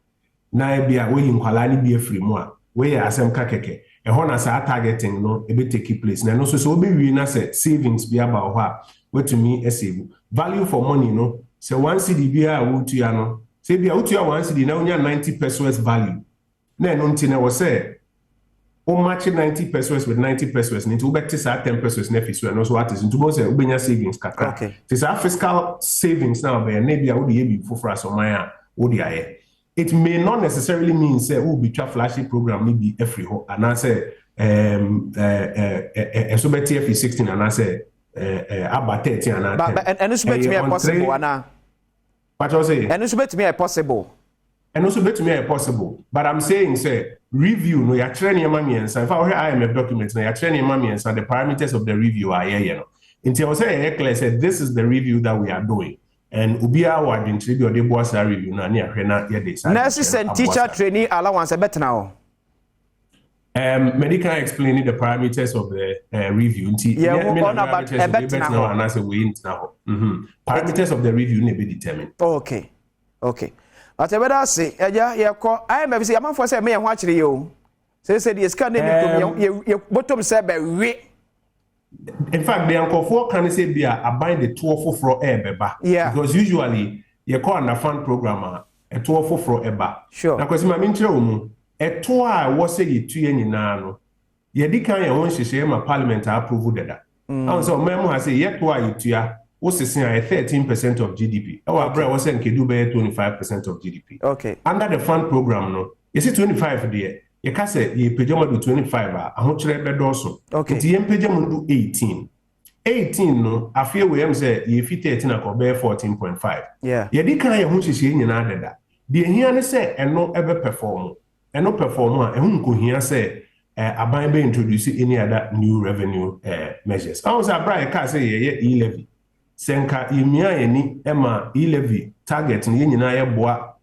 na bia we nkwala ni bia free mu a we asem ka keke na sa targeting no e be take place na no so we wi na say savings bia ba ho a wetumi save value for money no say 1 cedi bia wotua no say bia wotua 1 cedi na unya 90 pesos value na no ntina wo say o match 90 pesos with 90 pesos need to bet 10 pesos na fisu no so what is into say ubenya savings kaka okay this are fiscal savings now be na bia wo de be for so man a wo de aye it may not necessarily mean say who be flagship program maybe every ho and I say so bet if 16 and I say about 30 and and it's bet me possible ana what you say and it's bet me possible and also bet me possible but I'm saying say review no ya training mamiensa if I IMF document no ya training mamiensa the parameters of the review are here you know until I say clear said this is the review that we are doing and ubia wa dentri bi ode boasa review na ne ahwe na ye decide nurses and teacher training allowance better now medical explaining the parameters of the review better now and as a way now parameters of the review ne be determined okay but I better say ya ko IMF say am for say me ho akire yo say the scan dey bottom say be we. In fact, the uncle can say be a bind the 12 for beba. Yeah. Because usually you call a fund programmer a 12 for eba. Sure. Now, because my eto a wo se yetue nyina no ye di kan ye won hyehyɛ ma parliament approve dada and so memo ha say yeto a yetua wo sesen a 13% of GDP e wa bra wo se nkedu be 25% of GDP okay under the fund program no you see 25 there ye ka say ye pejama do 25 a ahokyere be doso nti ye pejama do 18 no afie we am say ye fi 13 akobe 14.5 ye di kan ye ho hyehyɛ nyina dada de ehia ne say eno ebe perform a ehun ko hia say aban be introduce any other new revenue measures. I was abra ka say ye e-levy. Senka yemia ye ni ema e-levy target ni nyina ye boa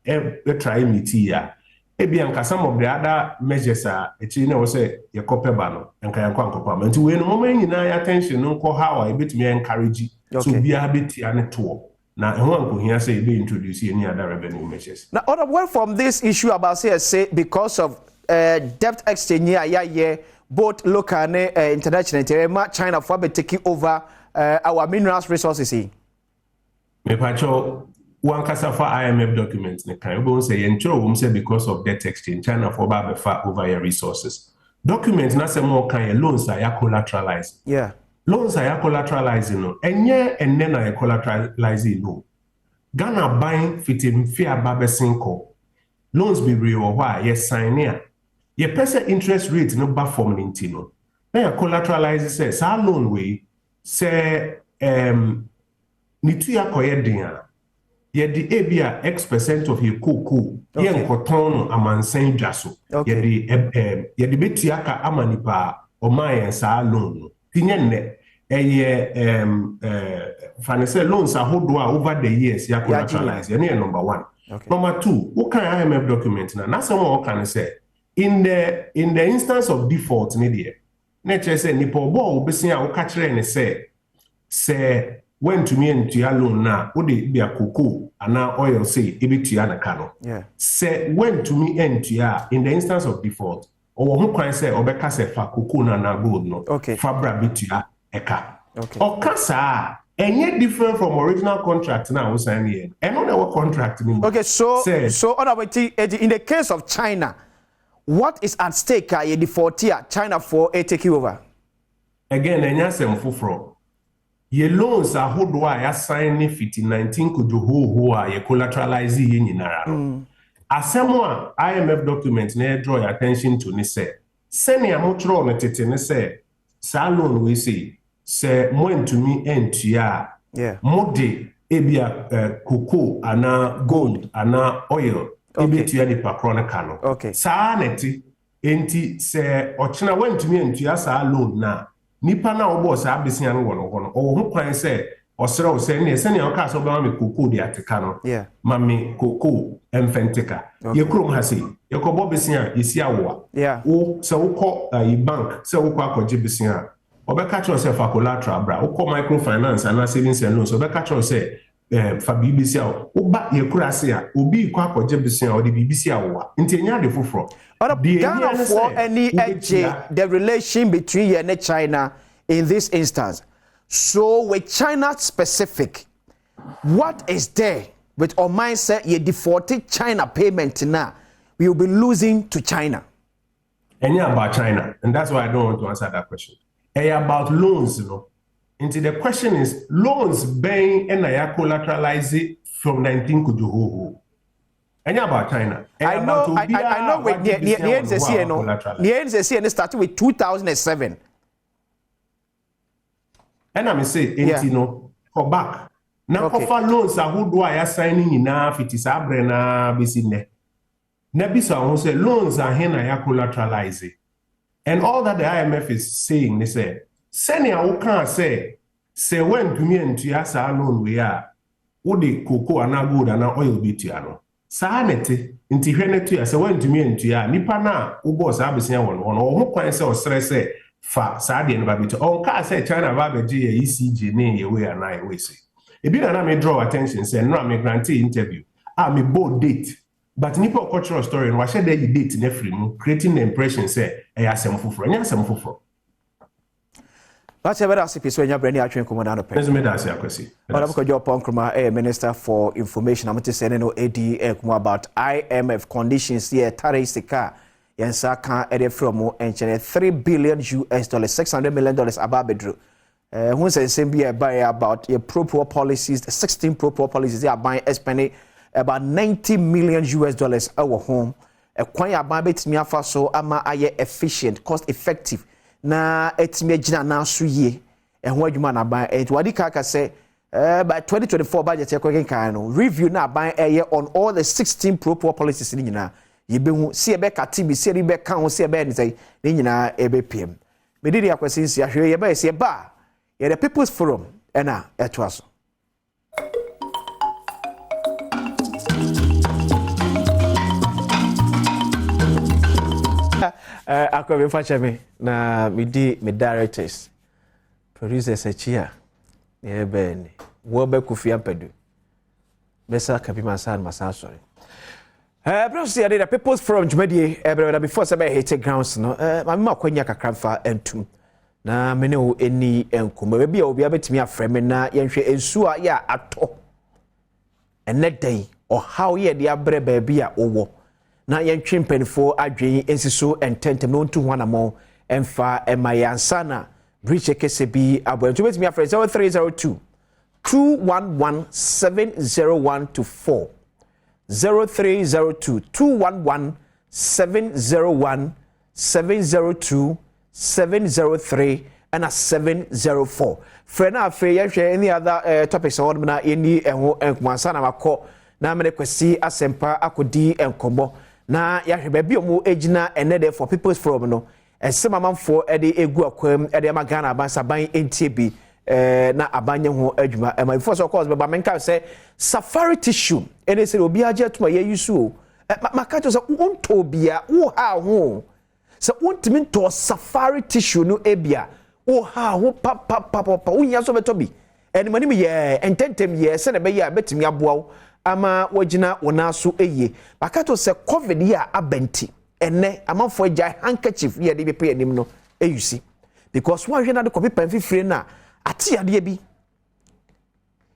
try meet ya. Ebi anka some of the other measures are echi na wo say ye kopeba no enka yanko ankopa. Nti we no moment nyina ya attention no ko how I bit me encourage so bia bit ya ne to. Na ehun anko hia say be introduce any other revenue measures. Now on away from this issue about say because of debt exchange yeah both local and international China for be taking over our minerals resources here. Me pacho one kasa for IMF documents ne kan we say yenchoro say because of debt exchange China for be far over your resources. Documents na say more kan loans are collateralized. Yeah. Loans are collateralized no. Enye enne na collateralized no. Ghana buying fitim fear babesinko. Loans be real why yes sign here. Your percent interest rate no ba form nintino. Na ya collateralize say sa loan we say nitu ya koye den ye di ebia X% of your koko ye nkoton no amansan dwaso ye di betia ka amanipa o man sa loan no tinye ne financial loans ahodo a over the years ya collateralize ye number 1. Okay. Number 2, what kind of IMF document na someone can say in the instance of default media nature say nipo bo obesin a wo ka kire ne say when to me into your loan na wo de bia cocoa ana oil say e betua na ka no say when to me into ya in the instance of default or who can say obeka say fa cocoa na gold no fabra betua eka okasa any different from original contract now we sign here and on our contract anymore. Okay, so in the case of China, what is at stake the 40 China for a take over? Again, enya sem fufro. Ye loans a hodo a ya sign ni 19 kujo ho a ye collateralize ye nyinara no. Asemo a IMF document na draw your attention to ni say senior motro no tete ni say sa loan we say when to me entua mode ebia cocoa ana gold ana oil ebetua ni pakrona kano saa neti enti se ochina when to me entua saa loan na nipa na obo saa besia no wono o ho kwan se osere o se ne se ne o ka so ba me cocoa de ateka no mami cocoa emfentika ye krom ha se ye ko bo besia yesi awoa wo se wo ko bank se wo ko akoje besia obeka cho say fa collateral bra wo microfinance and savings and loans obeka cho say fa BBC wo ba ye kurase a obi kwa akoje bisia o de BBC awoa ntenya de foforo Ghana for any the relation between you and China in this instance. So with China specific, what is there with our mindset ye defaulted China payment now we will be losing to China? And about China, and that's why I don't want to answer that question. About loans, you know. And the question is loans being and I collateralize from 19 kujuhu. And about China. I know with the NCC started with 2007. And I'm saying, go back. Now, offer loans are who do I assigning enough? It is abrena bisine. Nebisa who say loans are here I collateralize. And all that the IMF is saying, they say, Senia who can't say when to me and to yasa loan we are, would the cocoa and gold and oil be tiano. Sanity, inti henety as a when to me and to ya, Nipana, who was abyssia one, or who can say or stress fa Sadi and Babito. Or can say China Babaji, ECG, name away and I will say. If you don't may draw attention, say, no, I'm a grantee interview. I'm a bold date. But Nipo cultural story and why should they date in every creating the impression say I have some fufro. That's a very piece when you're bringing out command up. Minister for Information. I'm just saying no AD about IMF conditions here. Tarisika yensa kan ede from enchene $3 billion $600 million ababedro who say same be about your pro policies 16 pro policies they are buying spending about $90 million our home kwan ya ban betimi afa so ama aye efficient cost effective na etimi agina na so ye ho adwuma na ban wadi kaka say by 2024 budget ekwen kan no review na ban on all the 16 pro policies ni nyina yebehu si ebe kati bi si ebe kan ho si ebe ni say ni nyina ebe pm medidi akwasinsi ahwe ye ba si eba ye the people's forum ena etwaso akwa fachame na midi me directors producers achia ye ben wo be kufi ampadu besa kapi masan sorry Professor Yade, the People's Forum Jumedi, before Sabe hate grounds, no, my Quenya Kakramfa and two. Na mene any enkume, maybe I'll be able to me a friend na yanshe ensua ya ato. And that day, or how ye the abre baby a owo. Na yanshin pen for adwin ensiso and tentem no to one more, and fa and my ansana, breach a KCB, abo to me a friend 0302 211 701 to 4. 0302 211 701 702 703 and a 704. Frena afe any other topics on na any enwansa na makọ na me kwesi asempa akodi enkomo na yahwe ba bi omo egina enede for people's forum no esemamamfo ede egu akwam ede magana abansa ban entie bi na abanye ho adwuma my first of course but menka say safari tissue ene say obi age tuma ye yusu maka to say wonto bia wo ha ho say wontimi to safari tissue no ebia wo ha ho pa wonya so beto bi ene mani me ye ententem ye se na be ye betimi aboa ama wagina wona so eye maka to say covid ya abenti ene amafo agya handkerchief ye de be pe anim no eyusi because one hwe na de kopi pan fifire na ati ade bi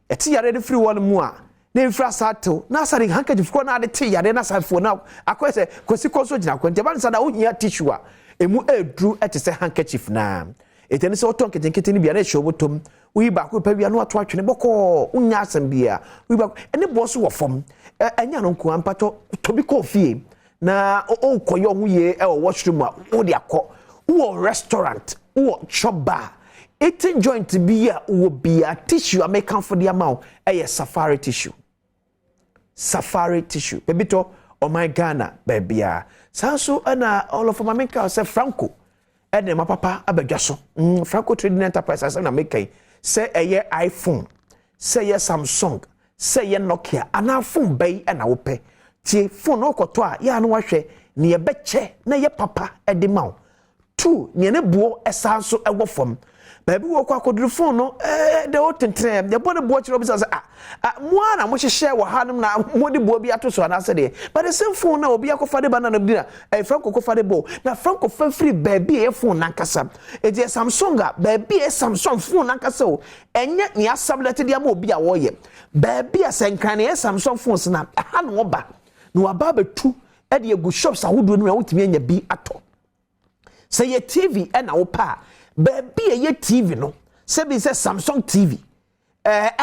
eti yare de free one mu a na infra sato na sare handkerchief ko na ade ti yare na safo na akwese kosi koso gina kwente ban sada ohia tissue a emu edru etese handkerchief na eteni se oton ketenkete ni bia na ehwo botom wi ba ko pa bia no ato atwene boko unya asem bia wi ba ene boso wo fom enya no nko ampato to bi ko fie na o koyo hu ye e washroom a wo de akọ wo restaurant wo shop bar eating joint be will be a tissue American for the amount a safari tissue baby to oh my Ghana baby so ana all of my make say Franco and my papa abedwaso Franco Trading Enterprise as na make say a iPhone say Samsung say Nokia ana phone bay and wo pe tie phone okoto a ya no wahwe ne ye beche na ye papa e de maw two ne ne buo esanso ewo fom baby wo kwa kodru phone no de o tentre de body bo chiro bisa say mo ana mo hye wo hanum na mo de bo bi ato so na se de but the same phone na obi akofa de banana bi na Franco kofa de bo na Franco fa free baby e phone na kasa e je Samsung baby e Samsung phone na kasa o enye ni asablet de am obi a wo ye baby asenkan e Samsung phones na ha no ba no aba betu e de egu shops ahodo no wotimi anya bi ato say ye TV e na wo pa baby ye TV no say be say Samsung TV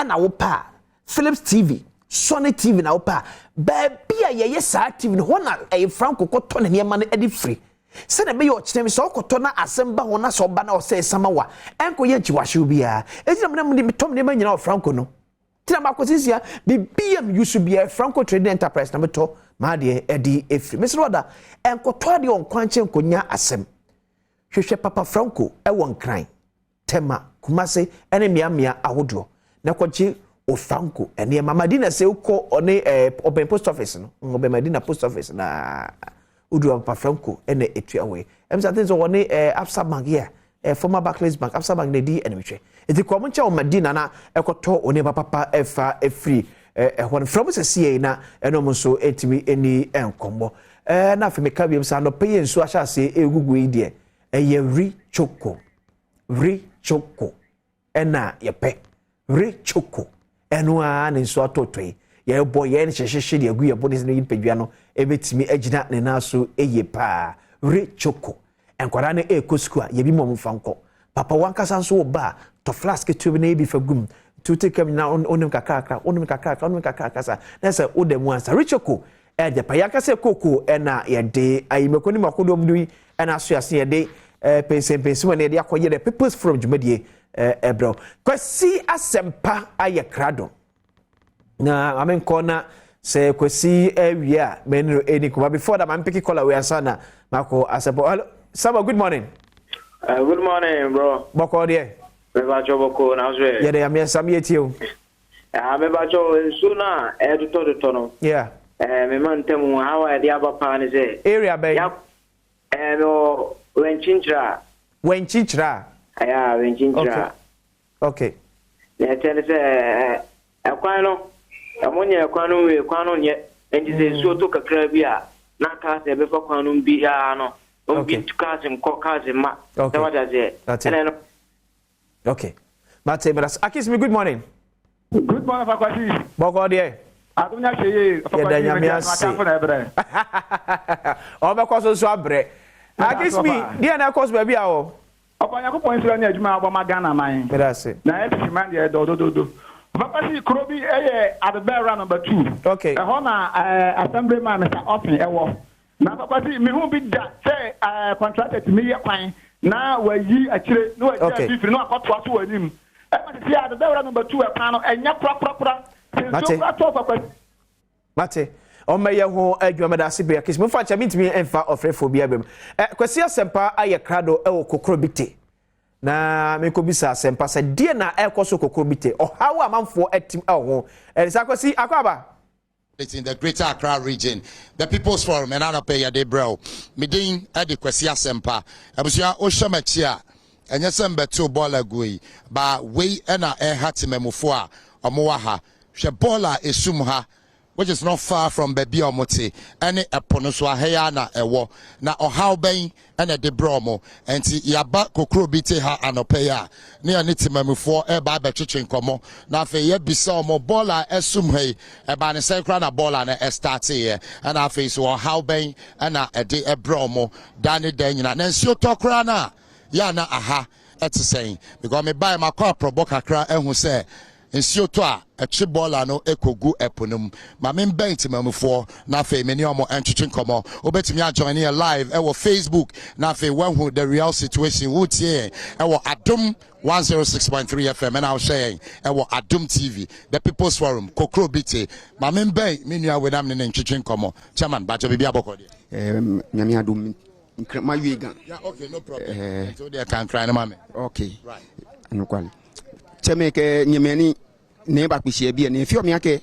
na wo pa Philips TV Sony TV na wo pa baby ye sa TV no na Franco koto na niam na edi free say na be yo chinem so koto na asemba ho na so ba na o say samawa enko ye nchiwahwe bia ejina mna mdi tom ne manyina Franco no tina makosisia BBM used be Franco Trading Enterprise na beto ma de edi efri Mr. Wada enkoto de on kwanche nkonya asem hwehwe papa Franco e won kran tema kumase ene miamia ahodo na kwachi o Franco ene mama dina se uko one open post office no open Medina post office na udu papa Franco ene etua we em say things one Absa Bank here former Barclays Bank Absa Bank di ene metwe eti ko mo nche o Medina na ekoto one papa efa efri when from se na eno mo so etimi eni enkombo na fe meka biem sa no peye nsu ahya se egugu ide eye ri choko ena yepe ri choko eno a ne nsu atotoi ye boy ye ne hyehye de agu ye body ne yipedua no ebetimi agina ne na so eye pa Rechoko enkwara ne ekosukua ye bi mo mfanko papa wankasa nso ba to flask tube na ebi fagum tuti kam na onim kakaka sa na se odemu ansa Rechoko de payaka se koko na ye de ayimekoni makodom dui na so ase ye de pensen when they acquire the papers from Jumadie ebro kwasi asempa aye krado na amen corner say kwasi area menro eni kuma before that man pick call we asana mako asepo hello Saba, good morning. Good morning, bro. Boko there. Me bacho boko na zwe. Yeah, there am some yet you. Me bacho suna to tono. Yeah. Me man temu how I dia papa ni say. Area bay. Yeah. No Wenchinchra. Wenchinchra. Yeah, Wenchinchra. Okay. Yeah, tell say akwano. Amonya akwano we kwano nye. Enti say so to kakra bia. Na ka se be fa kwano bia no. Okay. Okay. That's it. Okay. Mate, Akis, good morning. Good morning, Fakwasi. Boko there. Adunya sheye, Fakwasi. Oba koso so abre. Akis me, dia na koso baby awo. Opanya ko point so na adwuma abo magana man. Bedase. Na e fi man dey do. Fakwasi Krobi Adebera number 2. Okay. E ho na assemblyman Mr. Open ewo. Na bakwati mi hu bi da say contracted me ye kwan na wayi akire no wayi bifiri no akoto aso wanim e ma ti ya da number 2 e pan no enya pra Mate o me ye ho adwuma da sibe akisi me fa cha mitimi enfa ofrefo bia bem kwasi asempa aye krado e wo kokoro bite na me ko bisa asempa se die na e koso kokoro bite o hawo amanfo atim e ho e sa kwasi akwaba. It's in the Greater Accra region. The People's Forum, and I pay a day, bro. Midin at the Quesia Sempa. I was your Oshamachia, and yes, I'm better baller gui. But we and I had to memofua or moaha. Shabola is sumha, which is not far from Baby Omote, and a ponoswa heana a war. Now, or how bang and a de bromo, and see Yaba Kokro bite ha anopea. Near Nitimamufo, a barber chichin como. Now, for ye be so more baller as sumhe, a banner sacrana baller and a start here, and our face or how bang and a de a bromo, Danny Daniel, and so talk rana. Yana aha, that's the saying. Because me buy my car pro boca cry and who say, nsuo to a chibola no ekogu eponum ma me bent mamufo na fe meni omo entwetwe nkomo obetumi a join here live e wo Facebook na fe when the real situation wo tie e wo Adom 106.3 FM and I'll say e wo Adom TV the People's Forum kokro bite ma me ben me nua we nam ne ntwetwe nkomo chairman bajo bibia bokode nyame adom ma wiega yeah okay no problem so they can cry na mama okay right no kwali chemeke nyemeni ne ba kpihie bia ne fio miake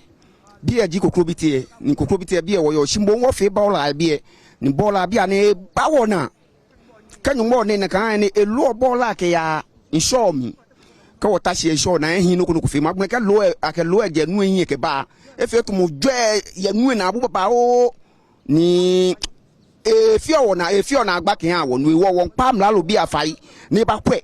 bia ji kokro bitie ni kokro bitie bia wo yo shimbo wo fe bola bia ni bola bia ne bawo na kanyo mo ne kan ne elu bola ke ya insure mi ka wo tashi insure na hin no ko fe ma ka lo ake lo eje nu hin ke ba e fe to mo dwe ya nu na abu papa o ni e fio na agba ke ha wo nu wo won pam la lo bia fai ne ba kwe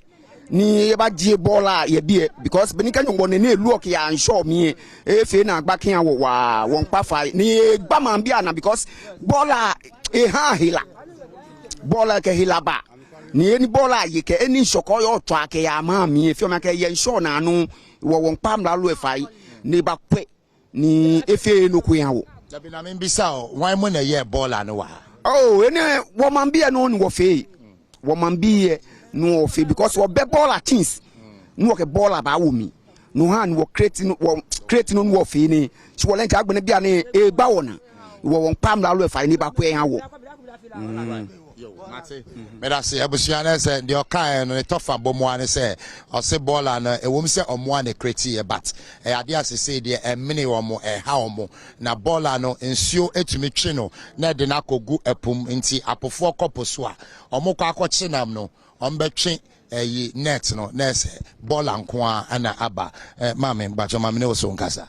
ni eba die bola ye bie because benika nyongo ne na elu oke ya nsure mi efe na agba kan wo wa won pa fa ni gba man bia na because bola e ha hila bola ke hila ba ni eni bola ye ke eni nsoko yo to ake ya ma mi efe ma ke ye nsure na anu wo won pa mla lo e fa ni ba kwe ni efe no ku ya wo dabi na me bisa o wan mo na ye bola no wa oh eni wo man bia no ni wo fe wo man bia no fe because we be baller things no ke baller ba wo mi no han wo create no wo fe ni so wo lenka agbene bia ne e gba wo na wo won pam la lo fa ni ba ko e ha wo yo mate me da se abusua na se de okan no tofa bomo ane se o se baller na e wo mi se omo ane create e but e ade asese de e mini wo mo e ha wo na baller no nsuo etumi twe no na de na kogu epum nti apofo koposo a omo kwa akọchi nam no ombetwe net no nese bola nko ana aba mame mbacho mame ne oso nkasa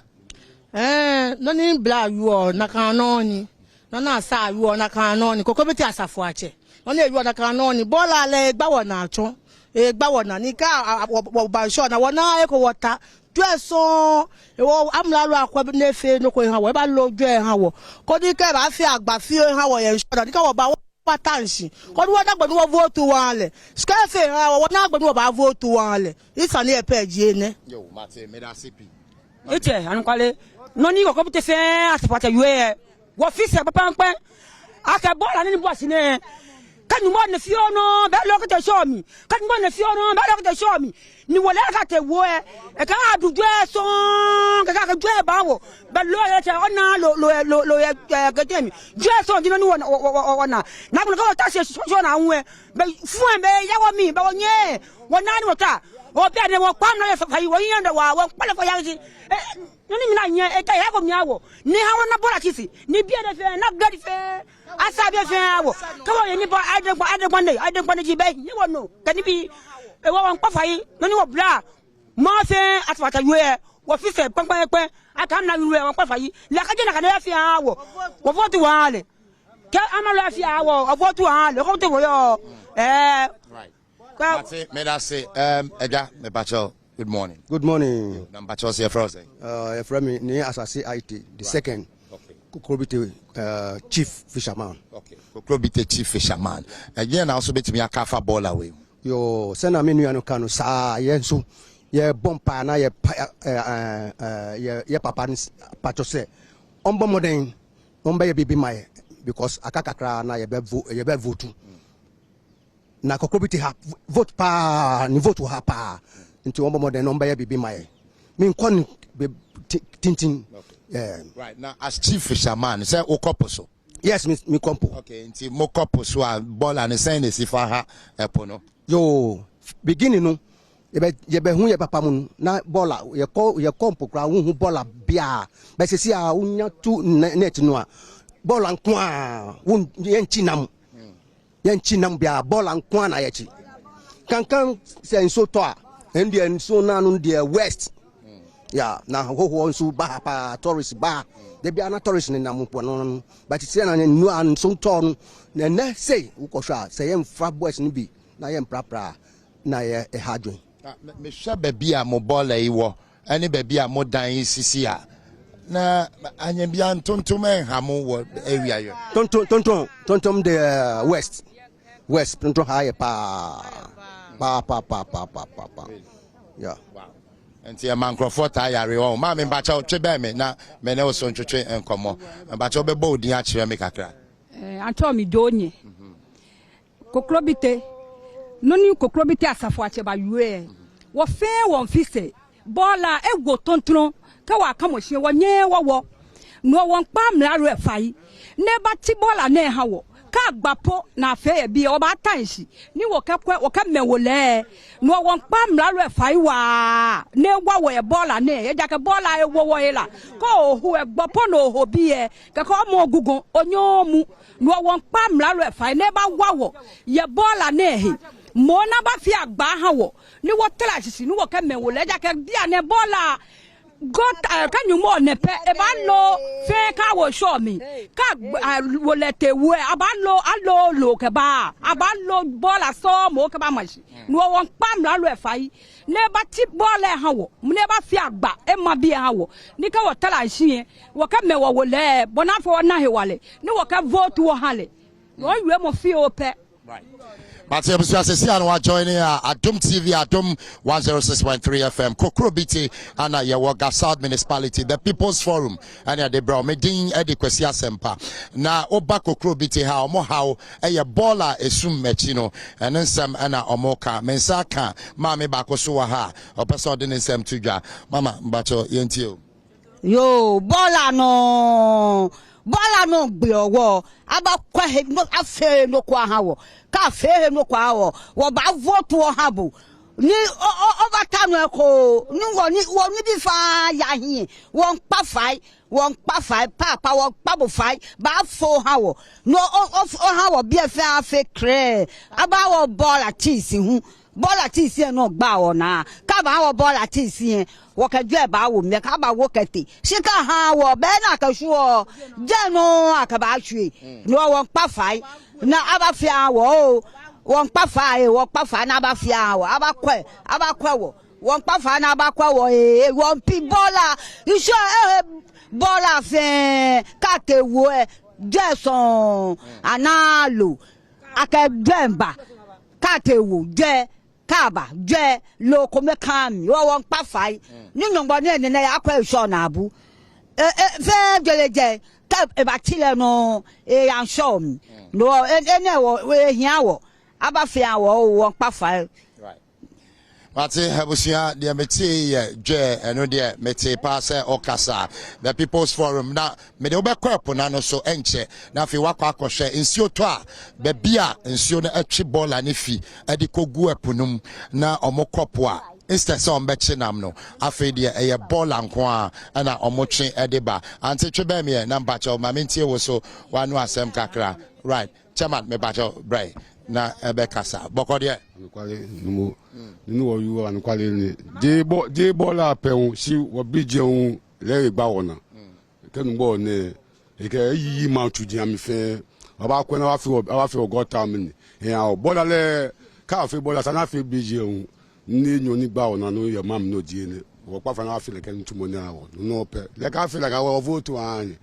no ni bla yuo na kanoni no na sa yuo na kanoni kokobeti asafo ache no na yuo na kanoni bola le gbawo na acho gbawo na ni ka ba sho na wona eko wota tweso ewo amlalo akwa nefe no ko ha wo ba lo dwe ha wo ko di ke ba fi agba fi ha wo ye sho na di ka wo ba patanshi ko do da gbonu vote wale skafe ha wo na gbonu ba vote wale isa ni e page ne yo mate me da CP eche anu kwale no ni ko bute fe atipata yue wo fise papa npe aka bola ni bo sine kan mo ne fi ono be lo ko te show mi kan mo ne fi ono be lo ko te show mi ni wole ka te wo e ka adu dwe so ka dwe ba wo be lo ye te ona lo ye ka te mi dwe so dino ni wona na ko ta se so na nwe be fu be ya wo mi be wo nye wona ni wota o be de wo kwam na ye fa yi wo yin da wa wo pale fa ya ji noni mina nye e ka ya ko mi awo ni ha wona bola kisi ni bia de fe na gadi fe asa bia fe awo ka wo ye ni bo ade gbo ji be ni wono ka ni bi e wo won pa fa yi noni wo bla mo fe atfata yue wo fi se pampa pe aka na yue won pa fa yi la ka je na ka na fe awo wo vote wale ka amalo fe awo wo vote wale ko te wo yo right mate me da say ega me bacho. Good morning. Good morning. Number 2 here for us. From me near Asasi IT, the second. Okay. Kukrobite chief fisherman. Okay. Kukrobite chief fisherman. Again, also bet me a kafa ball away. Yo, send a menu and kanu sa yensu. Ye bompa na ye papa patose. Ombo modern. Omba ye bibi mai because akakakra na ye be vote. Na kukrobite vote pa ni vote ha pa. Into one more than number ya bibi my mean con tintin right now as chief fisherman say okoposo yes me compo okay into mo koposo a ball and saying is if ha epono yo beginning no ye be hu ye papa mun na bola ye compo kra hu bola bia be se si a unya tu net no a bola nkwa won ye nchinam bia bola nkwa na ye chi kankan se nso to a Indian so nanu the west yeah na ho so ba pa tourist ba they be an tourist na mpo no but say na nu an so ton na say ukosha say em fra boys ni bi na ye mprapra na ye hadwen me hwa ba bia mo bola yi wo ani ba bia mo dan sisi a na anya bia ntontom enhamo wo area yo tontom the west tontom high pa yeah wow enti e microphone ta yare o ma me bacha o twebe me na me ne o so ntwetwe enkomo bacha o bebo odin a kire me kakra anto mi donye kokrobite noni kokrobite asafo ache ba yue wo fe won fise bola ego tontron ka wa ka mo hie wo nye wo no won pa mlaro e fai ne ba ti bola na ha wo ka gbapo na fe bi o ba tanshi ni wo ka mewole no won pa mlaro e fai wa ne wa wo e bola ne e ja ke bola e wo ila ko hu e gbapo no ho bi e ka ko mo gugun onyomu no won pa mlaro e fai ne ba wa wo ye bola ne he mo na ba fi agba ha wo ni wo tela sisi ni wo ka mewole e ja ke dia ne bola God can you more nepe ebalo fe ka wo show me ka wo lete we abalo alo lo ke ba abalo bola so mo ke ba mashi no won pam la lo e fai ne ba ti bola ha wo ne ba fi agba e ma bi ha wo ni ka wo tala hie wo ka me wo le bona fo na he wale ni wo ka vote wo hale no yue mo fi o pe right. But you are joining Adom TV, Adom 106.3 FM, Kokrobiti, and Yawaga South Municipality, the People's Forum, and the Bro, Medin, Eddie Kwesia Sempa. Now, Oba Kokrobiti, how more how a baller is soon mechino, and then some Anna Omoka, Mensaka, Mami Bakosuaha, or Pasodin is Sem Tuja, Mama, Bacho, Yentio. Yo, baller no. Bola no gbeowo aba kwa he no afe no kwa hawo ka afe no kwa hawo wo ba vote wo habo ni obata no ko ni woni bi fa ya hin won pa fai papa won pa bo fai ba fo hawo no o hawo bi afe kre aba wo bola tisi hu bola tisi no gba wo na ka ba wo bola tisi wo ka dwe ba wo me ka ba wo kete shika ha wo be na ka shuo jeno akaba hwe no won pa fai na aba fia wo won pa fai wo pa fa na aba fia wo aba kwa wo won pa fa na aba kwa wo won pi bola you sure bola fe ka te wo Jason Analo Akademba Katewu Je Kaba Je Lokome Kami won pa fai ni nyongbo ne ne akwa so na abu fe jeleje ka e ba tile no e yan show me no ene wo hia wo aba fe awo won pa fai. Mate Habusia, the Mete, J, and the Mete Passa or Casa, the People's Forum. Now, Medoba Corponano so enche. Now, if you walk out, in Siotoa, Bebia, and Siona Chibol and Ifi, Edico Guapunum, na Omokopua. Instead, some betchinamno, Afedia, a ball and qua, and a omoche ediba. Ante Trebemia, Nambacho, Mamintia was so one was Sam Kakra. Right, Chaman, Mebacho, Bray. Na ebekasa bokodia kwale numu wo yu an kwale ni de bola pe si wo bijeun le gba wona kenu bo ne e ke yi ma tudi am fe oba ko na wa fi go time ni e a bola le ka fi bola sana fi bijeun ni nyo ni gba wona no ye mam no die ne wo pa fa na fi le ken tumo na wo no pe le ka fi le ka wo vote an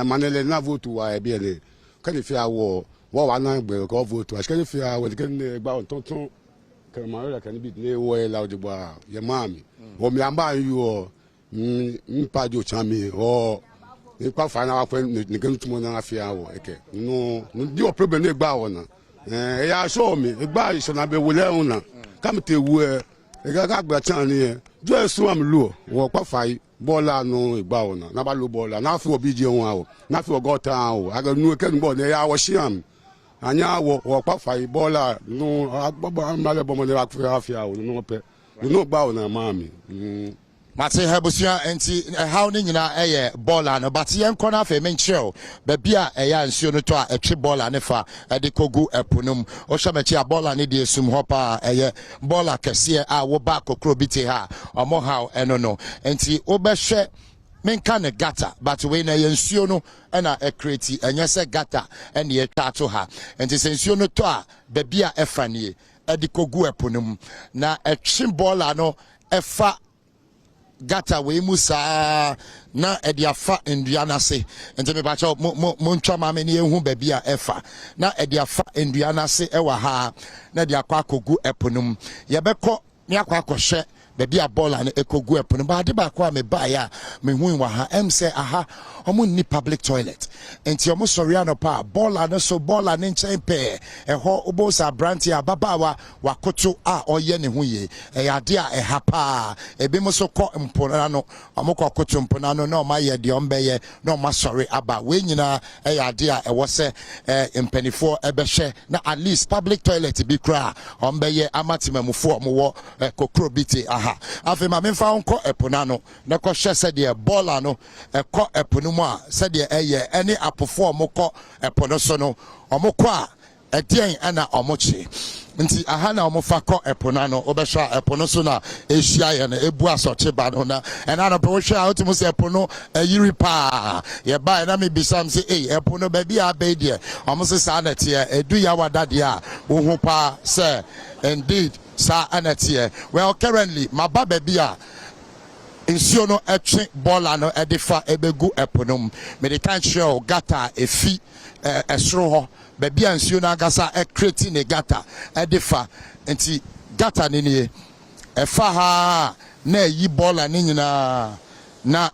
manele na vote wa e bi ele kan fi awo wo wa na gbe ko vote wa skeni fi a we ken gba on tonton ke ma re kan bi ne wo e la ojugbo ye mami wo mi amba yu o mpa jo chami o ni pa fa na wa pe ni ken tumo na fi a wo eke no di o problem ne gba wona e ya show mi gba iso na be wo le una kam te wu e ga gba chan ni jo esu am lu wo pa fa bola no igba wona na ba lo bola na fi obi je won a wo na fi ogota a wo aga nu ken bo ne ya wo shiam anya wo pa fa bola no agbabo amale bomo ne afia wo no pe no gba wo na mami Mate Habusia enti how ni nyina eye bola no but yen kona fa menchel ba bia eya nsuo no to a etwe bola ne fa de kogu epunum o hwamachi a bola ne de esum hopa eye bola kese a wo ba kokro biti ha omo how eno no enti obehwe menka ne gata but we na yensuo no na ekreti enye se gata ene ye tato ha enti sensuo no to a ba bia efanie de kogu epunum na etwe bola no efa gata we musa na ediafa induana se ente me bacha mo ntwa ma me ne ehu ba bia efa na ediafa induana se ewa ha na dia kwa kogu eponum ye beko ne akwa akohwe ba bia bola ne ekogu eponum ba de ba kwa me ba ya me hu wa ha em se aha omo ni public toilet enti omo sori anopa bola no so bola ne nchen pe eho obosa branti ababawa wakoto a oye ne hu ye ade a ehapa ebe mo so ko mpona no omo ko koto mpona no na o ma ye de ombeye na o ma sori aba we nyina ade a ewo se empanifo ebehwe na at least public toilet bi kra ombeye amatimamufo omo wo kokro biti aha afi ma memfa onko epona no na ko hwe se de bola no eko eponu mu a se de eye any apofo omoko epono so no omoko a edien ana omochi nti aha na omofa ko epona no obehwa epono so na ehia ye na ebu asoche ba no na ena no pe wo hwe a otimu se epono ayiri pa ye ba na me bisam se epono ba bi abe de omo se sa na tie edu ya wadade a wo hu pa se indeed sa anatie well currently my baba bia nsuo no etwe bola no edifa ebegu eponum me de kan show gata efi esro ho ba bia nsuo no agasa ekreti ne gata edifa enti gata ne ne efa ha na yi bola ne nyina na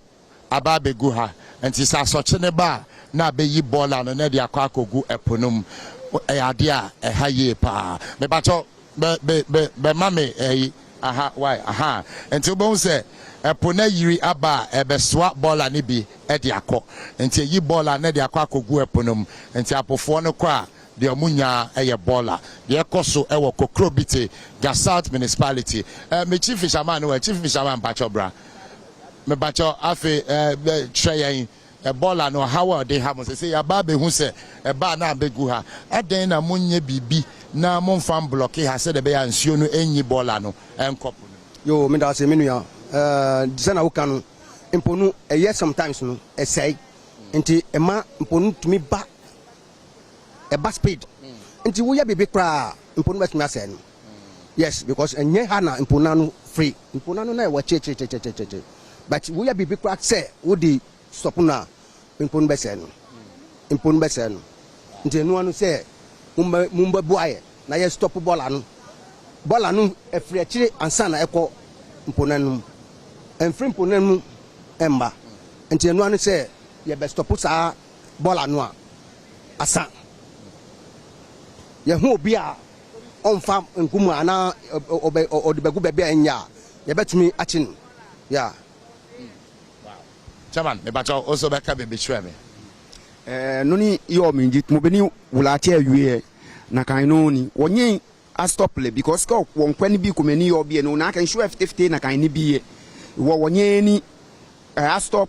aba begu ha enti sa soche ne ba na be yi bola no na de akwa akogu eponum ade a eha ye pa me bacho be mame aha why aha enti obon se epona yiri aba ebeswa bola ne bi ede akọ enti yi bola na de akọ akogu eponom enti apofo no kwa de omunya eye bola de ekoso ewo kokro bite Gasalt municipality me chief fisherman bacho bra me bacho afi treyen bola no hawa de ha mo se ya ba be hu se e ba na abegu ha eden na munye bibi na monfam block ha se de be ya nsuo no enyi bola no enkop yo me da se menu ya disana wuka no imponu yes sometimes no esai nti ema imponu tumi ba e ba speed nti wo ya bebe kra imponu ba tumi asai no yes because enye ha na imponu no free imponu no na e wa che but wo ya bebe kra say wo di stop na imponu ba sai no impon bɛsɛ no nti no anu sɛ mumba buaye na ye stop bola no efiri akyire ansa na ɛkɔ mponanum enfiri mponanum emba nti no anu sɛ ye be stop saa bola no a asa ye hu obi a onfa nkumu ana odibegu bebe anya ye betumi akyi no ya chairman me bacho also be ka be shwe me noni yo minjit mo beni wulate awie na kan no ni wonye a stop le because ko won kwani bi komani yo bi no na kan show 50 na kan ni bi wo wonye ni a stop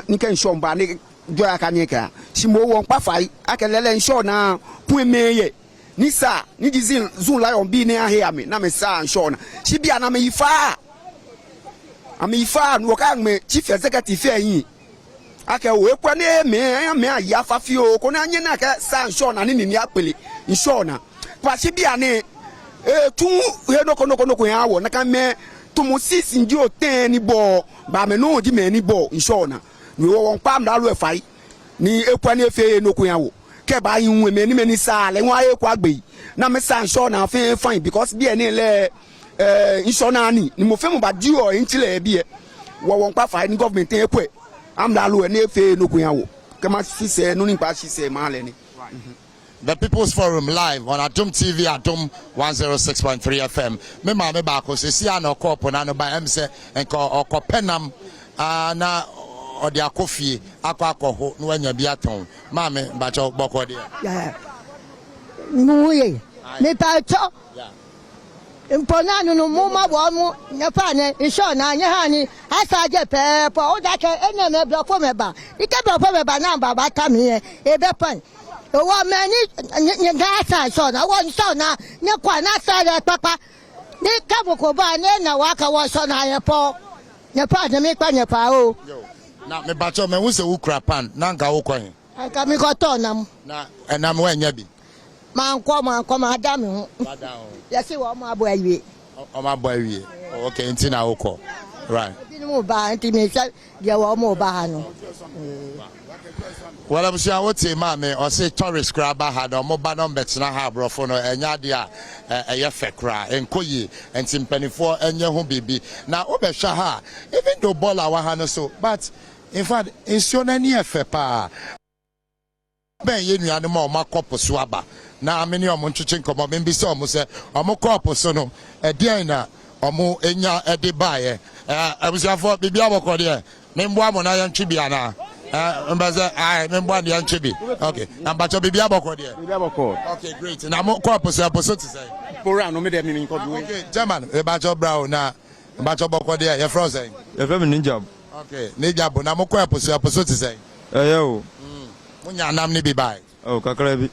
ni kan show ba ni jo aka ni ka shimo won pa fai akelele show na pu emeye ni sa ni dizin zun lion bi ni ahia me na me sa show na shi bia na me ifa no kan me chief executive yin aka we kwa ne me aya fafio ko na anye na ka sa show na ni ni apele show na kwasi bia ne tu he no kono ya wo na kan me to mo sisi nji o ten ni bo ba me no di me ni bo show na ni wo won pam da lo efai ni ekwa ne efe no ko ya wo ke ba yin we me ni sa le won aye kwa gbe na me sa show na fe fine because bia ne le show na ni mo fe mo ba di o ntile bia wo won pa fai ni government ekwe am da lo ne efe no ko ya wo ke ma si se no ni pa si se ma le ni. The People's Forum live on Adom TV, Adom 106.3 FM. Me ba ko se si ana ko po na no ba em se enko okopenam na odi akofie akọ ho no anya bi aton. Ma me ba cho boko de. Yeah. Nuye. Me pa cho. Yeah. Impona no mo ma bo mo nya pa ne isho na nya ha ni asa je pe po o da ke enya me blo fo me ba. Ike blo fo me ba na ba ta mi e be pan. Wa mani nyasa so na won so na ne kwa na sa le papa ni ka boko ba ne na wa ka wo so na ye po ne pa de mi pa ne pa o na me ba cho me wo se wo kra pan na nka wo kwan ka mi ko to nam na enam wa nya bi man ko ma da mi ho ye se wo ma abo awie o ma abo awie okay nti na wo ko right bi ni mo ba nti mi se ye wo mo ba ha no. Well, I'm sure what me or say tourist crab had or mobile number na ha brofo no enya dia eye fekra enkoyi entim penifo enye ho bibi na obehwa ha even though ball awa ha no so but in fact insio na ni efe pa ben ye nuane ma o makopo so aba na ameni o mo ntwetwe nkomo be se o mo se o mo kopo so no edian na o mo enya ede bae abusiafo bibi abokọ de membo amo na yan twibia na mbaza membo an yan twibi okay ambacho bibi abokọ de bibi abokọ okay great na mo kopo so to say pora no me de mi nko duwe okay german ebacho brown na ambacho bokọ de ye fro say ye fem ninja okay ninja bo na mo kopo so to say yo munya nam ni bi bai oh kakra bi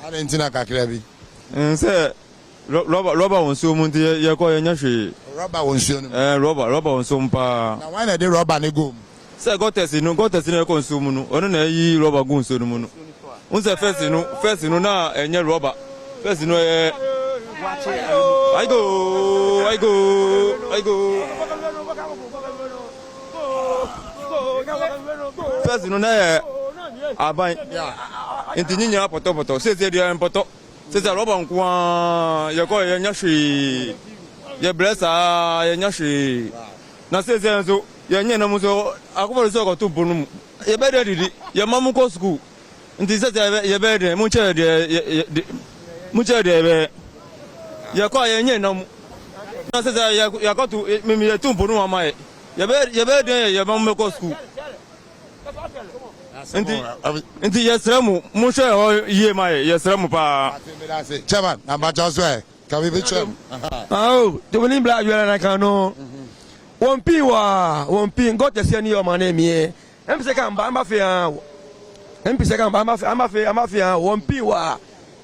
arentina kakra bi say rubber won so mu ye ko ye nya hwe rubber won so no rubber won so mpa na why na dey rubber ni go say go test no ko so mu no ono na yi rubber go so no mu no unse first no na enye rubber first no I go first no na aban inti nyinya poto say dey poto c'est ça roba nko ya ko ya nyashi ya blessa ya nyashi na c'est ça ya nyena muso akubalo so ko tubunu ya bede didi ya mamu ko school nti c'est ça ya bede mu chere de be ya ko ya nyena mu na c'est ça ya ko tu mi ya tubunu mama ya bede ya mamu ko school Inti yesremu mushe ye mai yesremu pa chairman ambacho so can we be chairman oh the winning black you na kan no won pi got the senior man mi e empise kan ba ma fe won pi wa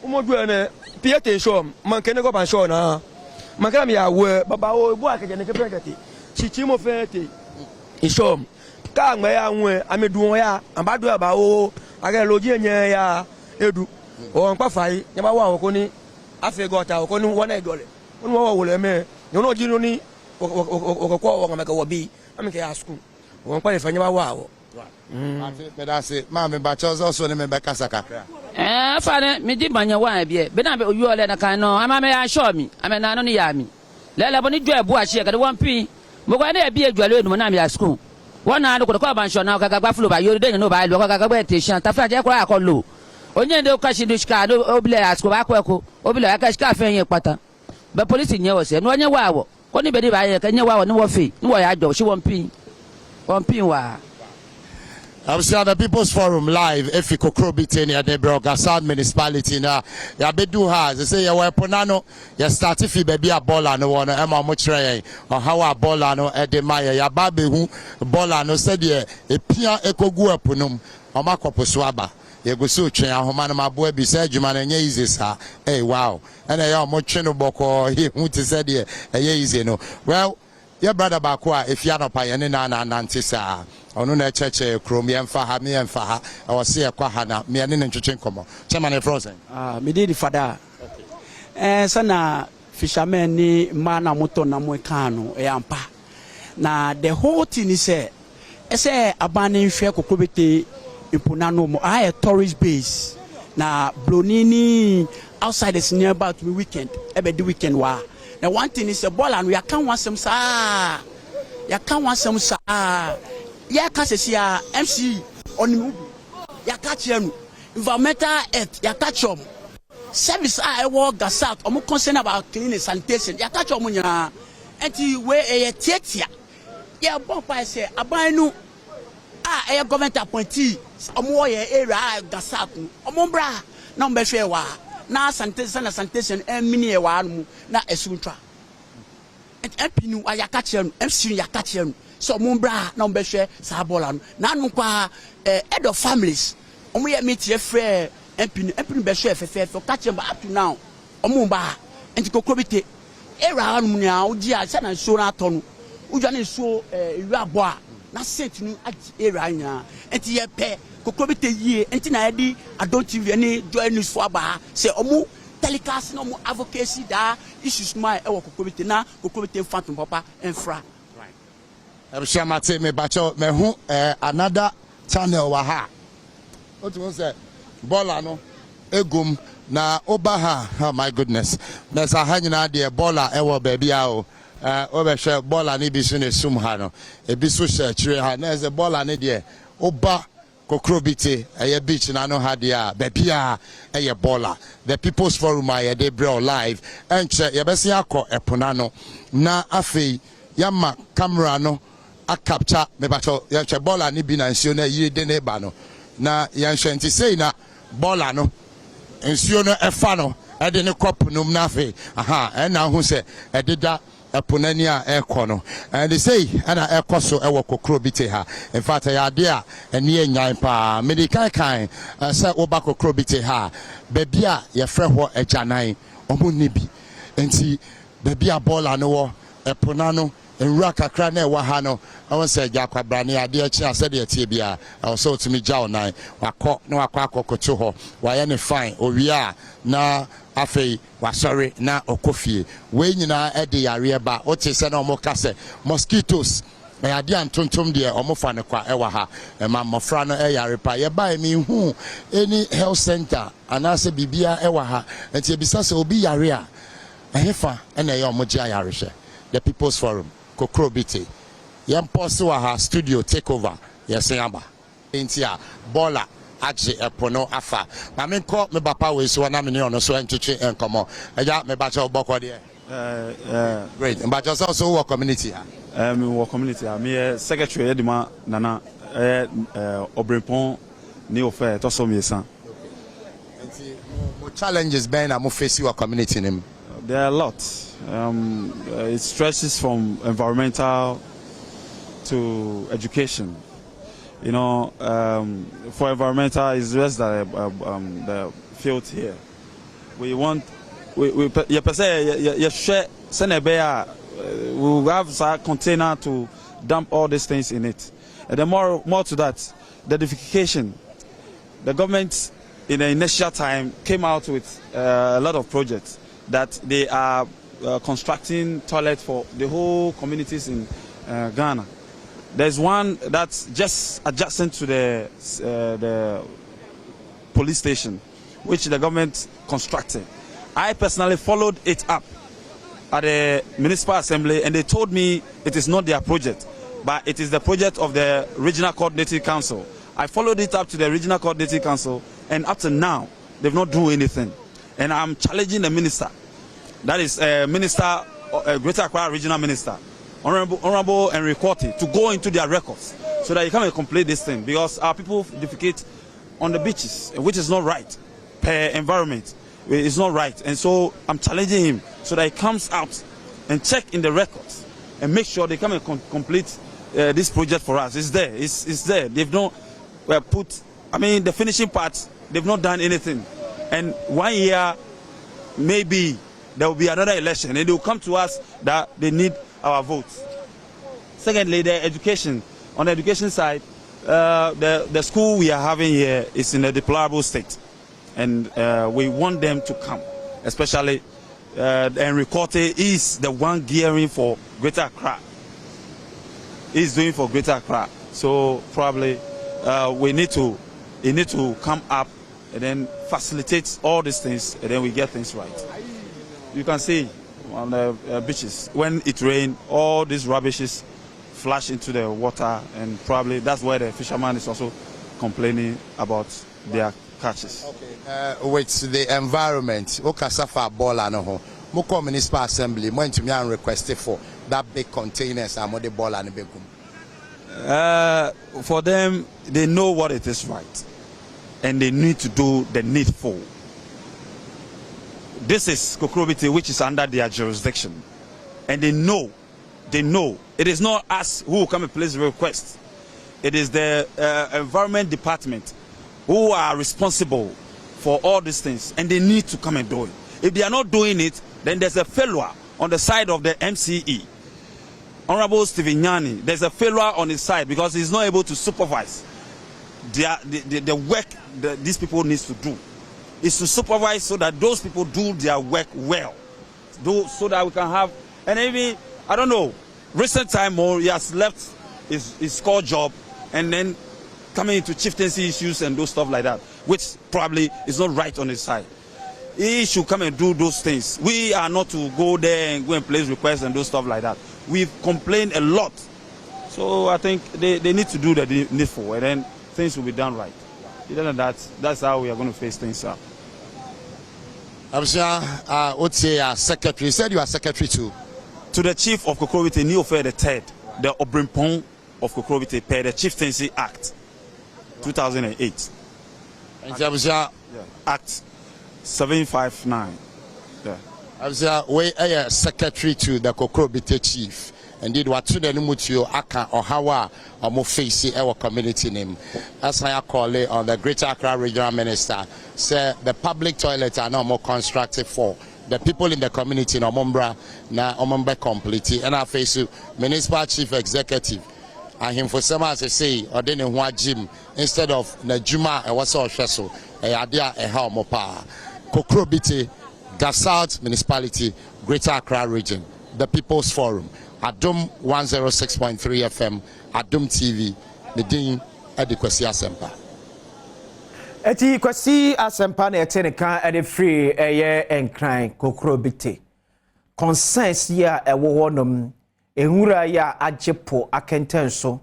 umodu ene piete show man kene go ban show na man kan mi ya we baba o bu akeje ne ke pekete chichi mo fete ishom ka ngwe ya nwe amedu ya ambadu aba o aga loji enye ya edu o npa fai nya ba wa ko ni afi gota ko ni wona egole won wo wo le me yo no jinu ni o ko ngame ka wo bi amike ya school o npa le fa nya ba wa o But I say, Mammy, but also in Rebecca Saka. Father, me did my wife, but I'm you are like I know. I'm show me. I'm an anony yami. Lella Bonnie Bush, I got 1p. But when they be a jewel when I'm at school. One hour could come and show now, Buffalo by you didn't know by Locatisha, Tafaja Quaco. Only the cash in this car, Obla, Scovaco, Obla, Cafe, and Pata. But police in yours, and one year wow. Only body by a Kenya wow, no fee. No, I do. She 1p. 1p. Wow. I'm seeing the People's Forum live. If you could crowbit in your neighbor, Gassad municipality now, ya bedu has. They say ya weaponano, ya start if you baby a baller no one, Emma Mutre, or how a baller no Edemaya, ya baby who baller no said ye, a pia eco guapunum, or Marco Swaba. You go so train a homana my boy beside you man and easy sir. Hey wow. And I am Mochino Boko, he who said ye, easy no. Well, your brother Bakwa, if you're not paying and Nantisa. Ono na cheche krom ye mfa ha me mfa ha e wo se ekwa ha na me ne ntwetwe nkomo chairman frozen me dey the father sana fishermen ni mana moto na mo kan e ampa na the whole thing is say abane nhwe kokobete impuna no mo a tourist base na blonini outside is nearby to weekend ebe the weekend wa na one thing is a ball and we can want some sa ya kasesi ya MC onimu ya kachienu environmental earth ya kachom service I work gasat omo concern about cleaning sanitation ya kachom nya enti we e tietia ya bon pa say aban nu a government appointee omo ye area gasat omo bra na mbe hwe wa na sanitation mini e wa anu na esuntwa enti nu ya kachienu MC ya kachienu so mumbra na mbehwe sabola na anu kwa head of families omo ye meet ye frɛ empini behwe fefefe catch him up to now omo ba enti kokrobite era anu nya oji a se na so na atonu udwa na so ewi abo a na set nu era nya enti ye pe kokrobite yie enti na yedi Adom TV ni join news for aba se omo telecast no mo advocacy da issues mai e wo kokrobite na kokrobite phantom papa enfra. I'm sure I say me bacho me who another channel wa ha. What you say? Bola no egum na obaha. Oh my goodness. There's a hanyina de bola ewo baby o. Obehwe bola ni bi so ne sum ha no. E bi so hye kire ha. Na ze bola ne de oba kokrobite eye beach na no ha de a baby a eye bola. The People's Forum aye de bro live. Enche ye besi akọ epona no. Na afei yama camera no a capture me bacho ya bola ni bi na nsuo na yire de ne ba no na ya nhwenti sei na bola no nsuo no efa no e de ne kop no na fe aha e na hu se e deda eponani a ekọ no and they say ana ekoso e wo kokro bite ha in fact ya de a ene enyan pa medical kan say oba kokro bite ha baby a ye frɛ ho agyanan omo ni bi enti baby a bola no wo epona no enwura kakra na ewa ha no awon se gya kwabrane ade achi ase de atie bia awso otumi gya onan wakọ na wakọ akokoto ho waye ne fine owia na afei wasori na okofie we nyina e de yare ba o te se na omo kase mosquitoes na ade antontom de omo fa ne kwa ewa ha ma mofra no e yare pa ye ba mi hu any health center anase bibia ewa ha enti ebisa se obi yare a ehefa na ye omo gya yare hwe the People's Forum kokrobite yemposo wa ha studio takeover yesamba entia bola aje epono afa ma me nko me papa we so na me ne ono so entwetwe enkomo eja me ba cha oboko de great mba cha so wo community ha me wo community me secretary edima nana obrepon ni ofe to so me san enti mo challenges ben am face your community nim. There are a lot. It stretches from environmental to education. You know, for environmental, it's just that the field here. We want, we share. We have a container to dump all these things in it. And then more to that, the edification. The government, in the initial time, came out with a lot of projects that they are constructing toilets for the whole communities in Ghana. There's one that's just adjacent to the police station, which the government constructed. I personally followed it up at the municipal assembly, and they told me it is not their project, but it is the project of the regional coordinating council. I followed it up to the regional coordinating council, and up to now, they've not done anything. And I'm challenging the minister, that is Minister, Greater Accra Regional Minister, Honorable Henry Korte, to go into their records so that he can complete this thing, because our people defecate on the beaches, which is not right per environment. It's not right, and so I'm challenging him so that he comes out and check in the records and make sure they come and complete this project for us. It's there. It's there. They've not put. I mean, the finishing part. They've not done anything. And 1 year, maybe there will be another election, and they will come to us that they need our votes. Secondly, the education. On the education side, the school we are having here is in a deplorable state. And we want them to come, especially Henry Korte is the one gearing for Greater Accra. He's doing for Greater Accra. So probably he need to come up and then facilitate all these things, and then we get things right. You can see on the beaches, when it rains, all these rubbishes flash into the water, and probably that's where the fisherman is also complaining about their catches. Okay. With the environment, Okasafa Bola no ho. Moko Municipal Assembly, mo ntumi an request for that big containers and mo de bola ne begum. For them, they know what it is right, and they need to do the needful. This is Kokrobiti, which is under their jurisdiction, and they know. It is not us who come and place the request. It is the Environment Department who are responsible for all these things, and they need to come and do it. If they are not doing it, then there's a failure on the side of the MCE. Honorable Stephen Nyani, there's a failure on his side because he's not able to supervise the work that these people need to do. Is to supervise so that those people do their work well, so that we can have, and maybe, I don't know, recent time he has left his core job and then coming into chieftaincy issues and those stuff like that, which probably is not right on his side. He should come and do those things. We are not to go there and go and place requests and do stuff like that. We've complained a lot. So I think they need to do the needful, and then things will be done right. Other than that, that's how we are going to face things up. What's your secretary? You said you are secretary too. To the chief of Kokrobiti, Neofe III, the Obrimpong of Kokrobiti, per the Chieftaincy Act, 2008. Act 759. Yeah. We are secretary to the Kokrobiti chief. Indeed, what to the Nimutio Aka or Hawa or Mufisi, our community name. As I call it on the Greater Accra Regional Minister, say the public toilets are now more constructed for the people in the community, no Mumbra, na Omumba completely. And I face Municipal Chief Executive. And him for some as I say, or then in one gym instead of Najuma and what's all so a idea a how mopa. Kokrobiti, South Municipality, Greater Accra Region, the People's Forum. Adom 106.3 FM, Adom TV, the Dean Kwesi Asempa. Eti Kwesi Asempa na etene kan ade free eye enkran Kokrobiti. Consensus ya ewo honom enwura ya ajepo akentenso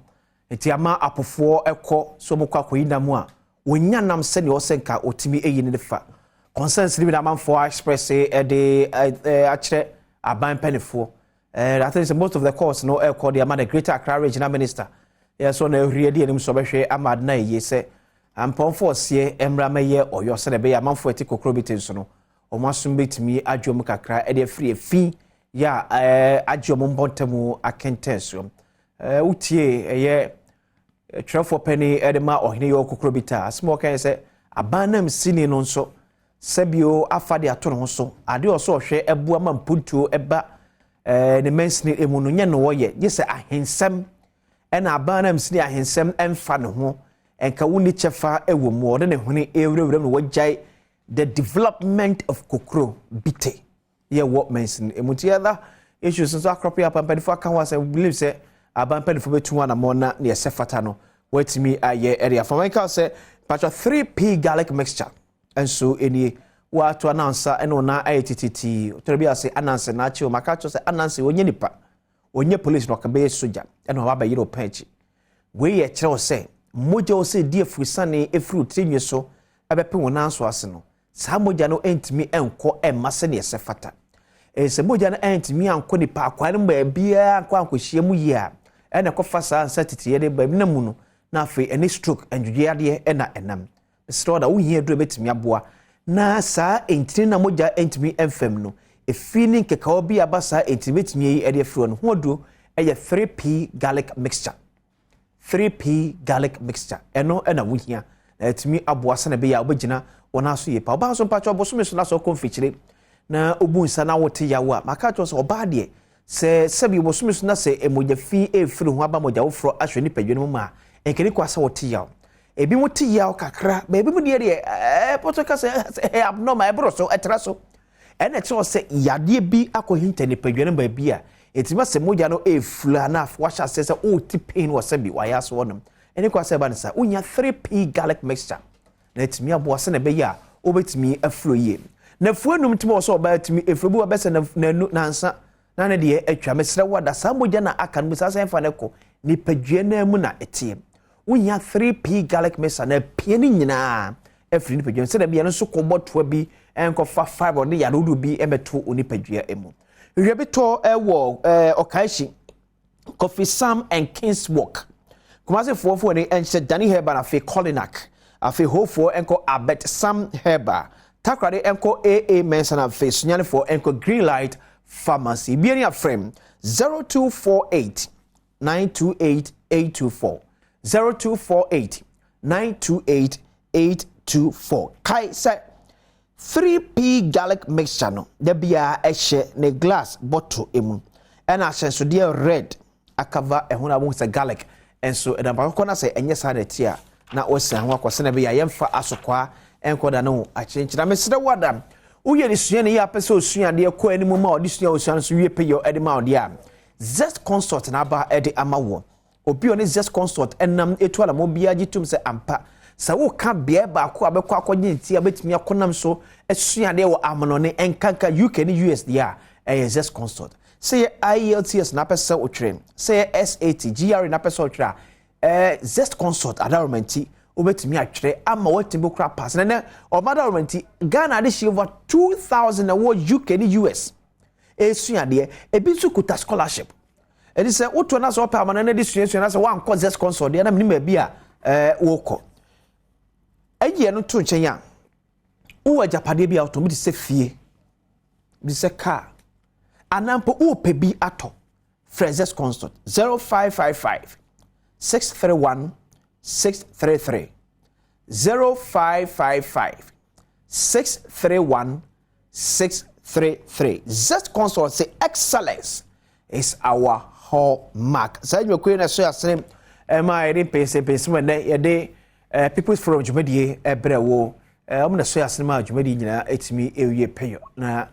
eti ama apofo ekọ so mokwa koyina mu a wonya nam se ne osenka otimi eyi ne fa. Consensus ni na manfo express ede akire aban penifo. I think most of the course no air call the Greater Accra Regional Minister. Yes, on a really and Sobeshe Amad na ye say, and Pomfos ye, Emramaye or your son be a man for ethical crobitinsono, or must beat me Adjom Kakra, and free fee, ya Adjom Bontemu Akentensum. Utie a year, Trefo penny edema or Hineo Crobita, smoke and say, a banam singing on so, Sebio Afadi Atonso, I do also share a woman put to a bat. The men's need a monunya no ye, yes, a handsome and a banam sneer handsome and fan ho, and Kawuni Chefa a woman more than a honey every the development of Kokrobiti. Ye what mention a mutiada issues so crop up and before can was I believe say abampanifo betu ana mona ne yesefata no watimi aye area from I can say patcho 3p garlic mixture enso eni wato anansa eno na ayetititi otorebi ase anansa na achi o makacho say anansa onye nipa onye police no kabe soja eno wa ba yiro panchi we ye kire o say moja o say die furusane efru tinwe so abepe wona so ase no sa moja no entimi enko emmase ne yesefata se moja no entimi anko nipa akware mba bia anko ankohie mu yi a ena kofa sa ansa titiye de ba na mu no na afi any stroke enjuye ade ena enam stroda wo hie duro betimi aboa na sa entini na moja entimi enfem no efini keka obi abasa entimi betimi yi ade afro no hodo eye 3p garlic mixture 3p garlic mixture eno ena wo hia na etimi aboa se na be ya obegina wona so yepa oba so mpacho oboso meso na so konfichire na obunsa na wote yawo maka to so oba de se sebi oboso meso na se emoja fi efiri ho aba moja wo fro ahwe ni padwene mu ma enkeni kwasa wote yawo ebi mu ti yawo kakra ba ebi mu de poto ka se abnormal ebro so etra so ene che se yade bi akohinta ni padwene ba bi a etima se moja no efula na washa se o ti pain wo se bi waya so wonum ene kwasa ba nsa unya 3p garlic mixture na etimi aboa se na be ya obetimi aflo ye na fuanum timo so ba etimi efrebu ba se na nsa na ne de atwa mesre wada sa moja na aka no sa sen fa ne ko ni padwene mu na etie unya 3p garlic mixture na pie ni nyina afri ni padwene se da bia no so kobotoa bi enkofa fiber ne ya rodu bi ebeto oni padwea emu rebeto ewo okaishi coffee sam and kings walk kumase fofo ni enche dani heba na fe colinac afi hofo enko abet sam heba takrade enko aa mensa na fe sunyane for enko green light pharmacy bieni a frame 0248 928 824 0248 928 824 kai say 3p garlic mixture no da bia ehye ne glass bottle emu ena asenso de red akava ehuna bo se garlic enso edamba ko na se enye sa na tia na osan ho akose na bia yemfa asokwa enkoda no achenchira mesede wada uye ni sua ne ya pese osua de ko animu ma odi sua osua so wie peyo ede ma odi a zest consort na ba ede amawo obi oni zest consort enam etuala mo bia gitum se ampa sa wo ka bia ba ko abekọ akonye nti abetimi akonam so esua de wo amonone enkanka UK ni US dia zest consort say IELTS na pese otwere say SAT GRE na pese otwere zest consort adormenti obetimi atwere ama watimi kra pass na o adormenti Ghana de shi over 2000 award UK ni US esua de ebisu kuta scholarship edi say oto na so pa amana de sua na say wan ko zest consort de na mini bi a woko aye no to nchen ya wo japade bi auto mi se fie bi se car anampo upe bi ato Frezes consort 0555 631 633 0555 631 633 Zest consort say excellence is our hallmark. Say you queen na so asem my dey pese when ye dey people's forum jumedie ebrewo na so asem ma jumedie nyina etimi ewie peyo na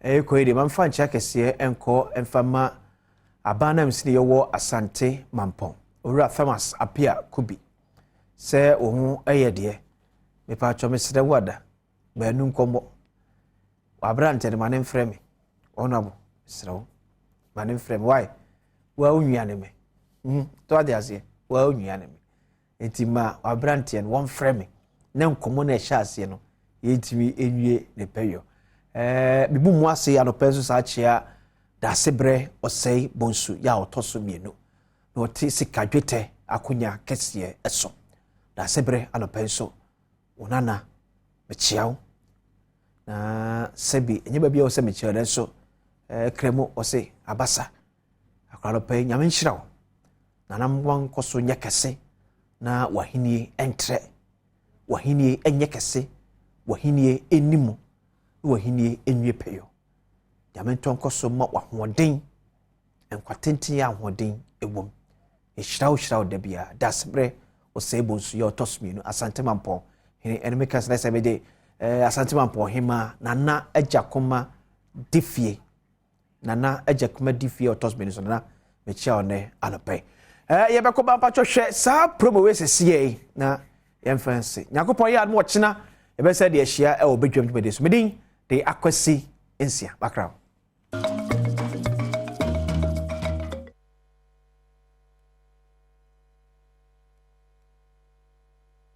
ekoyede mamfa ncha kese enko emfama abana msini yowo asante mampon owura Thomas apia kubi se ohun eyede me pa cho mesede wada ba nu nkombo wabrante de manem frame onabo srew manem frame why wa unwiane me to ade ase wa unwiane me etima wabrante en won frame na nkomo na ehya ase no yetimi enwie ne peyo bibu mu ase ya no penso sa chia da sebre osei bonsu ya otoso mienu no ti sikadwete akonya kese eso da sebre ano penso onana mechiaw na sebi enye bia o se mechiaw den so kremo ose abasa akwalo pe nyame nhiraw na nam wan koso nya kese na wahini entre wahini enye kese wahini enimu wahini enwie peyo yamenton koso ma wahoden enkwatenten ya ahoden ewom ehiraw da bia dasbre osebo nsu ya otosmi no asante mampo enemy kas na sebede asante mampo hima nana ajakoma difie nana ajakoma difie otosmi no na mekyia one anope yɛbɛkɔ ba mpacho hwɛ saa promo we sesiei na yɛmfanse nyakopɔn yɛ admo ɔkyena yɛbɛsɛ de ahyia ɛwɔ Badwam tumede so medin de akwasi nsia background